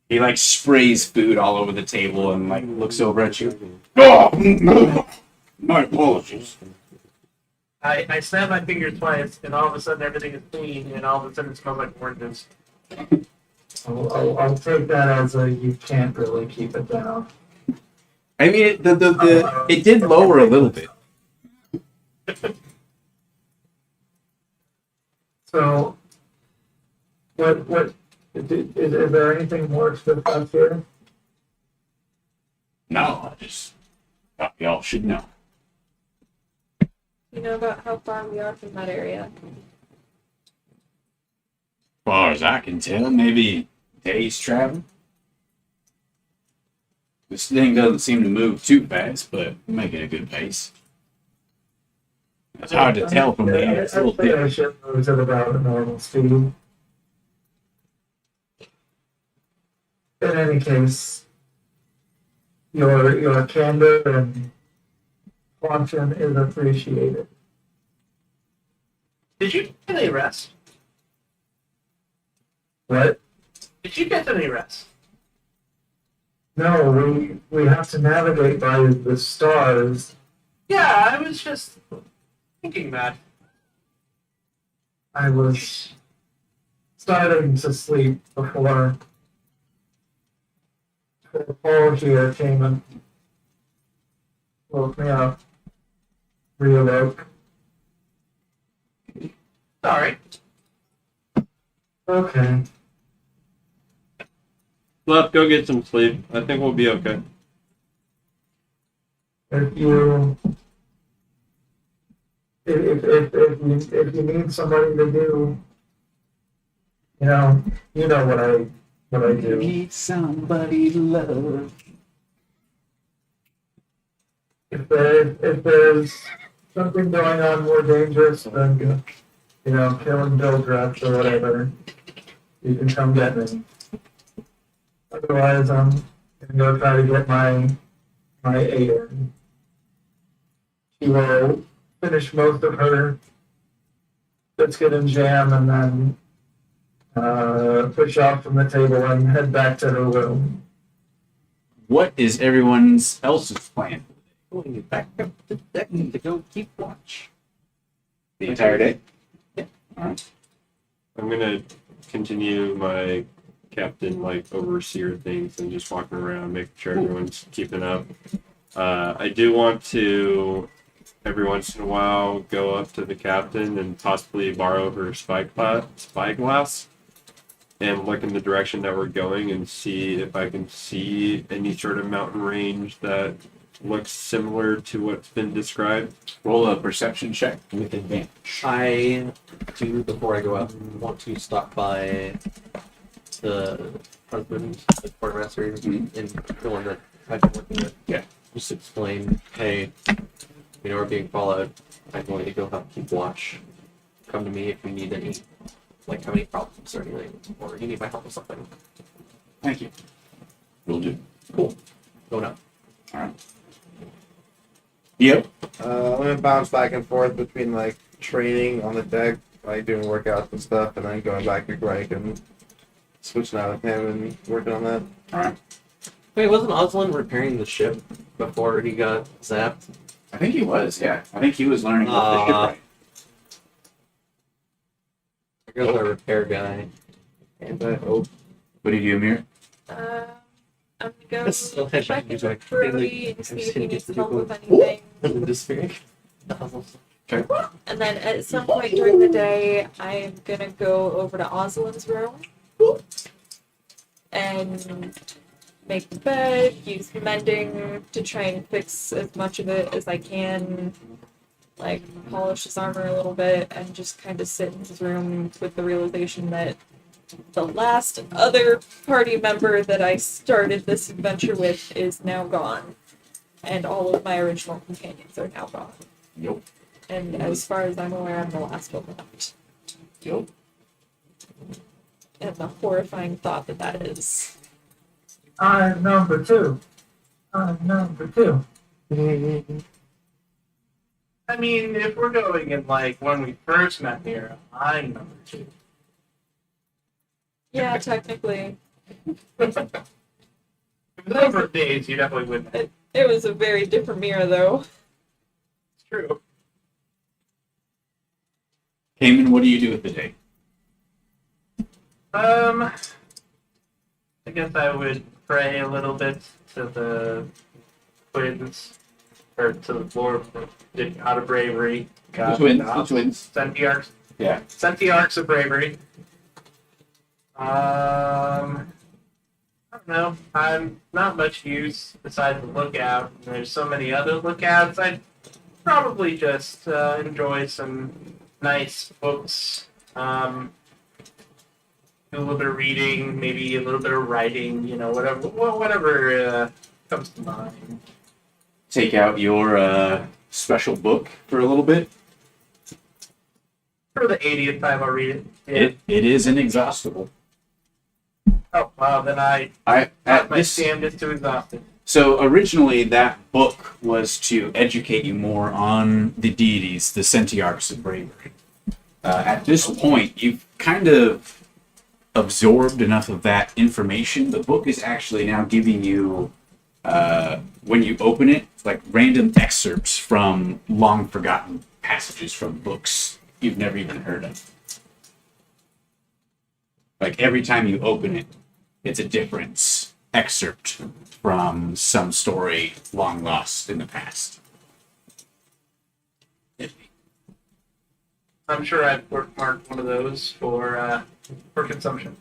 He like sprays food all over the table and like looks over at you. Oh, my apologies. I snap my finger twice, and all of a sudden everything is clean, and all of a sudden it smells like oranges. I'll take that as a you can't really keep it down. I mean, it did lower a little bit. So, what is there anything more to discuss here? No, I just thought y'all should know. You know about how far we are from that area? As far as I can tell, maybe days travel. This thing doesn't seem to move too fast, but we make it a good pace. It's hard to tell from the air. It's a little I think I different. should move at about a normal speed. In any case, your candor and caution is appreciated. Did you get any rest? What? Did you get any rest? No, we have to navigate by the stars. Yeah, I was just thinking that. I was starting to sleep before Paul here came and woke me up. Reawoke. Sorry. Okay. Left, go get some sleep. I think we'll be okay. If you if you need somebody to do, you know what I do. Need somebody to love. If there's something going on more dangerous than killing Bill Draft or whatever, you can come get me. Otherwise, I'm gonna go try to get my Ada. She will finish most of her biscuit and jam, and then push off from the table and head back to her room. What is everyone else's plan? Going back up to the deck to go keep watch. The entire day? I'm gonna continue my captain overseer things and just walking around, making sure everyone's keeping up. I do want to every once in a while go up to the captain and possibly borrow her spyglass and look in the direction that we're going and see if I can see any sort of mountain range that looks similar to what's been described. Roll a perception check with advantage. I do, before I go out, want to stop by the husband, the quartermaster, and the one that I've been working with. Yeah. Just explain, hey, we're being followed. I'm going to go help keep watch. Come to me if you need any, have any problems or anything, or you need my help with something. Thank you. Will do. Cool. Going up. Alright. Yep. I'm gonna bounce back and forth between training on the deck, doing workouts and stuff, and then going back to Greg and switching out with him and working on that. Alright. Wait, wasn't Oslin repairing the ship before he got zapped? I think he was, yeah. I think he was learning about the shipwright. I guess our repair guy. And I hope. What did you do, Amir? I'm gonna Still go had check my in music. with Brody and see I'm if he sitting needs at the help table. with anything. And disappearing. And then at some point during the day, I'm gonna go over to Oslin's room and make the bed, use mending to try and fix as much of it as I can, polish his armor a little bit, and just kind of sit in his room with the realization that the last other party member that I started this adventure with is now gone. And all of my original companions are now gone. Yep. And as far as I'm aware, I'm the last one left. Yep. And the horrifying thought that is. I'm number two. I'm number two. I mean, if we're going in like when we first met here, I'm number 2. Yeah, technically. The number of days, you definitely wouldn't. It was a very different mirror, though. It's true. Cayman, what do you do with the day? I guess I would pray a little bit to the twins, or to the Lord out of bravery. The twins. Centiarchs. Yeah. Centiarchs of bravery. I don't know. I'm not much use besides the lookout. There's so many other lookouts. I'd probably just enjoy some nice books. Do a little bit of reading, maybe a little bit of writing. You know, whatever comes to mind. Take out your special book for a little bit. For the 80th time, I'll read it. It is inexhaustible. Oh wow! Then I At my this, stand is too exhausted. so originally that book was to educate you more on the deities, the Centiarchs of bravery. At this point, you've kind of absorbed enough of that information. The book is actually now giving you, when you open it, like random excerpts from long forgotten passages from books you've never even heard of. Like every time you open it, it's a different excerpt from some story long lost in the past. I'm sure I've bookmarked one of those for consumption.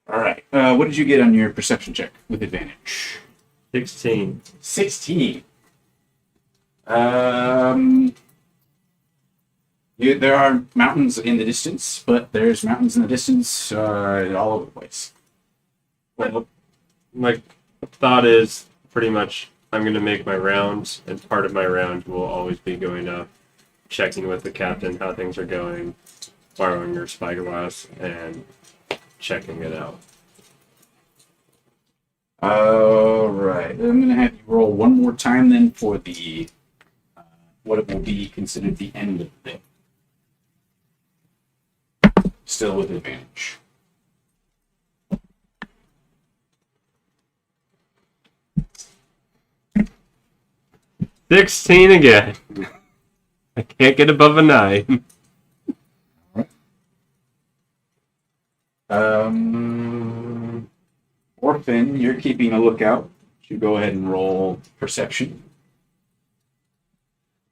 All right. What did you get on your perception check with advantage? 16. 16. There are mountains in the distance, but there's mountains in the distance all over the place. Well, my thought is pretty much I'm going to make my rounds, and part of my round will always be going up, checking with the captain how things are going, borrowing your spyglass, and checking it out. All right. I'm going to have you roll one more time then for the what it will be considered the end of the day. Still with advantage. $16 again. I can't get above a 9. Orphan, you're keeping a lookout. You go ahead and roll perception.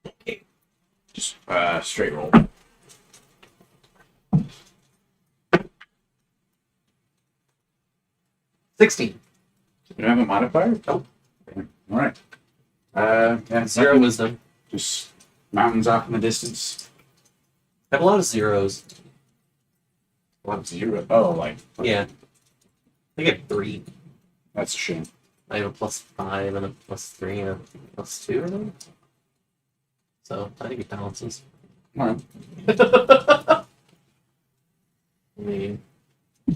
Okay. Just straight roll. 16. You don't have a modifier? Nope. Okay. All right. Yeah, 0 wisdom. just mountains off in the distance. I have a lot of zeros. What, 0? Oh, like, Yeah. I get 3. that's a shame. I have a +5 and a +3 and a +2 or something. So I think it balances. All right. I mean,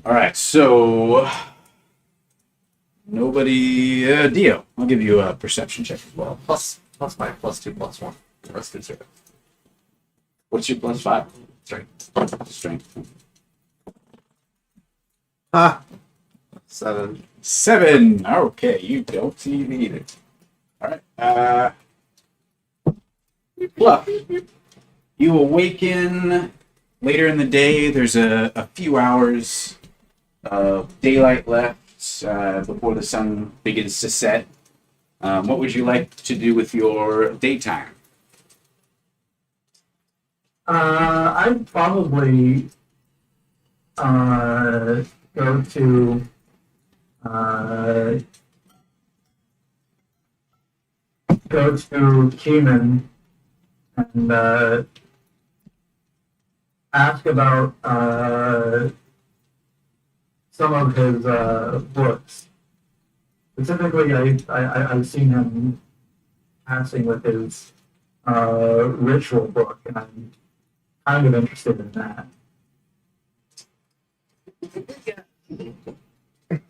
All right, so nobody, Dio, I'll give you a perception check as well. +5, +2, +1. The rest is 0. What's your +5? Strength. Strength. Ha! 7. 7. Okay, you don't see it either. All right. Bluff. You awaken later in the day. There's a few hours of daylight left before the sun begins to set. What would you like to do with your daytime? I'd probably go to Keeman and ask about some of his books. Specifically, I've seen him passing with his ritual book, and I'm kind of interested in that.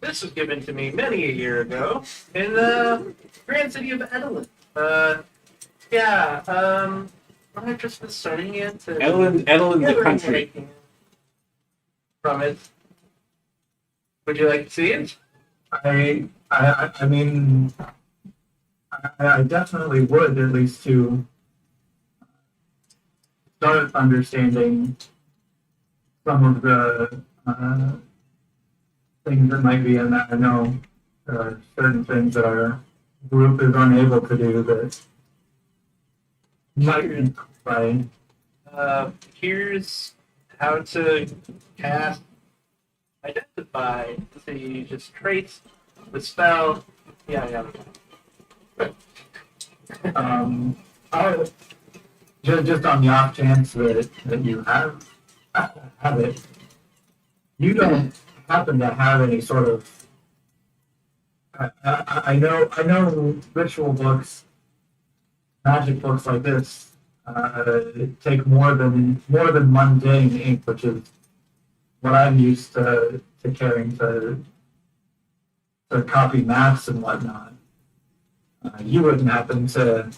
This was given to me many a year ago in the grand city of Edelin. I'm just starting it to Edelin, the gather country. what I can from it. Would you like to see it? I mean, I definitely would, at least to start understanding some of the things that might be in that. I know there are certain things that our group is unable to do that might be by. Here's how to cast identify. So you just trace the spell. Yeah. I'll, just on the off chance that you have it, you don't happen to have any sort of. I know ritual books, magic books like this take more than mundane ink, which is what I'm used to carrying to copy maps and whatnot. You wouldn't happen to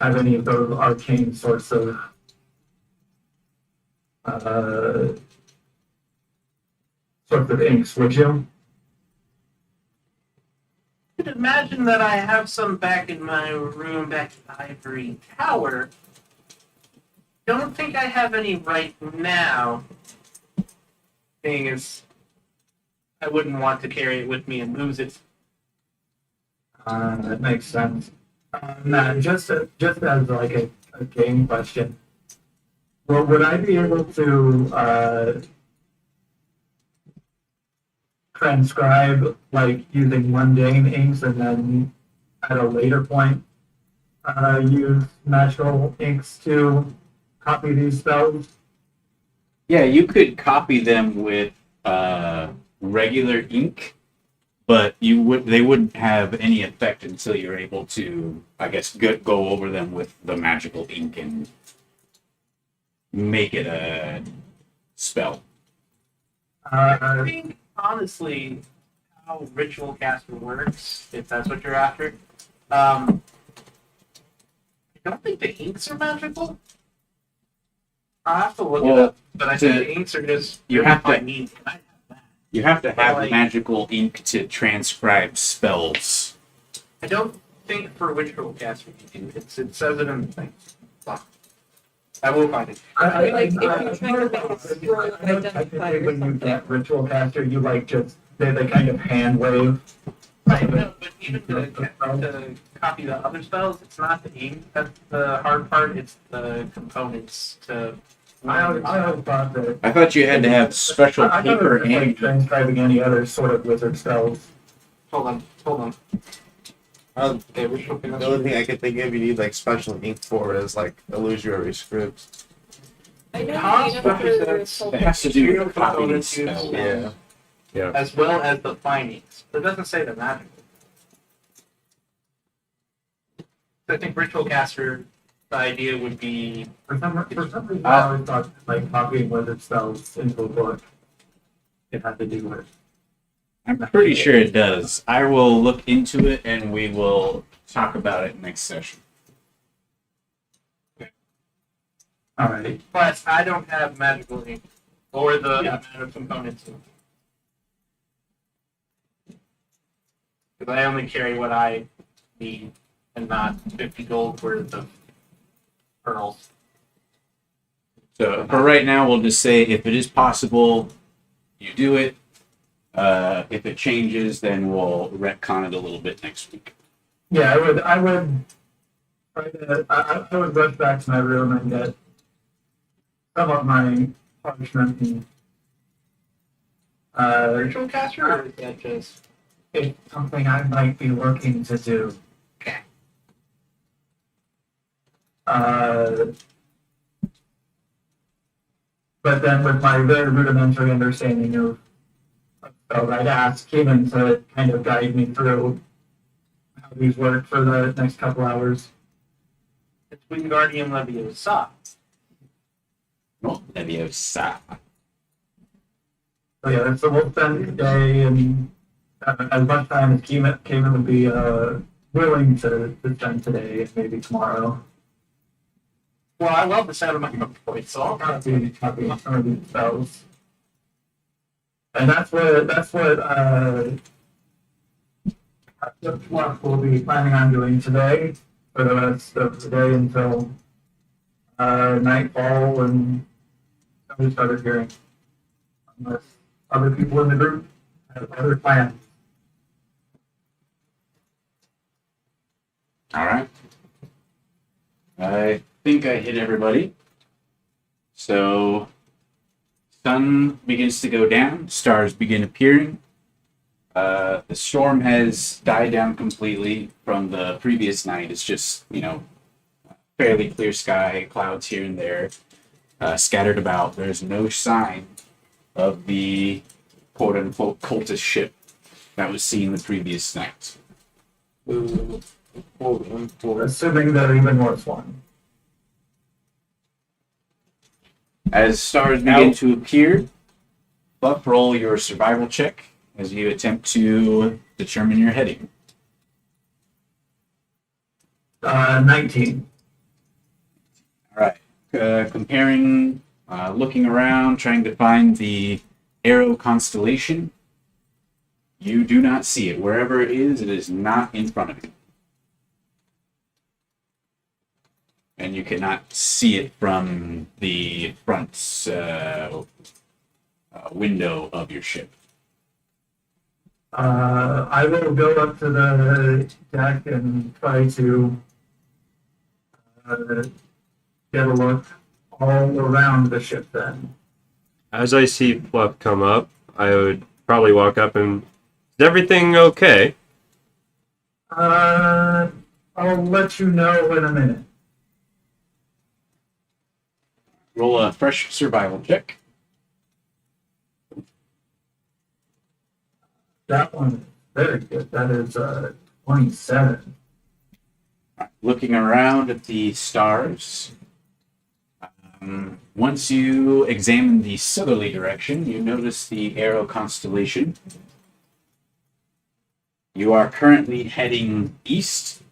have any of those arcane sorts of inks, would you? I could imagine that I have some back in my room back in the Ivory Tower. Don't think I have any right now. Thing is, I wouldn't want to carry it with me and lose it. That makes sense. Matt, just as like a game question, well, would I be able to transcribe like using mundane inks and then at a later point use magical inks to copy these spells? Yeah, you could copy them with regular ink, but they wouldn't have any effect until you're able to, I guess, go over them with the magical ink and make it a spell. I think, honestly, how Ritual Caster works, if that's what you're after, I don't think the inks are magical. I'll have to look it up, but I think the inks are just you have to- by means. You have to have Like- magical ink to transcribe spells. I don't think for Ritual Caster you do. It says it in the thing. Fuck. I will find it. Like, if you're trying to make a scroll of I think identify or when you something. get ritual caster, you like just they kind of hand wave. Right, no, but even to copy the other spells, it's not the ink that's the hard part, it's the components to... I always thought that. I thought you had to have special I thought it paper was like and transcribing any other sort of wizard spells. Hold on. Okay, Ritual The Caster. only thing I could think of you need like special ink for is like illusory scripts. I know Cost you need it represents for it has to do material with copying components spells. used, Yeah. as well as the findings. It doesn't say the magic. I think Ritual Caster, the idea would be For some reason, I always thought like copying wizard spells into a book, it had to do with. I'm pretty sure it does. I will look into it and we will talk about it next session. Alrighty. But I don't have magical ink or the amount of components. Because I only carry what I need and not 50 gold worth of pearls. So for right now, we'll just say if it is possible, you do it. If it changes, then we'll retcon it a little bit next week. Yeah, I would rush back to my room and get some of my parchment and Ritual Caster, or is that just... it's something I might be looking to do. Okay. But then with my very rudimentary understanding of spells, I'd ask Keenan to kind of guide me through how these work for the next couple hours. It's Wingardium Leviosa. Leviosa. So yeah, so we'll spend today and as much time as Keeman would be willing to spend today and maybe tomorrow. Well, I love the sound of my voice, so I'll Not be spells. And that's what we'll be planning on doing today for the rest of the day until nightfall and we started hearing. Unless other people in the group have other plans. All right. I think I hit everybody. So, sun begins to go down, stars begin appearing. The storm has died down completely from the previous night. It's just, fairly clear sky, clouds here and there, scattered about. There's no sign of the quote unquote cultist ship that was seen the previous night. Assuming there even was one. As stars begin to appear, Buff, roll your survival check as you attempt to determine your heading. 19. All right. Comparing, looking around, trying to find the Arrow constellation. You do not see it. Wherever it is not in front of you. And you cannot see it from the front window of your ship. I will go up to the deck and try to get a look all around the ship then. As I see Fluff come up, I would probably walk up and, is everything okay? I'll let you know in a minute. Roll a fresh survival check. That one is very good. That is 27. Looking around at the stars, once you examine the southerly direction, you notice the Arrow constellation. You are currently heading east.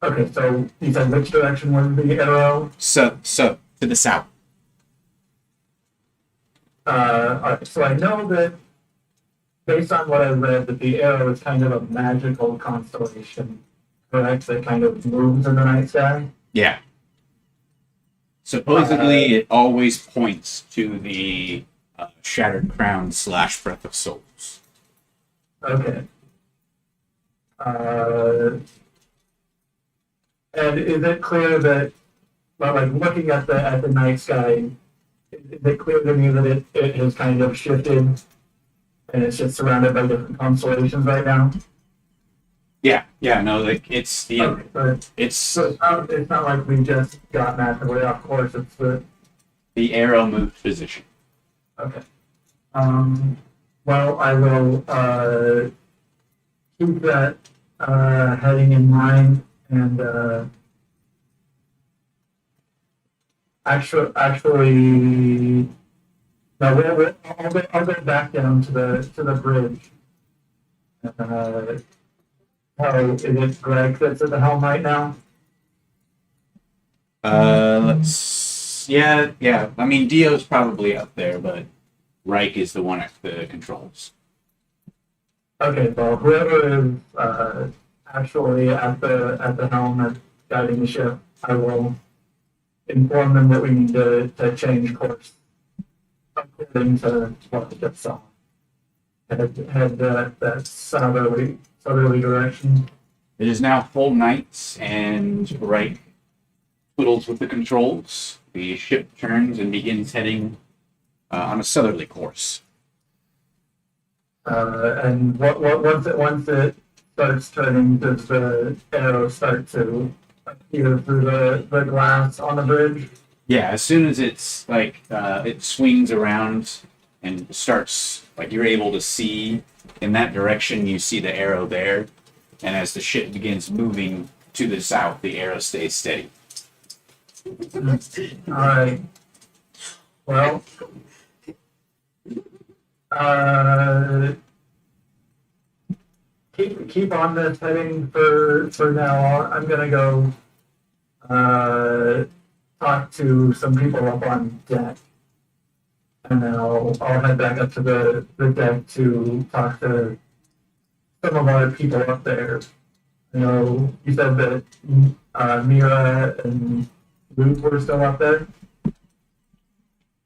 Okay, so you said which direction was the arrow? So to the south. So I know that based on what I read, that the arrow is kind of a magical constellation, correct? That kind of moves in the night sky. Yeah. Supposedly, it always points to the Shattered Crown / Breath of Souls. Okay. And is it clear that, well, like looking at the night sky, is it clear to me that it has kind of shifted and it's just surrounded by different constellations right now? Yeah, no, like it's the Okay, but it's so it's not like we just got massively off course. It's the Arrow moved position. okay. Well, I will keep that heading in mind and actually, no, I'll go back down to the bridge. Is it Greg that's at the helm right now? Yeah. I mean, Dio's probably up there, but Reich is the one at the controls. Okay, well, whoever is actually at the helm and guiding the ship, I will inform them that we need to change course according to what we just saw. Head that southerly direction. It is now full night, and Reich twiddles with the controls. The ship turns and begins heading on a southerly course. And once it starts turning, does the arrow start to appear through the glass on the bridge? Yeah, as soon as it's like it swings around and starts, like you're able to see in that direction, you see the arrow there, and as the ship begins moving to the south, the arrow stays steady. Alright. Well, keep on this heading for now. I'm gonna go talk to some people up on deck, and then I'll head back up to the deck to talk to some of our people up there. You know, you said that Mira and Luke were still up there.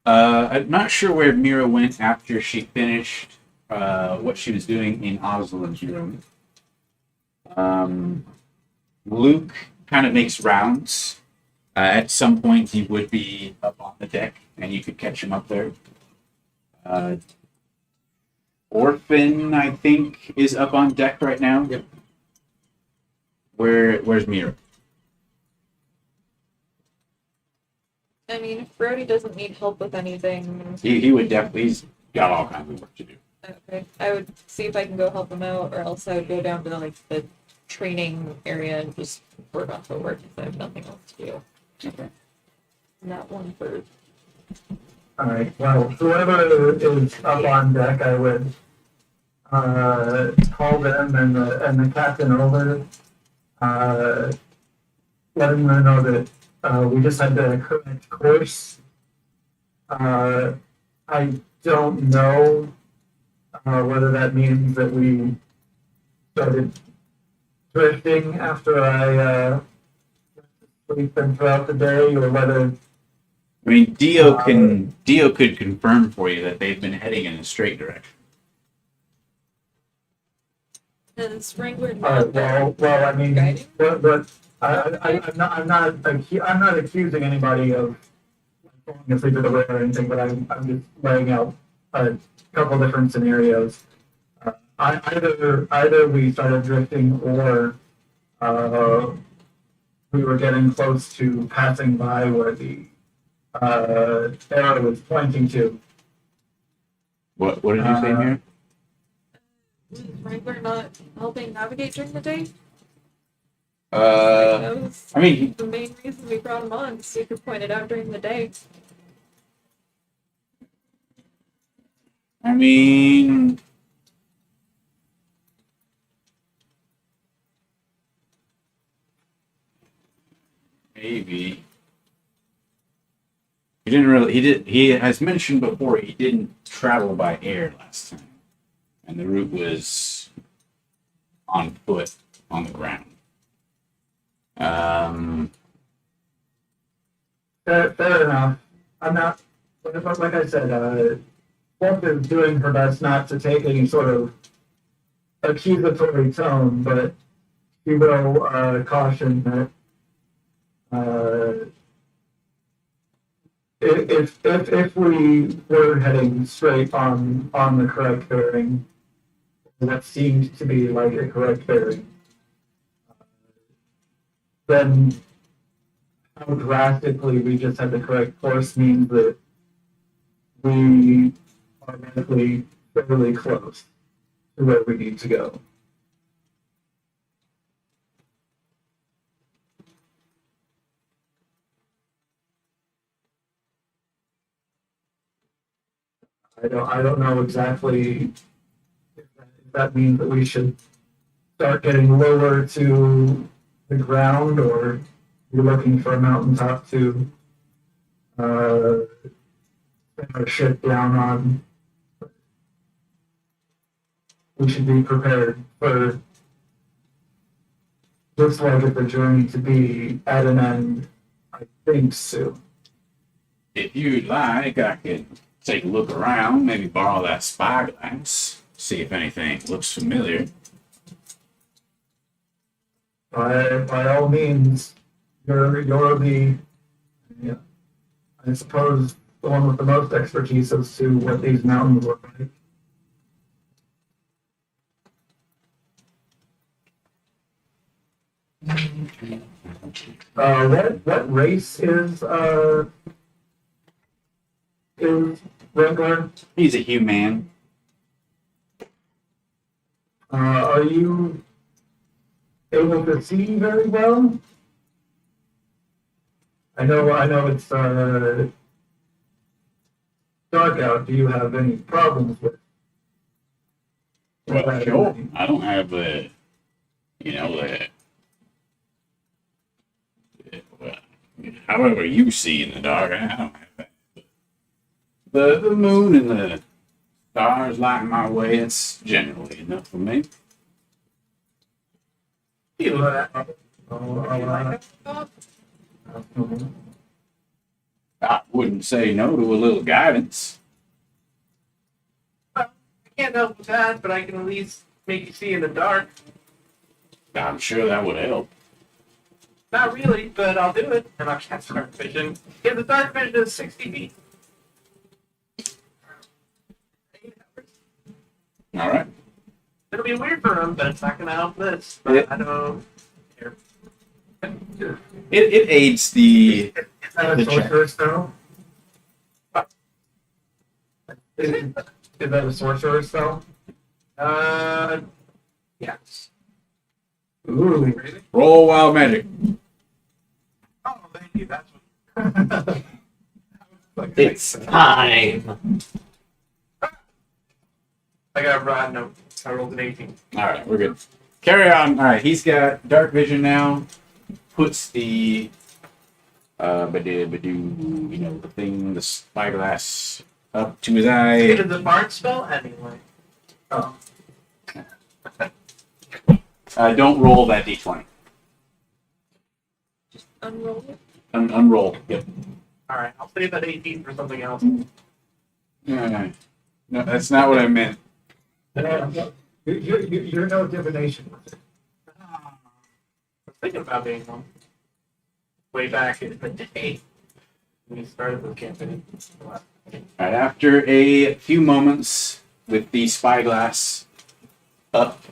I'm not sure where Mira went after she finished what she was doing in Oslin's room. Luke kind of makes rounds. At some point, he would be up on the deck, and you could catch him up there. Orphan, I think, is up on deck right now. Yep. Where's Mira? I mean, if Brody doesn't need help with anything, He would definitely. He's got all kinds of work to do. okay, I would see if I can go help him out, or else I would go down to the training area and just work off the work if I have nothing else to do. Okay. And that one first. Alright, well, whoever is up on deck, I would call them and the captain over, letting them know that we just had the correct course. I don't know whether that means that we started drifting after I sleep and throughout the day, or whether I mean, Dio could confirm for you that they've been heading in a straight direction. And Wrangler not well, I mean, guiding? but I'm not accusing anybody of falling asleep at the wheel or anything, but I'm just laying out a couple different scenarios. Either we started drifting, or we were getting close to passing by where the arrow was pointing to. What did you say here? Was Wrangler not helping navigate during the day? Uh, That was I mean, the main reason we brought him on, so you could point it out during the day. Maybe. He didn't really. He has mentioned before he didn't travel by air last time, and the route was on foot on the ground. Fair enough. I'm not, like I said, Wolf is doing her best not to take any sort of accusatory tone, but she will caution that if we were heading straight on the correct bearing, that seemed to be like a correct bearing, then how drastically we just had the correct course means that we are likely fairly close to where we need to go. I don't know exactly if that means that we should start getting lower to the ground, or be looking for a mountaintop to set our ship down on. We should be prepared for looks like the journey to be at an end, I think, soon. If you'd like, I could take a look around, maybe borrow that spyglass, see if anything looks familiar. By all means, you're the, yeah, I suppose, the one with the most expertise as to what these mountains look like. What race is Wrangler? He's a human. Are you able to see very well? I know it's dark out. Do you have any problems with? Well, sure. I don't have well, however you see in the dark, I don't have that. The moon and the stars lighting my way, it's generally enough for me. I wouldn't say no to a little guidance. I can't help with that, but I can at least make you see in the dark. I'm sure that would help. Not really, but I'll do it. And I'll cast dark vision. Yeah, the dark vision is 60 feet. All right. It'll be weird for him, but it's not going to help this. But Yeah. I don't care. It aids the. Is that a The check. sorcerer spell? Is that a sorcerer spell? Yes. Ooh. Crazy? Roll wild magic. Oh, thank you. That's what. It's time. I got a broad note. I rolled an 18. All right, we're good. Carry on. All right, he's got dark vision now. Puts the the thing, the spyglass up to his It eye. is a bard spell anyway. Oh. Don't roll that d20. Unroll it. Unroll. Yep. Alright, I'll save that 18 for something else. No, that's not what I meant. You're no divination. I was thinking about being one. Way back in the day. When we started the campaign. All right, after a few moments with the spyglass up,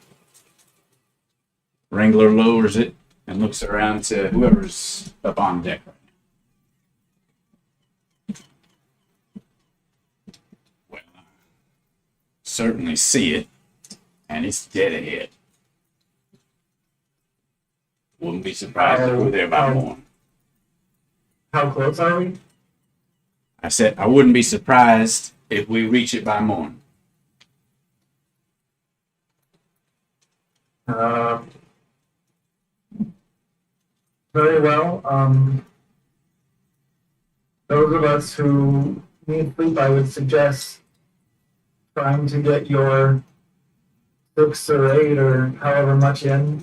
Wrangler lowers it and looks around to whoever's up on deck right now. Well, I certainly see it, and it's dead ahead. Wouldn't be surprised if we're there by morning. How close are we? I said I wouldn't be surprised if we reach it by morning. Very well. Those of us who need sleep, I would suggest trying to get your 6 or 8 or however much in